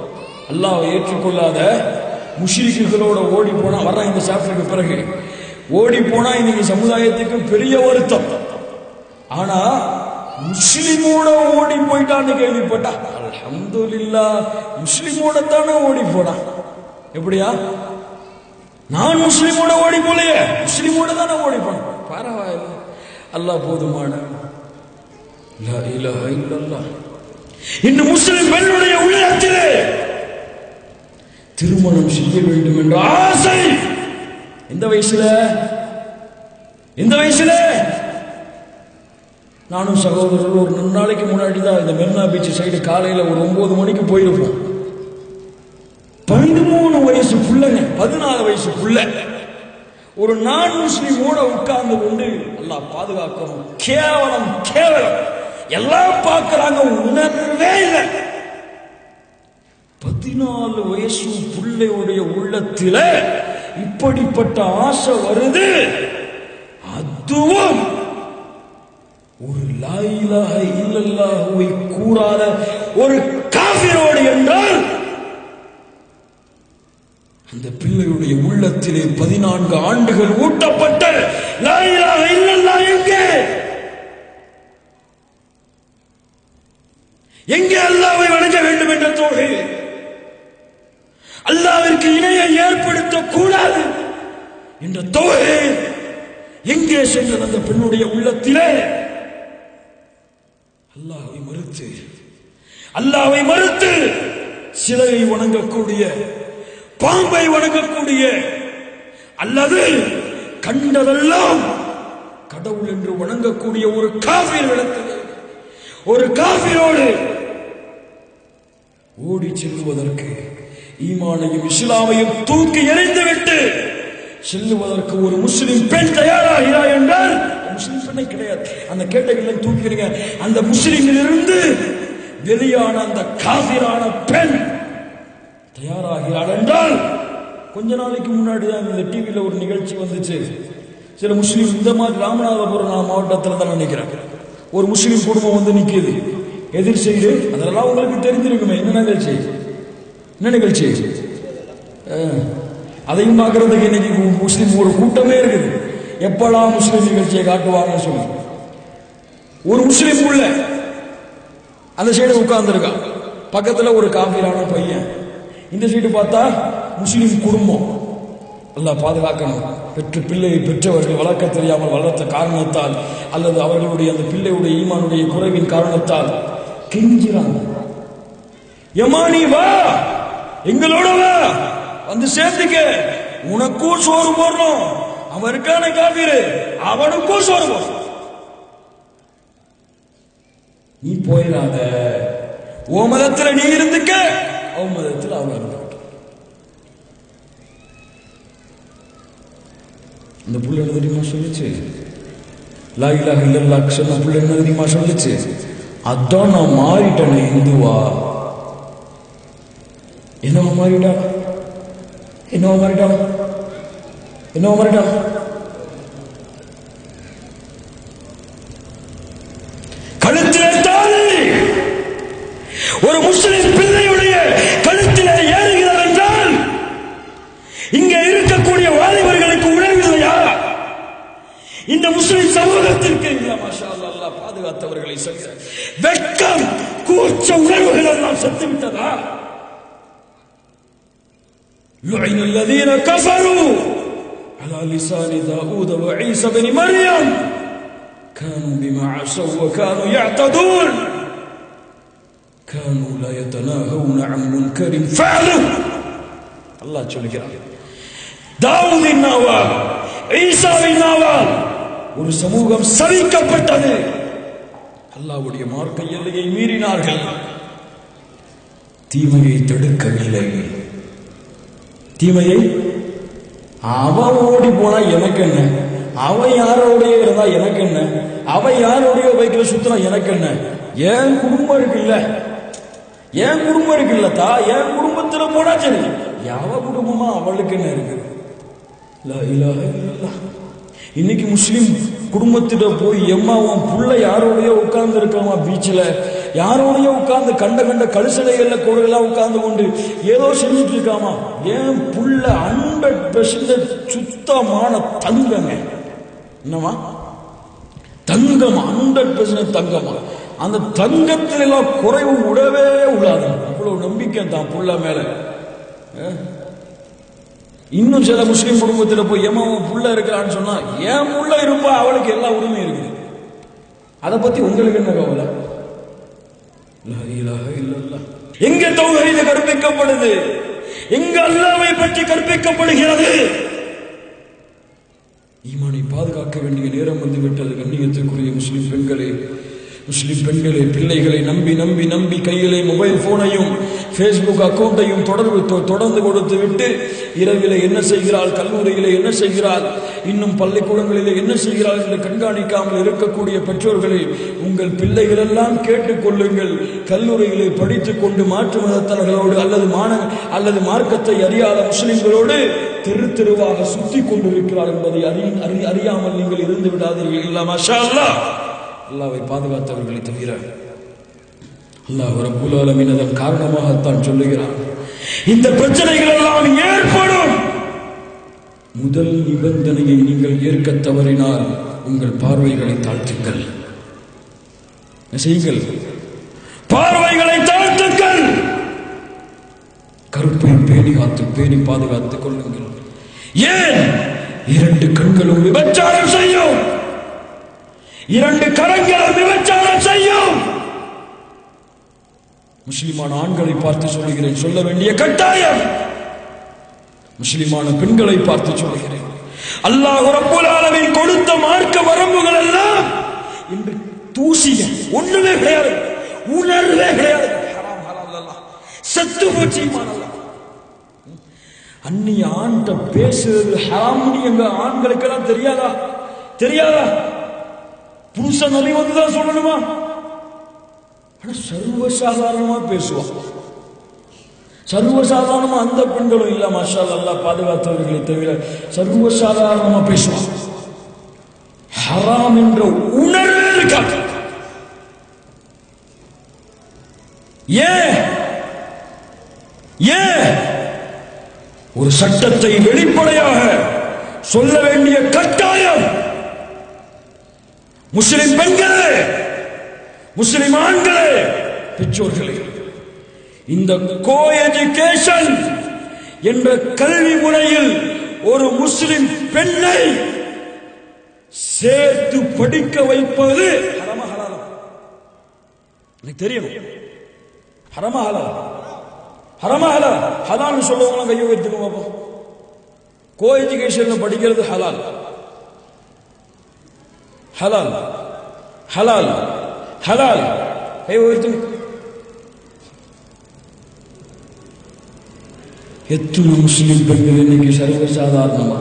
அல்லாஹ்வை ஏற்றுக்கொள்ளாத முஷ்ரிக்குகளோட ஓடி போனா, வர்ற இந்த சாப்டருக்கு பிறகு ஓடி போனா இன்னைக்கு சமுதாயத்துக்கு பெரிய வருத்தம். ஆனா முஸ்லிமோட ஓடி போயிட்டான்னு கேள்விப்பட்டா, அல்ஹம்துலில்லாஹ், முஸ்லிமோட தானே ஓடி போனா. எப்படியா? நான் முஸ்லிமோட ஓடி போலையே, முஸ்லிமோட தானே ஓடி போனேன். பரவாயில்ல, அல்லாஹ் போதுமான. லா இலாஹ இல்லல்லாஹ். இந்த முஸ்லிம் பெண்ணுடைய உள்ளத்திலே திருமணம் செய்ய வேண்டும் என்ற ஆசை இந்த வயசுல நானும் சகோதரர்கள் ஒரு 2 நாளைக்கு முன்னாடி தான் இந்த மெரினா பீச் சைடு காலையில் ஒரு 9 மணிக்கு போயிருப்போம். 13 வயசு புள்ளங்க, 14 வயசு புள்ள ஒரு நான் முஸ்லிமோட உட்கார்ந்து கொண்டு அல்லாஹ் பாதுகாக்கணும். கேவலம் கேவலம், எல்லாம் பார்க்கறாங்க, உணர்வே இல்லை. 14 வயசு பிள்ளையுடைய உள்ளத்தில இப்படிப்பட்ட ஆசை வருது. அதுவும் ஒரு லா இலாஹ இல்லல்லாஹுவை கூறாத ஒரு காஃபிரோடு என்றால் அந்த பிள்ளையுடைய உள்ளத்திலே 14 ஆண்டுகள் ஊட்டப்பட்ட லா இலாஹ இல்லல்லாஹ் எங்கே அல்லாஹ்வை வணங்க வேண்டும் என்ற தௌஹீத், அல்லாஹ்விற்கு இணையை ஏற்படுத்த கூடாது என்ற தௌஹீத் எங்கே சென்றது அந்த பெண்ணுடைய உள்ளத்திலே? அல்லாஹ்வை மறுத்து சிலையை வணங்கக்கூடிய, பாம்பை வணங்கக்கூடிய, அல்லது கண்டதெல்லாம் கடவுள் என்று வணங்கக்கூடிய ஒரு காஃபிரிடத்தில், ஒரு காஃபிரோடு ஓடி செல்லுவதற்கு, ஈமானையும் இஸ்லாமையும் தூக்கி எறிந்துவிட்டு செல்லுவதற்கு ஒரு முஸ்லிம் பெண் தயாராகிறார் என்றால், முஸ்லிம் பெண்ணை கிடையாது, அந்த கேட்டகளை தூக்கிறீங்க, அந்த முஸ்லிமில் இருந்து வெளியான அந்த காஃபிரான பெண் தயாராகிறார் என்றால், கொஞ்ச நாளைக்கு முன்னாடி தான் இந்த டிவியில ஒரு நிகழ்ச்சி வந்துச்சு. சில முஸ்லீம் இந்த மாதிரி ராமநாதபுரம் மாவட்டத்தில் தான் நினைக்கிறேன், ஒரு முஸ்லீம் குடும்பம் வந்து நிற்கிது எதிர் சைடு. அதெல்லாம் உங்களுக்கு தெரிஞ்சிருக்குமே, என்ன நிகழ்ச்சி, என்ன நிகழ்ச்சி, அதையும் பார்க்கறதுக்கு இன்னைக்கு முஸ்லீம் ஒரு கூட்டமே இருக்குது. எப்பெல்லாம் முஸ்லீம் நிகழ்ச்சியை காட்டுவாங்க சொல்லி ஒரு முஸ்லீம் உள்ள அந்த சைடு உட்கார்ந்துருக்கா, பக்கத்துல ஒரு காஃபிரான பையன், இந்த சைடு பார்த்தா முஸ்லிம் குடும்பம். அல்லாஹ் பாதுகாக்கணும். பிள்ளையை பெற்றவர்கள் வளர்க்க தெரியாமல் வளர்த்த காரணத்தால் அல்லது அவர்களுடைய அந்த பிள்ளையுடைய ஈமானுடைய குறைவின் காரணத்தால் கெஞ்சிறாங்க, யமானி வா, எங்களோட வா, வந்து சேர்ந்துக்க, உனக்கும் சோறு போடணும், அவன் இருக்கான காஃபிரு, அவனுக்கும் சோறு போடணும், நீ போயிடாத, ஓ மதத்துல நீ இருந்துக்க, அவன் மதத்தில் அவன் இருந்துக்க. அந்த புள்ள என்ன தெரியுமா சொல்லிச்சு? லா இலாஹ இல்லல்லாஹ் சொன்ன புள்ள என்ன தெரியுமா சொல்லிச்சு? அதான் நான் மாறிட்டேன் இந்துவா. என்னவா மாறிட்டான், என்னவா மாறிட்டான், என்னவா மாறிட்டான்? கழுத்திலே தாலி ஒரு முஸ்லிம் பிள்ளையுடைய கழுத்திலே ஏறுகிறது என்றால் இங்கே இருக்கக்கூடிய வாலிபர்களுக்கு உணர்வில்லையா? இந்த முஸ்லிம் சமூகத்திற்கு மாஷா அல்லாஹ் பாதுகாத்தவர்களை சொல்கிற வெட்கம், கூச்ச உணர்வுகள் எல்லாம் செத்து விட்டதா? لعن الذين كفروا على لسان داود وعيسى بن مريم كانوا بما عصوا وكانوا يعتدون كانوا لا يتناهون عن منكر فعلوا. الله சொல்கிறார், தாவூதின் நாவால், ஈசாவின் நாவால் ஒரு சமூகம் சபிக்கப்பட்டது. அல்லாஹ்வுடைய மார்க்க எல்லையை மீறினார்கள், தீமையை தடுக்கவில்லை. தீமையை அவன் ஓடி போனா எனக்கு என்ன, அவன் யாரோடைய இருந்தா எனக்கு என்ன, அவன் யாரோடைய பைக்கில் சுத்தினா எனக்கு என்ன, என் குடும்பம் இருக்குல்ல, என் குடும்பம் இருக்குல்லத்தா, என் குடும்பத்துல போனா சரி, யாவ குடும்பமா அவளுக்கு என்ன இருக்கு? லா இலாஹ இல்லல்லாஹ். இன்னைக்கு முஸ்லிம் குடும்பத்திட்ட போய் எம்மாவும் புள்ள யாரோடைய உட்கார்ந்து இருக்காமா, பீச்சில் யாரோடைய உட்கார்ந்து கண்ட கண்ட கழுசலைகள்ல கோடெல்லாம் உட்கார்ந்து கொண்டு ஏதோ செஞ்சுட்டு இருக்காமா. ஏன் புள்ள 100% சுத்தமான தங்கங்க, என்னமா தங்கம், 100% தங்கமா. அந்த தங்கத்துல எல்லாம் குறைவு விடவே உள்ளாது. அவ்வளவு நம்பிக்கை தான் புள்ள மேல. இன்னும் சில முஸ்லிம் குடும்பத்தில் போய் ஏமாவும் புள்ள இருக்கிறான்னு சொன்னா, ஏன் புள்ள இருப்பா, அவளுக்கு எல்லா உரிமையும் இருக்குது, அதை பத்தி உங்களுக்கு என்ன கவலை? எங்க தௌஹீத் கற்பிக்கப்படுது, எங்க அல்லாஹ்வை பற்றி கற்பிக்கப்படுகிறது? ஈமானை பாதுகாக்க வேண்டிய நேரம் வந்துவிட்டது. கண்ணியத்திற்குரிய முஸ்லிம் பெண்களே, முஸ்லிம் பெண்களை பிள்ளைகளை நம்பி நம்பி நம்பி கையிலே மொபைல் போனையும் Facebook அக்கௌண்ட்டையும் தொடர்ந்து கொடுத்து விட்டு இரவிலே என்ன செய்கிறாள், கல்லூரியிலே என்ன செய்கிறாள், இன்னும் பள்ளிக்கூடங்களிலே என்ன செய்கிறாள் என்று கண்காணிக்காமல் இருக்கக்கூடிய பெற்றோர்களே, உங்கள் பிள்ளைகள் எல்லாம் கேட்டுக்கொள்ளுங்கள். கல்லூரியிலே படித்துக் கொண்டு மாற்று மதத்தவர்களோடு அல்லது மார்க்கத்தை அறியாத முஸ்லிம்களோடு தெரு தெருவாக சுத்தி கொண்டிருக்கிறார் என்பதை அறியாமல் நீங்கள் இருந்து விடாதீர்கள். இல்ல மாஷா அல்லாஹ், அல்லாஹ்வை பாதுகாத்தவர்களை தவிர. அல்லாஹ் ரப்பல் ஆலமீன் அதன் காரணமாகத்தான் சொல்லுகிறார், இந்த பிரச்சனைகள் எல்லாம் ஏற்படும். முதல் நிபந்தனையை நீங்கள் ஏற்க தவறினால் உங்கள் பார்வைகளை தாழ்த்துங்கள். செய்யுங்கள், பார்வைகளை தாழ்த்துங்கள். கருப்பை பேணி பாதுகாத்துக் கொள்ளுங்கள். ஏன்? 2 கண்களும் விபச்சாரம் செய்யும், 2 கரங்களும் விபச்சாரம் செய்யும். முஸ்லிமான ஆண்களை பார்த்து சொல்லுகிறேன், சொல்ல வேண்டிய கட்டாயம். முஸ்லிமான பெண்களை பார்த்து சொல்லுகிறேன், அல்லாஹ் ரப்பல் ஆலமீன் கொடுத்த மார்க்க வரம்புகள் எல்லாம் இன்று தூசிய ஒண்ணுமே கிடையாது, உணர்வே கிடையாது. ஹராம் ஹலால் அல்லாஹ் சத்து போச்சு. அந்நிய ஆண்ட பேசுறது ஹராம்னு எங்க ஆண்களுக்கெல்லாம் தெரியாதா? புருஷன் நபி வந்துதான் சொல்லணுமா? சர்வசாதாரணமா பேசுவான். சர்வசாதாரணமா அந்த பெண்களும் இல்ல, மாஷா அல்லாஹ் பாதுகாத்தவர்களை தவிர சர்வசாதாரணமா பேசுவான். ஹராம் என்ற உணர்வே இருக்காது. ஏன் ஒரு சட்டத்தை வெளிப்படையாக சொல்ல வேண்டிய கட்டாயம்? முஸ்லிம் பெண்களே, முஸ்லிம் ஆண்களே, பெற்றோர்களே, இந்த கோ எஜுகேஷன் என்ற கல்வி முறையில் ஒரு முஸ்லிம் பெண்ணை சேர்த்து படிக்க வைப்பது ஹராமா ஹலாலா? எனக்கு தெரியும். ஹராமா ஹலாலா? ஹராமா ஹலால்? ஹலால்னு சொல்லுவாங்க கையை உயர்த்துங்க பாப்போம். கோ எஜுகேஷன்ல படிக்கிறது ஹலால், ஹலால், ஹலால், ஹலால். கையை உயர்த்துங்க. எத்தனை முஸ்லிம் பெண்கள் இன்னைக்கு சர்வசாதாரணமா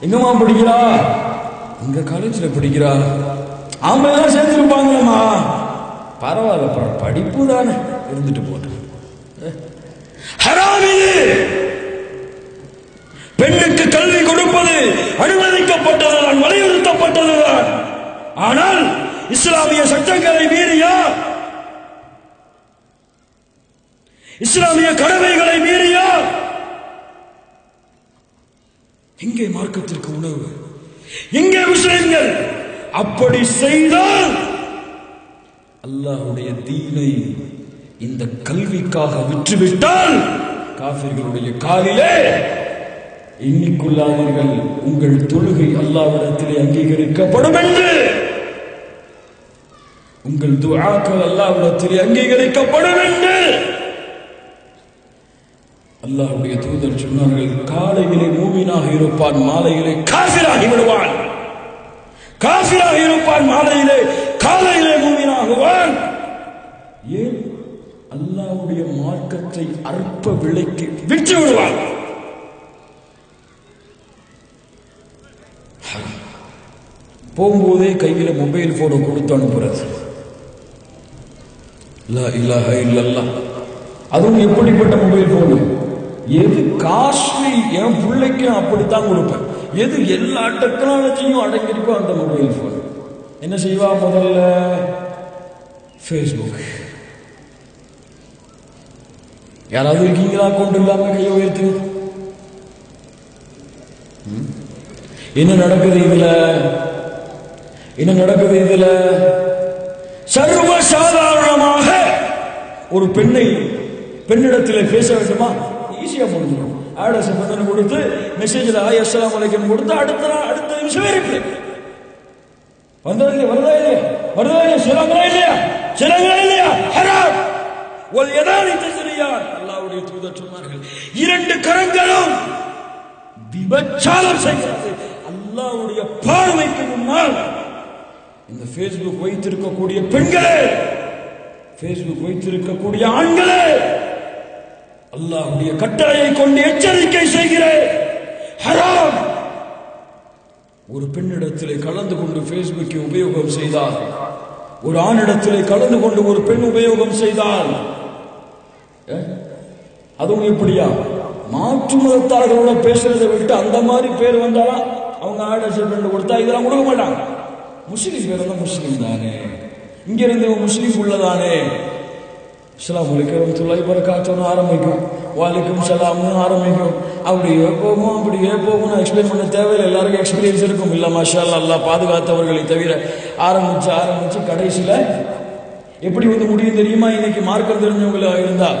எங்கம்மா படிக்கிறா? எங்க காலேஜ்ல படிக்கிறா. ஆம்பளை தான் சேர்ந்துருப்பாங்களம்மா, பரவாயில்ல படிப்பு தானே, இருந்துட்டு போட்டு. ஹராம் இது. பெண்ணுக்கு கல்வி கொடுப்பது அனுமதிக்கப்பட்டதுதான், வலியுறுத்தப்பட்டதுதான். ஆனால் இஸ்லாமிய சட்டங்களை மீறியா, இஸ்லாமிய கடமைகளை மீறியா? எங்கே மார்க்கத்திற்கு உணவு? எங்கே முஸ்லிம்கள்? அப்படி செய்தால் அல்லாஹ்வுடைய தீனை இந்த கல்விக்காக விற்றுவிட்டால் காஃபிர்களுடைய காலிலே எண்ணிக்கொள்ளாதீர்கள். உங்கள் தொழுகை அல்லாஹ்விடத்திலே அங்கீகரிக்கப்படும் என்று, உங்கள் துஆக்கள் அல்லாஹ்விடத்திலே அங்கீகரிக்கப்படும் என்று அல்லாஹ்வுடைய தூதர் சொன்னார்கள். காலையிலே மூமினாக இருப்பான், மாலையிலே காஃபிராகி விடுவான். காஃபிராக இருப்பான், மாலையிலே காலையிலே மூமினாகுவான். ஏன்? அல்லாஹ்வுடைய மார்க்கத்தை அற்ப விலைக்கு விற்று விடுவான். போகும்போதே கையில மொபைல் போனை கொடுத்து அனுப்புறது. லா இலாஹ இல்லல்லாஹ். அதுவும் எப்படிப்பட்ட மொபைல் போனு? எது காஸ்ட்லி, என் பிள்ளைக்கு அப்படித்தான் கொடுப்பேன். எது எல்லா டெக்னாலஜியும் அடங்கியிருக்கோ அந்த மொபைல் போன். என்ன செய்வா? முதல்ல Facebook. யாராவது இருக்கீங்களா அக்கௌண்ட் இல்லாம கையை உயர்த்து? என்ன நடக்குது இதுல? என்ன நடக்குது இதுல? சர்வசாதாரணமாக ஒரு பெண்ணிடத்தில் பேச வேண்டுமா? ஈஸியா முடிஞ்சிடும். ஆடஸ் பட்டன் கொடுத்து மெசேஜ்ல ஹாய் அஸ்ஸலாமு அலைக்கும் கொடுத்து அடுத்த நிமிஷமே ரிப்ளை. வருதா இல்லையா? சிலங்களா இல்லையா? ஹராம் வல் யதானி தஸ்ரியான். அல்லாஹ்வுடைய தூதர் சொன்னார்கள், 2 கரங்களும் விபச்சாரம் செய்கிறது. அல்லாஹ்வுடைய பார்வைக்கு முன்னால் இந்த Facebook வைத்திருக்கக்கூடிய பெண்களே, Facebook வைத்திருக்கக்கூடிய ஆண்களே, அல்லாஹ்வுடைய கட்டளையை கொண்டு எச்சரிக்கை செய்கிறேன். ஹராம். ஒரு பெண்ணிடத்திலே கலந்து கொண்டு Facebookஐ உபயோகம் செய்தால், ஒரு ஆணிடத்திலே கலந்து கொண்டு ஒரு பெண் உபயோகம் செய்தால், அதுவும் எப்படியா மாற்று மதத்தார்களோட பேசுறதை விட்டு அந்த மாதிரி பேர் வந்தாலும் அவங்க ஆர்டர் கொடுத்தா இதெல்லாம் கொடுக்க மாட்டாங்க. முஸ்லீம் பேர் தான் முஸ்லீம் தானே, இங்க இருந்து முஸ்லீம் உள்ளதானே, அஸ்ஸலாமு அலைக்கும் வரஹ்மத்துல்லாஹி வபரகாத்துஹு ஆரம்பிக்கும், வலைக்கும் சலாம்னு ஆரம்பிக்கும். அப்படியே போகும். நான் எக்ஸ்பிளைன் பண்ண தேவையில்லை, எல்லாருக்கும் எக்ஸ்பீரியன்ஸ் இருக்கும். இல்ல மாஷா அல்லாஹ், அல்லாஹ் பாதுகாத்தவர்களை தவிர ஆரம்பிச்சு கடைசியில எப்படி வந்து முடியும் தெரியுமா? இன்னைக்கு மார்க்கம் தெரிஞ்சவங்களா இருந்தா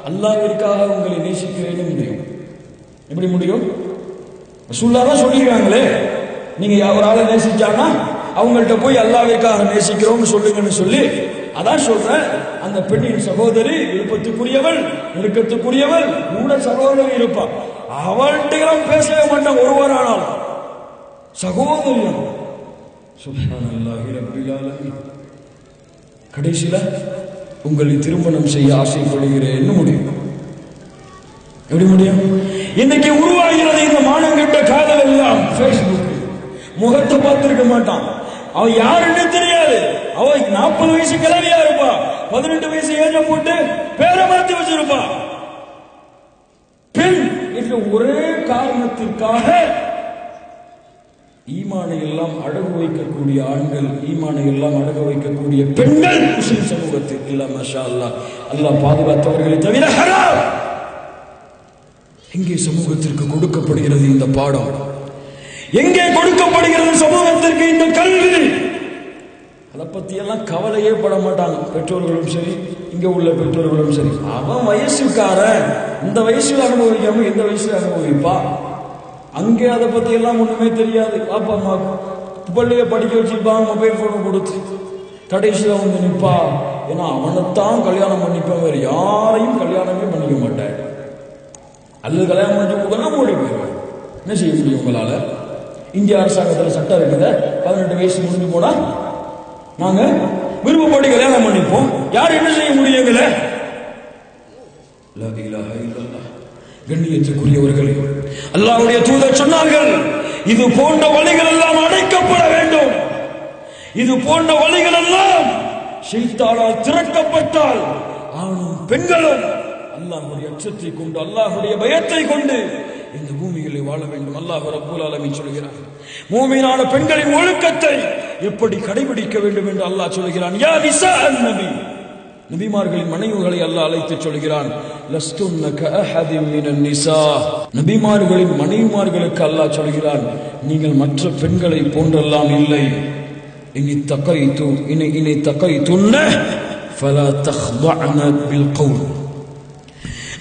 அல்லாஹ்விற்காக உங்களை நேசிக்கிறேன்னு முடியும். எப்படி முடியும்? ரசூலுல்லாஹ் தான் சொல்லிருக்காங்களே, நீங்க ஒரு ஆளை நேசிச்சானா அவங்கள்ட்ட போய் அல்லாஹ்விற்காக நேசிக்கிறோம்னு சொல்லுங்கன்னு சொல்லி. அதான் சொல்றேன், அந்த பெண்ணின் சகோதரி விருப்பத்துக்குரியவள், நெருக்கத்துக்குரியவள், கூட சகோதரி இருப்பான். அவள்கிட்ட பேசவே மாட்டான் ஒருவர் ஆனாலும், சகோதரியம். சுப்ஹானல்லாஹி ரப்பில் ஆலமீன். கடைசியில உங்களை திருமணம் செய்ய ஆசைப்படுகிறேன்னு முடியும். எப்படி முடியும்? இன்னைக்கு உருவாகிறது இந்த மானங்கிட்ட காதல் எல்லாம். Facebook முகத்தை பார்த்திருக்க மாட்டான், அவன் யாருன்னு தெரியாது. அவன் 40 வயசு கிழவியா இருப்பா, 18 வயசு ஏஜ போட்டு பேரை மாத்தி வச்சிருப்பா. பெண் என்ற ஒரே காரணத்திற்காக ஈமானை எல்லாம் அடகு வைக்கக்கூடிய ஆண்கள், ஈமானை எல்லாம் அடகு வைக்கக்கூடிய பெண்கள் முஸ்லிம் சமூகத்தில் இல்ல. மாஷா அல்லாஹ், அல்லாஹ் பாதுகாத்தவர்களை தவிர ஹராம். எங்கே சமூகத்திற்கு கொடுக்கப்படுகிறது இந்த பாடம்? எங்கே கொடுக்கப்படுகிறது சமூகத்திற்கு இந்த கல்வி? அதை பத்தி எல்லாம் கவலையே பட மாட்டாங்க பெற்றோர்களும் சரி, இங்க உள்ள பெற்றோர்களும் சரி. அவன் வயசுக்காரன், இந்த வயசுல அனுபவிக்காம இந்த வயசுல அனுபவிப்பா. அங்கே அதை பத்தி எல்லாம் ஒண்ணுமே தெரியாது. அப்பா அம்மா பிள்ளைய படிக்க வச்சுப்பாங்க, மொபைல் போன் கொடுத்து கடைசியில வந்து நிற்பா. ஏன்னா அவனைத்தான் கல்யாணம் பண்ணிப்பான், வேறு யாரையும் கல்யாணமே பண்ணிக்க மாட்டேன். அல்லது கல்யாணம் பண்ணி கொடுக்கலாம் ஓடி போயிடுவேன். என்ன செய்ய முடியும் உங்களால? இந்திய அரசாங்கத்தில் சட்டம் இருக்குது, 18 வயசு முடிஞ்சு போனா நாங்க விருப்பப்படி கல்யாணம் பண்ணிப்போம். யார் என்ன செய்ய முடியுங்கள? கண்ணியத்துக்குரியவர்களே, அல்லாஹ்வுடைய தூதர் சொன்னார்கள், இது போன்ற வழிகள் எல்லாம் அடைக்கப்பட வேண்டும். இது போன்ற வழிகள் எல்லாம் ஷைத்தானால் திறக்கப்பட்டால் ஆணும் பெண்களும் அல்லாஹ்வுடைய அச்சத்தை கொண்டு, அல்லாஹ்வுடைய பயத்தை கொண்டு இந்த பூமியிலே வாழ வேண்டும். அல்லாஹ் ரப்பல் ஆலமீன் சொல்கிறார், மூமினான பெண்களின் ஒழுக்கத்தை எப்படி கடைபிடிக்க வேண்டும் என்று அல்லாஹ் சொல்கிறான். யா நிசா நபி, நபிமார்களின் மனைவிகளை அல்லாஹ் அழைத்து சொல்கிறான். லஸ்துன்ன கஅஹதின் மினன் நிசா, நபிமார்களின் மனைவிமார்களுக்கு அல்லாஹ் சொல்கிறான், நீங்கள் மற்ற பெண்களை போன்றெல்லாம் இல்லை. இனி தகைத்துன்ன ஃபலா தக்தஅன பில் கௌல்,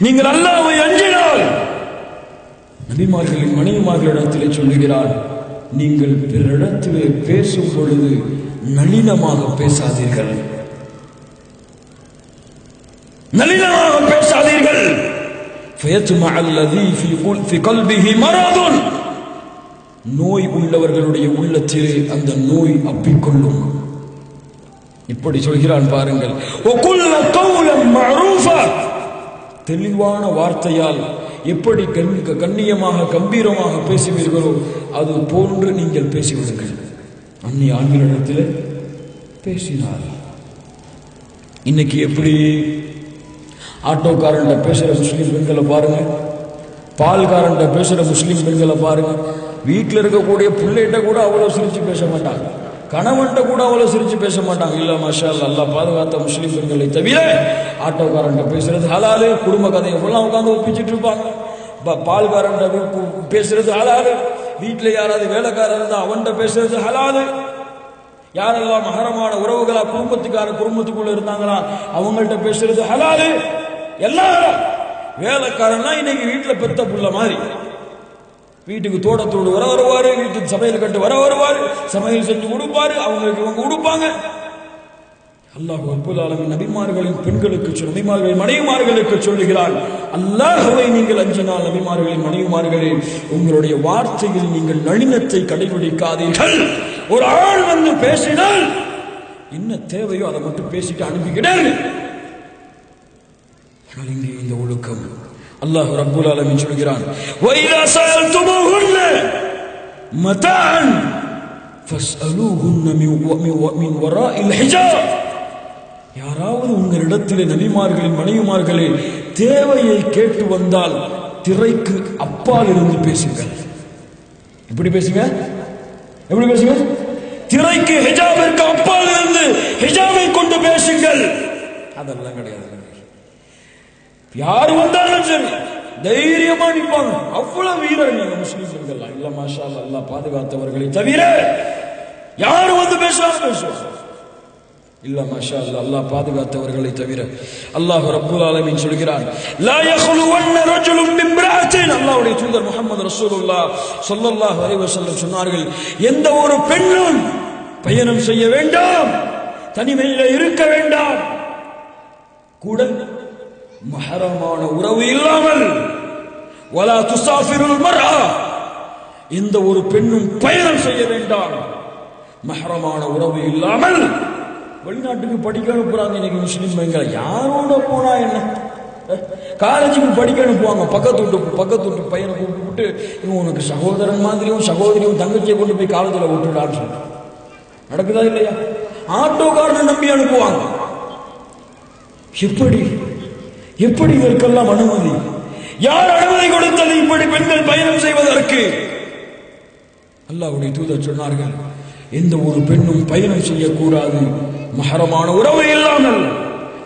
நீங்கள் அல்லாஹ்வை அஞ்சினால், நபிமார்களின் மனைவிமார்களிடத்திலே சொல்லுகிறார், நீங்கள் பிறரிடத்திலே பேசும் பொழுது நளினமாக பேசாதீர்கள், நளினமாக பேசாதீர்கள். ஃபயத்மஅ அல்லதீ ஃபீ கல்பிஹி மரதுன், நோய் உள்ளவர்களுடைய உள்ளத்திலே அந்த நோய் அப்பிக்கொள்ளும். இப்படி சொல்கிறான் பாருங்கள். வகுல்ல கௌலன் மஅரூஃபா, தெளிவான வார்த்தையால் எப்படி கண்ணியமாக கம்பீரமாக பேசுவீர்களோ அது போன்று நீங்கள் பேசிவிடுங்கள். அந்நிய ஆண்களிடத்தில் பேசினார். இன்னைக்கு எப்படி ஆட்டோக்காரன் பேசுற முஸ்லீம் பெண்களை பாருங்க, பால்காரன் பேசுற முஸ்லீம் பெண்களை பாருங்க. வீட்டில் இருக்கக்கூடிய பிள்ளைகிட்ட கூட அவ்வளவு சிரிச்சு பேச மாட்டாங்க, கணவன்கிட்ட கூட அவ்வளவு சிரிச்சு பேச மாட்டாங்க. இல்ல மாஷா அல்லாஹ், அல்லாஹ் பாதுகாத்த முஸ்லீம் பெண்களை தவிர ஆட்டோக்காரன் பேசுறது ஹலாலு, குடும்ப கதையை ஃபுல்லாக உட்காந்து ஒப்பிச்சுட்டு இருப்பாங்க. பால்காரன் பேசுறது ஹலாலு, வீட்டில் யாராவது வேலைக்காரர் இருந்தா அவன்கிட்ட பேசுறது ஹலாலு. யாரெல்லாம் மகரமான உறவுகளா குடும்பத்துக்குள்ள இருந்தாங்களா அவங்கள்ட்ட பேசுறது ஹலாலு. எல்லாரும் வேலைக்காரன்னா இன்னைக்கு வீட்டில் பெத்த புள்ள மாதிரி, வீட்டுக்கு தோட்டத்தோடு வர வருவாரு, வீட்டுக்கு சமையல் கட்டு வர வருவாரு, சமையல் செஞ்சு கொடுப்பாரு, அவங்களுக்கு இவங்க கொடுப்பாங்க. அல்லாஹ் ரப்பல் ஆலமீன் நபிமார்களின் பெண்களுக்கு நபிமார்களின் மனைவிமார்களுக்கு சொல்லுகிறார், அல்லாஹ்வை நீங்கள் அஞ்சினால் நபிமார்களின் மனைவிமார்களே உங்களுடைய வார்த்தையில் நீங்கள் நளினத்தை கடைபிடிக்காதீர்கள். ஒரு ஆள் வந்து பேசினால் என்ன தேவையோ அதை மட்டும் பேசிட்டு அனுப்பிக்கிட்டாங்க. ஆனால் இங்கே இந்த ஒழுக்கம் அல்லாஹ் ரப்பல் ஆலமீன் சொல்கிறான், وَإِذَا سَأَلْتُمُوهُنَّ مَتَاعًا فَاسْأَلُوهُنَّ مِنْ وَرَاءِ الْحِجَابِ. யாராவது உங்களிடத்திலே நபிமார்களின் மனைவிமார்களே தேவையை கேட்டு வந்தால் திரைக்கு அப்பால் இருந்து பேசுங்கள். எப்படி பேசுங்க? எப்படி பேசுங்க? திரைக்கு ஹிஜாபிற்கு அப்பால் இருந்து ஹிஜாபை கொண்டு பேசுங்கள். அதெல்லாம் கிடையாது. யார் வந்தாலும் சரி தைரியமா நிற்பாங்க. அவ்வளவு வீரர் நீங்க முஸ்லிம்கள் இல்ல. மாஷா அல்லாஹ், அல்லாஹ் பாதுகாத்தவர்களை தவிர யார் வந்து பேசுவாங்க பேசுவாங்க இல்ல. மாஷா அல்லாஹ், அல்லாஹ் பாதுகாத்தவர்களை தவிர. அல்லாஹ் ரப்பல் ஆலமீன் சொல்கிறான், லா யഖ்லுவன்ன ரஜுலுன் பிம்ரஅத்தின். அல்லாஹ்வுடைய தூதர் முஹம்மது ரசூலுல்லாஹ் ஸல்லல்லாஹு அலைஹி வஸல்லம் சொன்னார்கள், எந்த ஒரு பெண்ணும் பயணம் செய்ய வேண்டாம், தனிமையில் இருக்க வேண்டாம், கூட மஹரமான உறவு இல்லாமல். வலா துஸாஃபிருல் மர்ஆ. எந்த ஒரு பெண்ணும் பயணம் செய்ய வேண்டாம் மஹரமான உறவு இல்லாமல். வெளிநாட்டுக்கு படிக்க அனுப்புறாங்க இன்னைக்கு முஸ்லீம் பெண்கள். யாரோட போனா என்ன? காலேஜுக்கு படிக்க அனுப்புவாங்க. பக்கத்து வீட்டு பையனை கூப்பிட்டு, இவன் உனக்கு சகோதரன் மாதிரியும் சகோதரியும் தங்கச்சியை கொண்டு போய் காலேஜில் விட்டுடான்னு சொல்லி நடக்குதா இல்லையா? ஆட்டோக்காரனை நம்பி அனுப்புவாங்க. எப்படி இதற்கெல்லாம் அனுமதி? யார் அனுமதி கொடுத்தது இப்படி பெண்கள் பயணம் செய்வதற்கு? அல்லாஹ்வுடைய தூதர் சொன்னார்கள், எந்த ஒரு பெண்ணும் பயணம் செய்யக்கூடாது மஹரமான உறவு இல்லாமல்.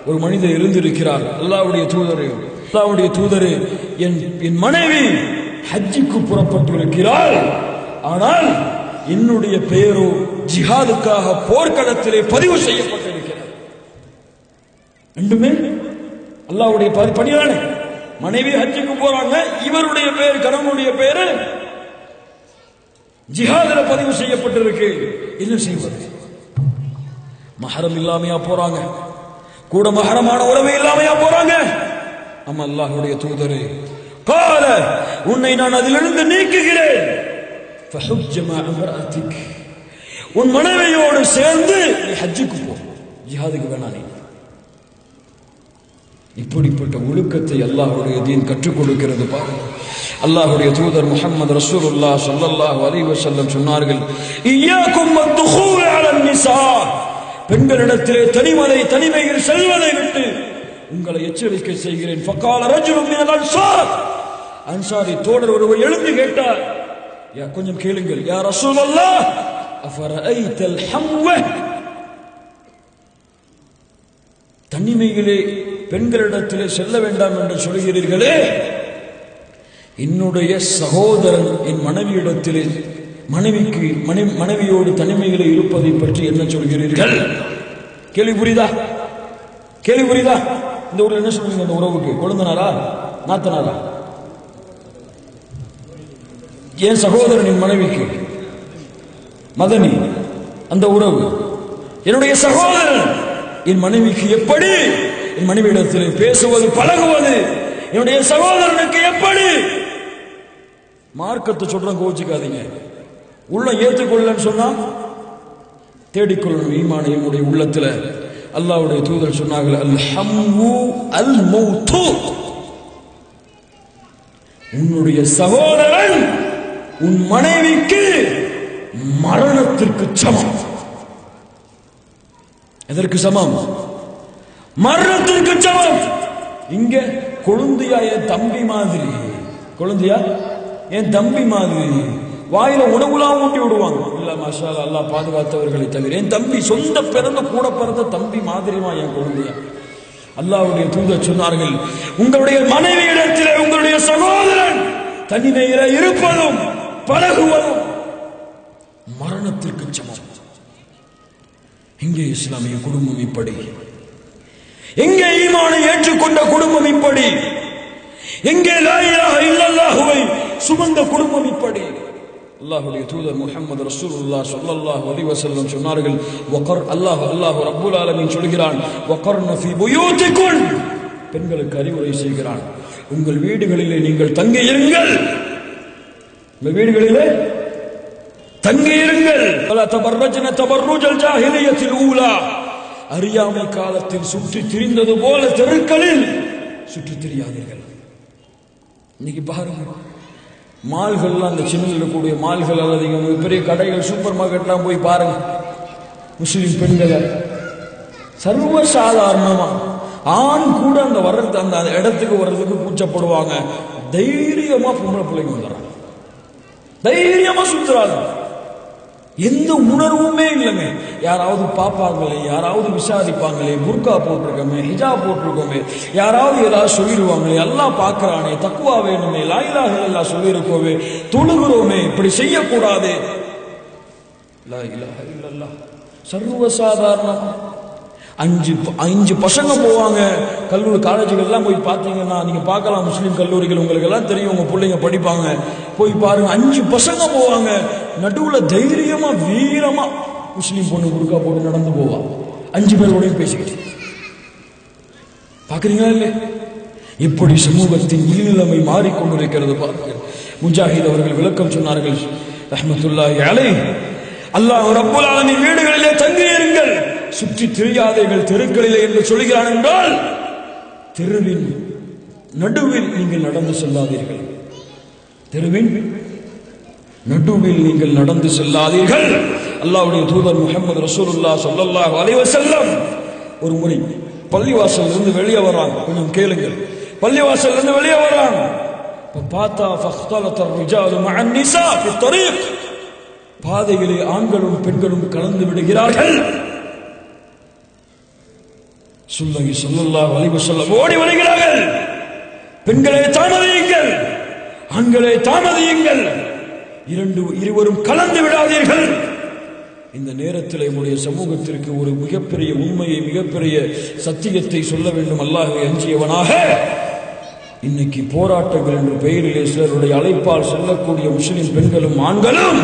ஒரு மனிதர் இருந்திருக்கிறார். அல்லாஹ்வுடைய தூதரே, என் மனைவி ஹஜ்ஜுக்கு புறப்பட்டு இருக்கிறாள், ஆனால் என்னுடைய பெயரோ ஜிஹாதுக்காக போர்க்களத்திலே பதிவு செய்யப்பட்டிருக்கிறது. ரெண்டுமே அல்லாஹ்வுடைய பணிதானே. மனைவி ஹஜ்ஜுக்கு போறாங்க, இவருடைய பெயர், கணவனுடைய பெயர் ஜிஹாதுல பதிவு செய்யப்பட்டிருக்கு. என்ன செய்வது? மஹரம் இல்லாமையா போறாங்க, கூட மஹரமான உறவு இல்லாமையா போறாங்க. அம்மா அல்லாஹ்வுடைய தூதரே, கால உன்னை நான் அதிலிருந்து நீக்குகிறேன். ஃபஹுஜ்ஜ மஅ இம்ரஅத்திக். உன் மனைவியோடு சேர்ந்து நீ ஹஜ்ஜுக்கு போ, ஜிஹாதுக்கு வேணாம். நீ இப்படிப்பட்ட ஒழுக்கத்தை அல்லாஹ்வுடைய தீன் கற்றுக் கொடுக்கிறது பாருங்க. அல்லாஹ்வுடைய தூதர் முஹம்மது ரசூலுல்லாஹ் ஸல்லல்லாஹு அலைஹி வஸல்லம் சொன்னார்கள், இய்யாக்கும் வத்துகூல் அலன் நிஸா. பெண்களிடத்திலே தனிமையில் செல்வதை விட்டு உங்களை எச்சரிக்கை செய்கிறேன். ஃபகால ரஜுலுன் மினல் அன்சார். அன்சாரி தோழர் ஒருவர் எழுந்து கேட்டார், கொஞ்சம் கேளுங்கள், யா ரசூலல்லாஹ், அஃபரஐதல் ஹம்வ. தனிமையிலே பெண்களிடத்திலே செல்ல வேண்டாம் என்று சொல்கிறீர்களே, என்னுடைய சகோதரன் என் மனைவியிடத்திலே மனைவியோடு தனிமையிலே இருப்பதை பற்றி என்ன சொல்கிறீர்கள்? கேள்வி புரியுதா? இந்த ஊர்ல என்ன சொல்றீங்க? அந்த உறவுக்கு கொழுந்தனாரா நாத்தனாரா? என் சகோதரனின் மனைவிக்கு மதனி அந்த உறவு. என்னுடைய சகோதரன் என் மனைவிக்கு எப்படி என் மனைவியிடத்தில் பேசுவது பழகுவது, என்னுடைய சகோதரனுக்கு எப்படி? மார்க்கத்தை சொல்றேன், கோச்சிக்காதீங்க. உள்ள ஏற்றுக்கொள்ளன்னு சொன்னா தேடிக்கொள்ளணும் ஈமானை என்னுடைய உள்ளத்துல. அல்லாஹ்வுடைய தூதர் சொன்னார்கள், அல் ஹம்மு அல் மௌத்து. உன்னுடைய சகோதரன் உன் மனைவிக்கு மரணத்திற்கு சமம். எதற்கு சமம்? மரணத்திற்கு சமம். இங்க கொழுந்தியா என் தம்பி மாதிரி, கொழுந்தியா என் தம்பி மாதிரி வாயில உணவுலாம் ஊட்டி விடுவாங்க. இல்ல மாஷா அல்லாஹ் பாதுகாத்தவர்களை தவிர என் தம்பி, சொந்த பிறந்த கூட பிறந்த தம்பி மாதிரிமா என் கொழுந்தியா. அல்லாஹ்வுடைய தூதர் சொன்னார்கள், உங்களுடைய மனைவியிடத்திலே உங்களுடைய சகோதரன் தனிமையில இருப்பதும் பழகுவதும் மரணத்திற்கு சமம். எங்கே இஸ்லாமிய குடும்பம் இப்படி? எங்கே ஈமானை ஏற்றுக்கொண்ட குடும்பம் இப்படி? எங்கே லா இலாஹ இல்லல்லாஹுவை சுமந்த குடும்பம் இப்படி? அல்லாஹ்வுடைய தூதர் முஹம்மது ரசூலுல்லாஹ் ஸல்லல்லாஹு அலைஹி வஸல்லம் சொன்னார்கள், அல்லாஹ் ரப்பல் ஆலமீன் சொல்கிறான், வகர்ன ஃபீ புயூதிகுன். பெண்களுக்கு அறிவுரை செய்கிறான், உங்கள் வீடுகளிலே நீங்கள் தங்கி இருங்கள். உங்கள் வீடுகளிலே தங்கியிருங்கள். அறியாமை காலத்தில் சுற்றி திரிந்தது போல தெருக்களில் சுற்றி திரியாதீர்கள். இன்னைக்கு பாருங்க, மால்கள்லாம், அந்த சின்ன இருக்கக்கூடிய மால்கள் அல்லது பெரிய கடைகள், சூப்பர் மார்க்கெட்லாம் போய் பாருங்க. முஸ்லிம் பெண்களை சர்வசாதாரணமா ஆண் கூட அந்த வர்றது, அந்த இடத்துக்கு வர்றதுக்கு கூச்சப்படுவாங்க. தைரியமா பொம்பளை பிள்ளைங்க வந்துடுறாங்க, தைரியமா சுத்துறாங்க. எந்த உணர்வுமே இல்லைங்க. யாராவது பாப்பாங்களே, யாராவது விசாரிப்பாங்களே, புர்கா போட்டிருக்கோமே, ஹிஜாப் போட்டிருக்கோமே, யாராவது ஏதாவது சொல்லிடுவாங்களே, எல்லாம் பார்க்கறானே, தக்குவா வேணுமே, லா இலாஹ இல்லல்லாஹ் சொல்லியிருக்கோமே, தொழுகிறோமே, இப்படி செய்யக்கூடாது. லா இலாஹ இல்லல்லாஹ் சர்வசாதாரணம். அஞ்சு பசங்க போவாங்க கல்லூரி காலேஜுகள்லாம் போய் பார்த்தீங்கன்னா, நீங்க பார்க்கலாம் முஸ்லீம் கல்லூரிகள், உங்களுக்கு எல்லாம் தெரியும், உங்க பிள்ளைங்க படிப்பாங்க, போய் பாருங்க. 5 பசங்க போவாங்க, நடுவுல தைரியமா வீரமா முஸ்லீம் பொண்ணு குறுக்கா போட்டு நடந்து போவா, 5 பேரோடையும் பேசிக்கிட்டு. பாக்குறீங்களா இல்ல? இப்படி சமூகத்தின் இழிநிலைமை மாறிக்கொண்டிருக்கிறது பாருங்க. முஜாஹித் அவர்கள் விளக்கம் சொன்னார்கள் ரஹ்மத்துல்லாஹி அலைஹி. அல்லாஹ் ரப்புல் ஆலமீன் வீடுகளிலே தங்கியிருங்கள், சுற்றி திரியாதீர்கள் தெருக்களிலே என்று சொல்கிறான் என்றால், தெருவின் நடுவில் நீங்கள் நடந்து செல்லாதீர்கள், தெருவின் நடுவில் நீங்கள் நடந்து செல்லாதீர்கள். அல்லாஹ்வுடைய தூதர் முஹம்மது ரசூலுல்லாஹ் ஸல்லல்லாஹு அலைஹி வஸல்லம் ஒரு முறை பள்ளிவாசல்ல இருந்து வெளியே வராங்க. கொஞ்சம் கேளுங்கள். பள்ளிவாசல்ல இருந்து வெளியே வராங்க. பார்த்தா ஃபக்தலத الرجال مع النساء في الطريق. பாதையிலே ஆண்களும் பெண்களும் கலந்து விடுகிறார்கள். ஸல்லல்லாஹு அலைஹி வஸல்லம் ஓடி வருகிறார்கள். பெண்களே தாமதியுங்கள், ஆண்களே தாமதியுங்கள், இருவரும் கலந்து விடாதீர்கள். இந்த நேரத்தில் நம்முடைய சமூகத்திற்கு ஒரு மிகப்பெரிய உண்மையை, மிகப்பெரிய சத்தியத்தை சொல்ல வேண்டும். அல்லாஹ்வை அஞ்சியவனாக இன்னைக்கு போராட்டங்கள் என்ற பெயரிலே சிலருடைய அழைப்பால் செல்லக்கூடிய முஸ்லிம் பெண்களும் ஆண்களும்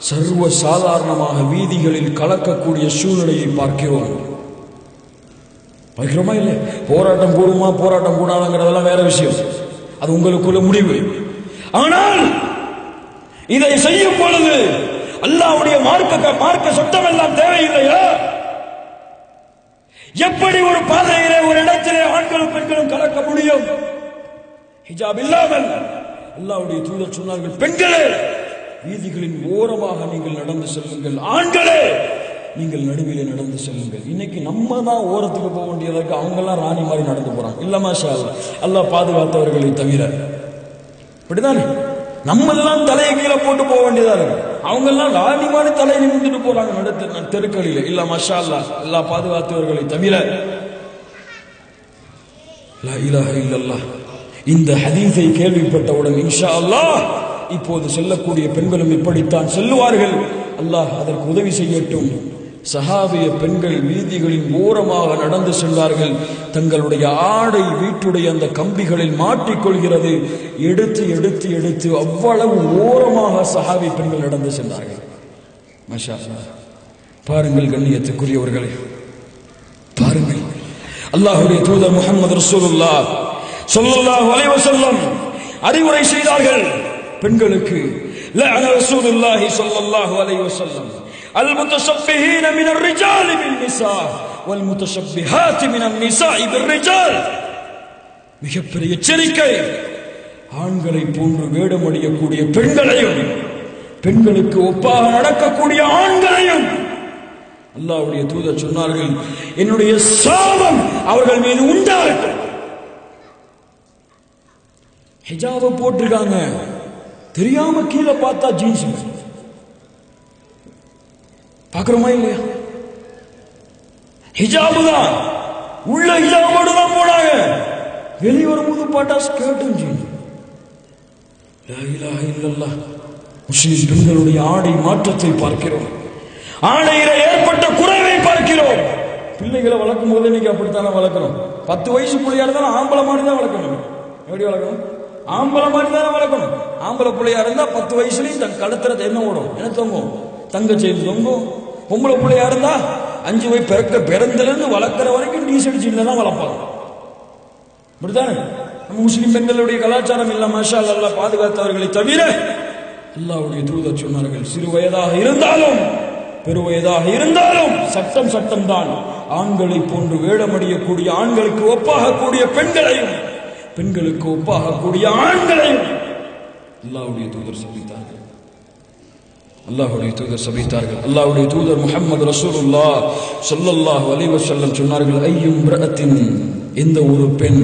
சர்வ சாதாரணமாக வீதிகளில் கலக்கக்கூடிய சூழ்நிலையை பார்க்கிறோம். பார்க்கிறோமா இல்லை? போராட்டம் கூடுமா போராட்டம் கூடாதுங்கிறதெல்லாம் வேற விஷயம், அது உங்களுக்குள்ள முடிவு. ஆனால் இதை செய்யும் பொழுது அல்லாஹ்வுடைய மார்க்க சட்டம் எல்லாம் தேவையில்லையா? எப்படி ஒரு பாதையிலே, ஒரு இடத்திலே ஆண்களும் பெண்களும் கலக்க முடியும் ஹிஜாப் இல்லாமல்? அல்லாஹ்வுடைய தூதர் சொன்னார்கள், பெண்களே வீதிகளின் ஓரமாக நீங்கள் நடந்து செல்லுங்கள், ஆண்களே நீங்கள் நடுவிலே நடந்து செல்லுங்கள். இன்னைக்கு நம்ம தான் ஓரத்துக்கு போக வேண்டியதற்கு அவங்க எல்லாம் ராணி மாதிரி நடந்து போறாங்க. இல்ல மாஷா அல்லாஹ், அல்லாஹ் பாதுகாத்தவர்களை தவிர. அப்படிதானே? நம்ம எல்லாம் தலையை கீழே போட்டு போக வேண்டியதா இருக்கு, அவங்க எல்லாம் ராணி மாதிரி தலையை நிமிந்துட்டு போறாங்க தெருக்களில். இல்ல மாஷா அல்லாஹ், அல்லாஹ் பாதுகாத்தவர்களை தவிர. லா இலாஹ இல்லல்லாஹ். இந்த ஹதீஸை கேள்விப்பட்டவுடன் இன்ஷா அல்லாஹ் இப்போது செல்லக்கூடிய பெண்களும் இப்படித்தான் செல்லுவார்கள். அல்லாஹ் அதற்கு உதவி செய்யட்டும். சஹாபிய பெண்கள் வீதிகளின் ஓரமாக நடந்து சென்றார்கள். தங்களுடைய ஆடை வீட்டுடைய அந்த கம்பிகளில் மாட்டிக்கொள்கிறது. எடுத்து எடுத்து எடுத்து அவ்வளவு ஓரமாக சஹாபி பெண்கள் நடந்து சென்றார்கள். மாஷா அல்லாஹ். பாருங்கள் கண்ணியத்துக்குரியவர்களே, பாருங்கள். அல்லாஹ்வுடைய தூதர் முஹம்மது ரசூலுல்லாஹ் ஸல்லல்லாஹு அலைஹி வஸல்லம் அறிவுரை செய்தார்கள் பெண்களுக்கு. லஅன ரசூலுல்லாஹி ஸல்லல்லாஹு அலைஹி வஸல்லம் المتصفحين من الرجال بالنساء والمتشبهات من النساء بالرجال. மிகப்பெரிய எச்சரிக்கை. ஆண்களை போன்று வேடமடியக்கூடிய பெண்களையும், பெண்களுக்கு ஒப்பாக நடக்கக்கூடிய ஆண்களையும் அல்லாஹ்வுடைய தூதர் சொன்னார்கள், என்னுடைய சாபம் அவர்கள் மீது உண்டாகட்டும். ஹிஜாபை போட்டிருக்காங்க, தெரியாம கீழே பார்த்தா ஜீன்ஸ் பாக்குறோமா இல்லையா? ஹிஜாபு தான், உள்ள ஹிஜாபோடு தான் போனாங்க, வெளியே வரும்போது பார்த்தா ஸ்கர்ட்டும் ஜீன்ஸ். லா இலாஹ இல்லல்லாஹ். முஸ்லிம் பெண்களுடைய ஆடை மாற்றத்தை பார்க்கிறோம், ஆடையில ஏற்பட்ட குறைவை பார்க்கிறோம். பிள்ளைகளை வளர்க்கும் போது இன்னைக்கு அப்படித்தானே வளர்க்கணும். 10 வயசு பிள்ளையா இருந்தாலும் ஆம்பளை மாதிரி தான் வளர்க்கணும். எப்படி வளர்க்கணும்? ஆம்பளை மாதிரி தானே வளர்க்கணும். ஆம்பளை பிள்ளையா இருந்தா 10 வயசுலயும் தன் கழுத்துல என்ன ஓடும், என்ன தொங்கும், தங்க செயின் தொங்கும். பொம்பளை பிள்ளையா இருந்தா 5 வயசு பிறந்திலிருந்து வளர்க்கிற வரைக்கும் டீசர்ட் ஜீன்ல தான் வளர்ப்பாங்க. அப்படித்தானே? நம்ம முஸ்லிம் பெண்களுடைய கலாச்சாரம் இல்ல. மாஷா அல்லாஹ் பாதுகாத்தவர்களை தவிர அல்லாஹ்வுடைய தூதர் சொன்னார்கள், சிறு வயதாக இருந்தாலும் பெருவயதாக இருந்தாலும் சட்டம் சட்டம் தான். ஆண்களை போன்று வேடமடியக்கூடிய ஆண்களுக்கு ஒப்பாகக்கூடிய பெண்களையும், பெண்களுக்கு ஒப்பாகக்கூடிய ஆண்களையும் அல்லாஹ்வுடைய தூதர் சபித்தார்கள். அல்லாஹ்வுடைய தூதர் சபித்தார்கள். அல்லாஹ்வுடைய தூதர் முஹம்மது ரசூலுல்லாஹ் ஸல்லல்லாஹு அலைஹி வஸல்லம் சொன்னார்கள், ஐயும் இம்ரஅத்தின், எந்த ஒரு பெண்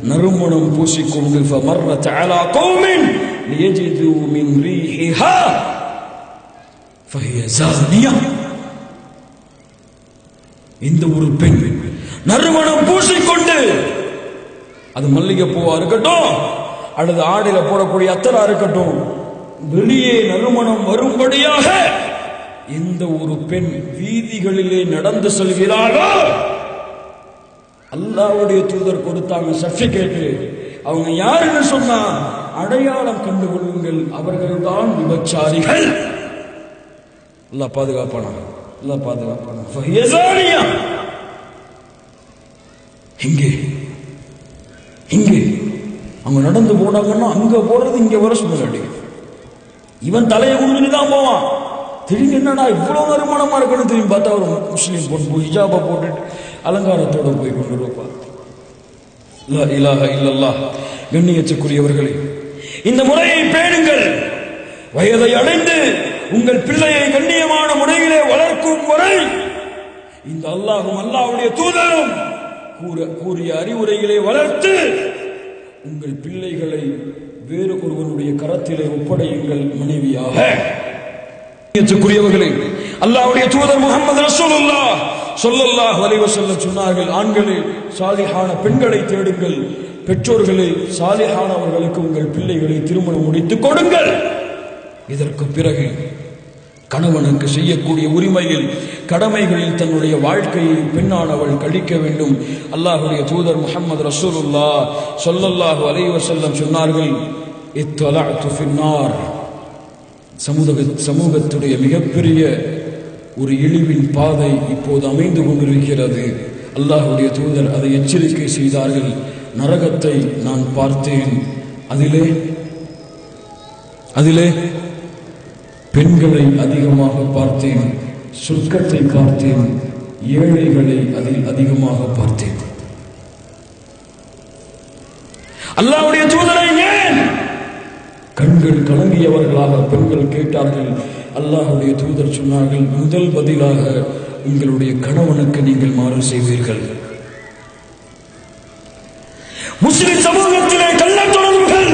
நறுமணம் பூசிக்கொண்டு ஃபமர்ரத் அலா கௌமின் லியஜிது மின் ரீஹிஹா ஃபஹிய ஸானியா, இந்த ஒரு பெண் நறுமணம் பூசிக்கொண்டு, அது மல்லிகைப்பூவா இருக்கட்டும் அல்லது ஆடையில போடக்கூடிய அத்தரா இருக்கட்டும், வெளியே நறுமணம் வரும்படியாக எந்த ஒரு பெண் வீதிகளிலே நடந்து செல்கிறாளோ, அல்லாஹ்வுடைய தூதர் கொடுத்தாங்க சர்டிபிகேட். அவங்க யாருன்னு சொன்னா அடையாளம் கண்டுகொள்ளுங்கள், அவர்கள்தான் விபச்சாரிகள். அல்லாஹ் பாதுகாப்பானா, அல்லாஹ் பாதுகாப்பானா. ஃபஹிய ஸானியா, இங்கே இங்கே அவங்க நடந்து போனாங்கன்னா அங்க போறது இங்க வர சொல்லி, இவன் தலையை குடிஞ்சுட்டு தான் போவான். திரும்பி என்னடா இவ்வளவு வருமானமா இருக்குன்னு திரும்பி பார்த்தா ஒரு முஸ்லீம் பொண்ணு ஹிஜாபை போட்டுட்டு அலங்காரத்தோட போய் கொண்டு இருப்பார். லா இலாஹ இல்லல்லாஹ். கண்ணியத்துக்குரியவர்களே, இந்த முறையை பேணுங்கள். வயதை அடைந்து உங்கள் பிள்ளையை கண்ணியமான முறையிலே வளர்க்கும் வரை இந்த அல்லாஹும் அல்லாஹ்வுடைய தூதரும் கூறிய அறிவுரைகளை வளர்த்து உங்கள் பிள்ளைகளை வேறு ஒருவருடைய கரத்திலே ஒப்படையுங்கள் மனைவியாக. கண்ணியத்துக்குரியவர்களே, அல்லாஹ்வுடைய தூதர் முஹம்மது ரசூலுல்லாஹ் ஸல்லல்லாஹு அலைஹி வஸல்லம் சொன்னார்கள், ஆண்களே சாலிஹான பெண்களை தேடுங்கள், பெற்றோர்களே சாலிஹானவர்களுக்கு உங்கள் பிள்ளைகளை திருமணம் முடித்துக் கொடுங்கள். இதற்கு பிறகு கணவனுக்கு செய்யக்கூடிய உரிமையில் கடமைகளில் தன்னுடைய வாழ்க்கையை பெண்ணானவள் கழிக்க வேண்டும். அல்லாஹ்வுடைய தூதர் முஹம்மது ரசூலுல்லாஹ் ஸல்லல்லாஹு அலைஹி வஸல்லம் சொன்னார்கள், இத்தலஅது ஃபின்னார், சமூகத்துடைய மிகப்பெரிய ஒரு இழிவின் பாதை இப்போது அமைந்து கொண்டிருக்கிறது. அல்லாஹ்வுடைய தூதர் அதை எச்சரிக்கை செய்தார்கள். நரகத்தை நான் பார்த்தேன், அதிலே பெண்களை அதிகமாக பார்த்தேன், சொர்க்கத்தை பார்த்தேன், ஏழைகளை அதில் அதிகமாக பார்த்தேன். அல்லாஹ்வுடைய தூதரை ஏன் கண்கள் கலங்கியவர்களாக பெண்கள் கேட்டார்கள். அல்லாஹ்வுடைய தூதர் சொன்னார்கள், முதல் பதிலாக உங்களுடைய கணவனுக்கு நீங்கள் மாறு செய்வீர்கள். முஸ்லிம் சமூகத்திலே கள்ள தொடர்புகள்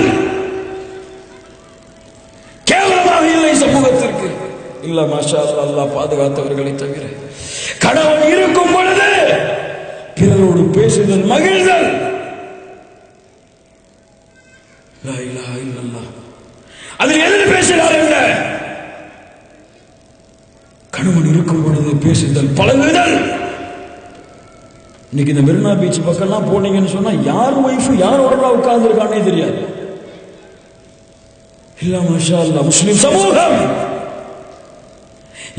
கேவலமாக இல்லை சமூகத்திற்கு. இல்ல மாஷா அல்லாஹ், அல்லாஹ் பாதுகாத்தவர்களை தவிர. கணவன் இருக்கும் பொழுது பிறரோடு பேசுதல், மகிழ்தல், லா இலாஹ இல்லல்லாஹ். அதில் எதில் பேசினார் என்ன? கணவன் இருக்கும் பொழுது பேசுதல், பழகுதல். இன்னைக்கு இந்த மெரினா பீச் பக்கம்லாம் போனீங்கன்னு சொன்னா யார் ஒய்ஃப் யாரோட உட்கார்ந்து இருக்கானே தெரியாது. இல்ல மாஷா அல்லாஹ், முஸ்லிம் சமூகம்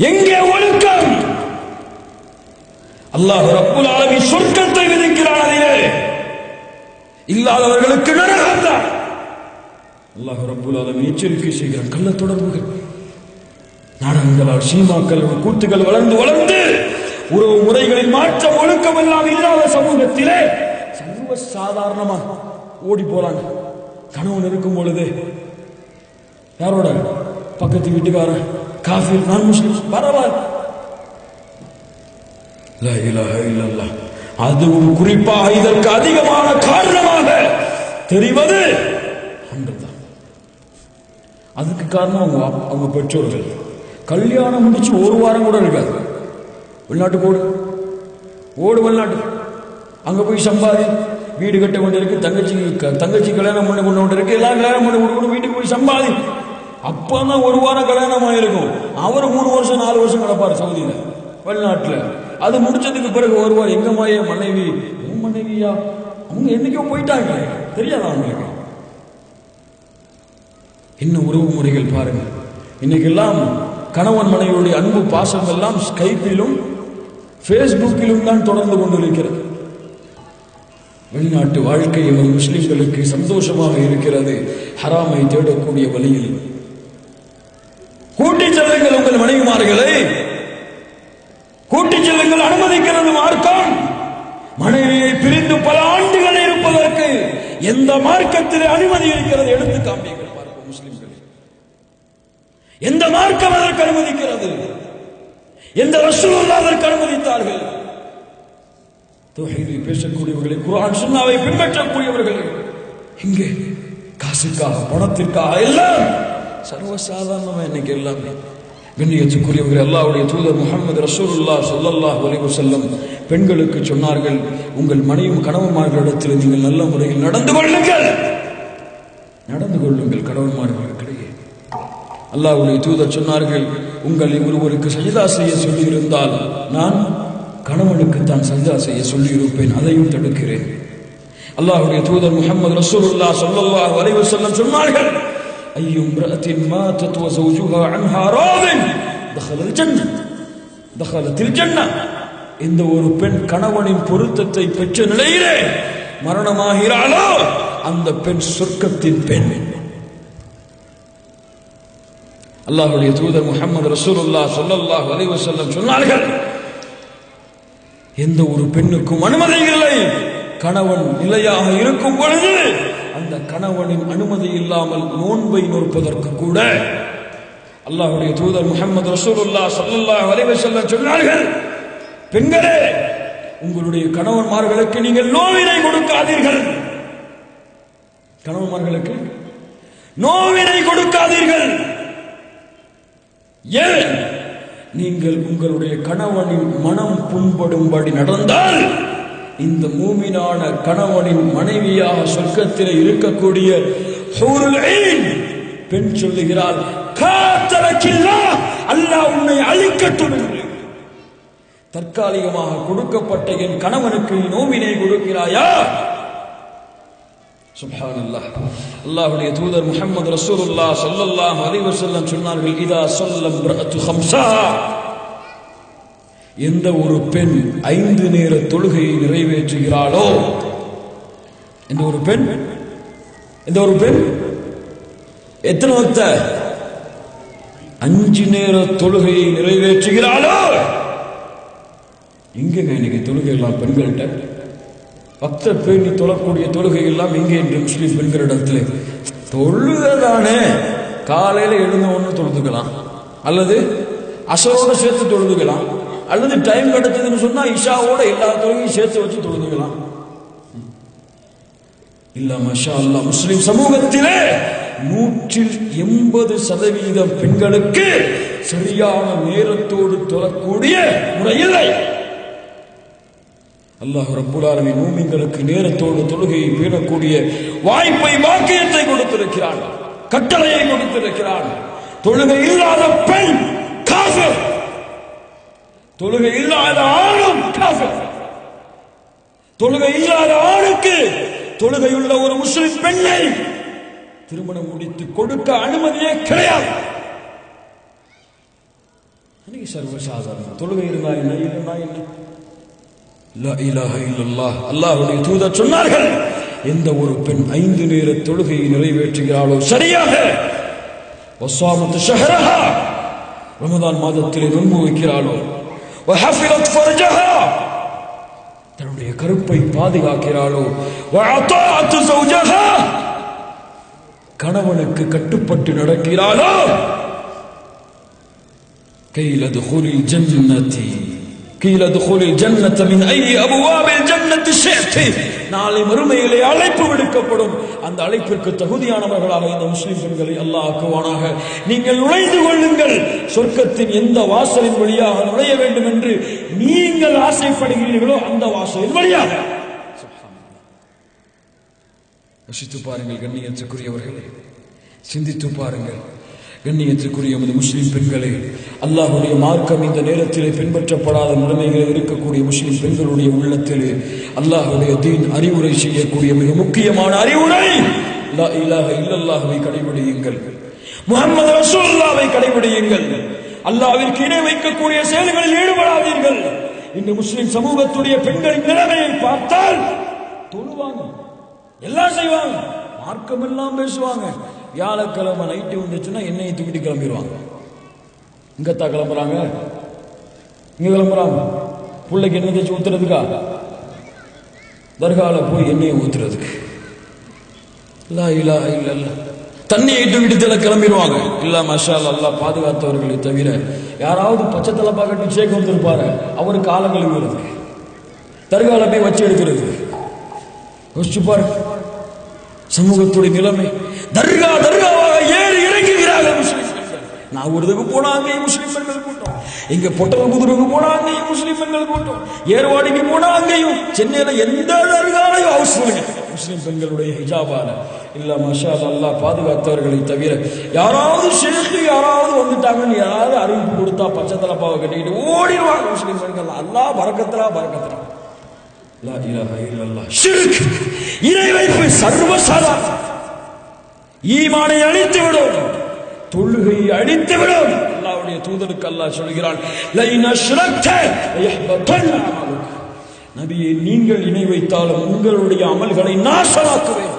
எங்கே ஒழுக்கம்? அல்லாஹ் ரப்புல் ஆலமீன் சொர்க்கத்தை விதிக்கிறான், அதிலே இல்லாதவர்களுக்கு நரகம் தான். அல்லாஹ் ரப்புல் ஆலமீன் எச்சரிக்கை செய்கிறான். கள்ள தொடர்புகள், நாடகங்களால் சீமாக்கள் கூத்துகள் வளர்ந்து வளர்ந்து உறவு முறைகளில் மாற்றம் ஒழுக்கம் எல்லாம் இல்லாத சமூகத்திலே சர்வ சாதாரணமா ஓடி போறாங்க. கணவன் இருக்கும் பொழுது யாரோட? பக்கத்து வீட்டுக்காரன், காஃபிர், நான் முஸ்லிம், பரவாயில்ல. லா இலாஹ இல்லல்லாஹ். அதுவும் குறிப்பாக இதற்கு அதிகமான காரணமாக தெரிவது அன்றுதான். அதுக்கு காரணம் அவங்க பெற்றோர்கள். கல்யாணம் முடிச்சு ஒரு வாரம் கூட இருக்காது, வெளிநாட்டுக்கு ஓடு வெளிநாட்டு, அங்க போய் சம்பாதி, வீடு கட்ட கொண்டு இருக்கு, தங்கச்சி கல்யாணம் பண்ணி கொண்டு இருக்கு, எல்லாம் கல்யாணம் பண்ணி கொண்டு வீட்டுக்கு போய் சம்பாதி. அப்பதான் ஒரு வாரம் கல்யாணம் ஆயிருக்கும். அவர் 3 வருஷம் 4 வருஷம் கிடப்பார் சவுதியில, வெளிநாட்டுல. அது முடிச்சதுக்கு பிறகு வருவார், எங்க மாய மனைவி, உன் மனைவியா? அவங்க என்னைக்கோ போயிட்டாங்க, தெரியாதா அவங்களுக்கு? இன்னும் உறவு முறைகள் பாருங்க. இன்னைக்கெல்லாம் கணவன் மனைவியுடைய அன்பு பாசம் எல்லாம் ஸ்கைப்பிலும் பேஸ்புக்கிலும் தான் தொடர்ந்து கொண்டிருக்கிறது. வெளிநாட்டு வாழ்க்கை முஸ்லிம்களுக்கு சந்தோஷமாக இருக்கிறது, ஹராமை தேடக்கூடிய வழியில். செல்லுங்கள் மனைவிமார்களை, கூட்டிச் செல்லுங்கள், அனுமதிக்கிறது மார்க்கம். மனைவியை பிரிந்து பல ஆண்டுகள் இருப்பதற்கு எந்த மார்க்கத்திலே அனுமதி இருக்கிறது? எடுத்து காண்பீர்கள் பார்ப்போம் முஸ்லிம்கள். எந்த மார்க்கம் அதற்கு அனுமதிக்கிறது? எந்த ரசூலுல்லாஹ் அதற்கு அனுமதித்தார்கள்? தௌஹீதை பேசக்கூடியவர்களை, குர்ஆன் சுன்னாவை பின்பற்றக்கூடியவர்களை இங்கே காசுக்காக பணத்திற்காக எல்லாம் சர்வசாதாரணமா இன்னைக்கு எல்லாமே. கண்ணியத்துக்குரியவர்கள், அல்லாஹ்வுடைய தூதர் முஹம்மது ரசூலுல்லாஹ் ஸல்லல்லாஹு அலைஹி வஸல்லம் பெண்களுக்கு சொன்னார்கள், உங்கள் மனைவி கணவன்மார்களிடத்தில் நீங்கள் நல்ல முறையில் நடந்து கொள்ளுங்கள் கணவன்மார்களிடையே. அல்லாஹ்வுடைய தூதர் சொன்னார்கள், உங்களை ஒருவருக்கு சஜ்தா செய்ய சொல்லியிருந்தால் நான் கணவனுக்கு தான் சஜ்தா செய்ய சொல்லியிருப்பேன், அதையும் தடுக்கிறேன். அல்லாஹ்வுடைய தூதர் முஹம்மது ரசூலுல்லாஹ் ஸல்லல்லாஹு அலைஹி வஸல்லம் சொன்னார்கள், ஐயு இம்ரஅத்தின் மாதத் வ ஸௌஜுஹா அன்ஹா ராதின் தخلت الجنة. இந்த ஒரு பெண் கணவனின் பொருத்தத்தை பெற்ற நிலையிலே மரணமாகிறாளோ அந்த பெண் சொர்க்கத்தின் பெண். அல்லாஹ்வுடைய தூதர் முஹம்மது ரசூலுல்லாஹ் ஸல்லல்லாஹு அலைஹி வஸல்லம் சொன்னார்கள், எந்த ஒரு பெண்ணுக்கும் அனுமதி இல்லை கணவன் நிலையாக இருக்கும் பொழுது அந்த கணவனின் அனுமதி இல்லாமல் நோன்பை நோற்பதற்கு கூட. அல்லாஹ்வுடைய தூதர் முஹம்மது ரசூலுல்லாஹ் ஸல்லல்லாஹு அலைஹி வஸல்லம் சொன்னார்கள், பெண்களே உங்களுடைய கணவன்மார்களுக்கு நீங்கள் நோவினை கொடுக்காதீர்கள். கணவன்மார்களுக்கு நோவினை கொடுக்காதீர்கள். ஏன்? நீங்கள் உங்களுடைய கணவனின் மனம் புண்படும்படி நடந்தால் இந்த மூமினான கணவனின் மனைவியாக சொர்க்கத்தில் இருக்கக்கூடிய ஹூருல் ஈன் பெண் சொல்லுகிறாள், காத்தலக்கில்லாஹ், அல்லாஹ் உன்னை அழிக்கட்டும் என்று. தற்காலிகமாக கொடுக்கப்பட்ட என் கணவனுக்கு நீ நோவினை கொடுக்கிறாயா? சுப்ஹானல்லாஹ். அல்லாஹ்வுடைய தூதர் முஹம்மது ரசூலுல்லாஹ் ஸல்லல்லாஹு அலைஹி வஸல்லம் சொன்னார்கள், இதா ஸல்லம் இம்ரஅத்து ஹம்ஸஹா, எந்த ஒரு பெண் 5 நேர தொழுகையை நிறைவேற்றுகிறாளோ, எந்த ஒரு பெண் எத்தனை வக்த 5 நேர தொழுகையை நிறைவேற்றுகிறாளோ. இங்கங்க இன்னைக்கு தொழுகை எல்லாம் பெண்கள்கிட்ட பக்த பேணி தொழக்கூடிய தொழுகை எல்லாம் இங்கே என்று முஸ்லிம் பெண்களிடத்தில் தொழுகதானே, காலையில எழுந்த ஒன்று தொழுதுக்கலாம், அல்லது அசரோட சேர்த்து தொழுதுக்கலாம், அல்லது டைம் கிடைச்சதுன்னு சொன்னா இஷாவோட எல்லா தொழுகையும் சேர்த்து வச்சு தொழுதுக்கலாம். இல்ல மாஷா அல்லாஹ், முஸ்லிம் சமூகத்திலே 180% பெண்களுக்கு சரியான நேரத்தோடு தொழக்கூடிய முறை இல்லை. அல்லாஹ் ரப்புல் ஆலமீன் மூமின்களுக்கு நேரத்தோடு தொழுகையை பேணக்கூடிய வாய்ப்பை, வாக்கியத்தை கொடுத்திருக்கிறான், கட்டளையை கொடுத்திருக்கிறான். தொழுகை இல்லாத பெண் காஃபிர், தொழுகை இல்லாத ஆணும் காஃபிர். தொழுகை இல்லாத ஆணுக்கு தொழுகையுள்ள ஒரு முஸ்லிம் பெண்ணை திருமணம் முடித்து கொடுக்க அனுமதியே கிடையாது. சர்வசாதாரணம். தொழுகை இருந்தா என்ன, இல்லைன்னா என்ன? லா இலாஹ இல்லல்லாஹ். அல்லாஹ்வுடைய தூதர் சொன்னார்கள், எந்த ஒரு பெண் 5 நேர தொழுகையை நிறைவேற்றுகிறாளோ, சரியாக வஸாமத் ஷஹரஹா, ரமதான் மாதத்திலே நோன்பு வைக்கிறாளோ, வஹஃபிரத் ஃபர்ஜஹா, தன்னுடைய கருப்பை பாதுகாக்கிறாளோ, வஅதாஅத் ஸௌஜஹா, கணவனுக்கு கட்டுப்பட்டு நடக்கிறாளோ, கைல துகுலில் ஜன்னதி கீழ துகுலில் ஜன்னத மின் ஐ அபுவாபில் ஜன்னத்தி ஷிஅ்தி, நாளை மறுமையிலே அழைப்பு விடுக்கப்படும். அந்த அழைப்பிற்கு தகுதியானவர்களாக இந்த முஸ்லிம் பெண்களை அல்லாஹ் ஆக்குவானாக. நீங்கள் நுழைந்து கொள்ளுங்கள், சொர்க்கத்தின் எந்த வாசலின் வழியாக நுழைய வேண்டும் என்று நீங்கள் ஆசைப்படுகிறீர்களோ அந்த வாசலின் வழியாக. யோசித்து பாருங்கள் கண்ணியத்துக்குரியவர்களே, சிந்தித்து பாருங்கள் கண்ணியத்துக்குரிய முஸ்லிம் பெண்களே. அல்லாஹ்வுடைய மார்க்கம் இந்த நேரத்திலே பின்பற்றப்படாத நிலைமைகளில் இருக்கக்கூடிய முஸ்லிம் பெண்களுடைய உள்ளத்திலே அல்லாஹ்வுடைய தீன் அறிவுரை செய்யக்கூடிய மிக முக்கியமான அறிவுரை, லா இலாஹ இல்லல்லாஹ்வை கடைபிடியுங்கள், முஹம்மது ரசூலுல்லாஹ்வை கடைபிடியுங்கள், அல்லாஹ்விற்கு இணை வைக்கக்கூடிய செயல்களில் ஈடுபடாதீர்கள். இந்த முஸ்லிம் சமூகத்துடைய பெண்களின் நிலைமையை பார்த்தால் தொழுவாங்க, எல்லாம் செய்வாங்க, மார்க்கம் எல்லாம் பேசுவாங்க, வியாழக்கிழமை நைட்டு வந்துச்சுன்னா என்னையை தூக்கிட்டு கிளம்பிடுவாங்க. இங்கத்தான் கிளம்புறாங்க, இங்க கிளம்புறாங்க. பிள்ளைக்கு என்ன தேய்ச்சி ஊத்துறதுக்கா? தர்கால போய் எண்ணெயை ஊத்துறதுக்கு. லா இலாஹ இல்லல்லாஹ். தண்ணியை விடுதல கிளம்பிடுவாங்க. இல்ல மாஷா அல்லாஹ் பாதுகாத்தவர்களை தவிர யாராவது பச்சை தலப்பா கட்டி சேக்க வந்திருப்பாரு, அவரு காலம் கழுவுறது, தர்கால போய் வச்சு எடுக்கிறது. யோசிச்சு பாரு சமூகத்துடைய நிலைமை. தர்காவாக ஏறி இறங்குகிறார்கள் முஸ்லிம். நான் ஊருக்கு போனா அங்கேயும் முஸ்லிம் பெண்கள் கூட்டம், இங்க பொட்டகுதிருக்கு போனா அங்கேயும் முஸ்லிம் பெண்கள் கூட்டம், ஏர்வாடிக்கு போனா அங்கேயும், சென்னையில எந்த தர்காலையும் அவசியம் முஸ்லிம் பெண்களுடைய ஹிஜாபால. இல்ல மாஷா அல்லாஹ் பாதுகாத்தவர்களை தவிர யாராவது சேர்த்து யாராவது வந்துட்டாங்கன்னு யாராவது அறிவிப்பு கொடுத்தா பச்சை தலப்பாவை கட்டிக்கிட்டு ஓடிடுவாங்க முஸ்லிம் பெண்கள். அல்லாஹ் பரக்கத்ரா. லா இலாஹ இல்லல்லாஹ். ஷிர்க், இணை வைப்பு சர்வசாதாரணம். ஈமானை அழித்து விடும், தொழுகையை அழித்து விடும். அல்லாஹ்வுடைய தூதருக்கு அல்லாஹ் சொல்கிறான், லைன் அஷ்ரக்த லயஹ்பதன்ன அமலுக். நபியே, நீங்கள் இணை வைத்தாலும் உங்களுடைய அமல்களை நாசமாக்குவேன்.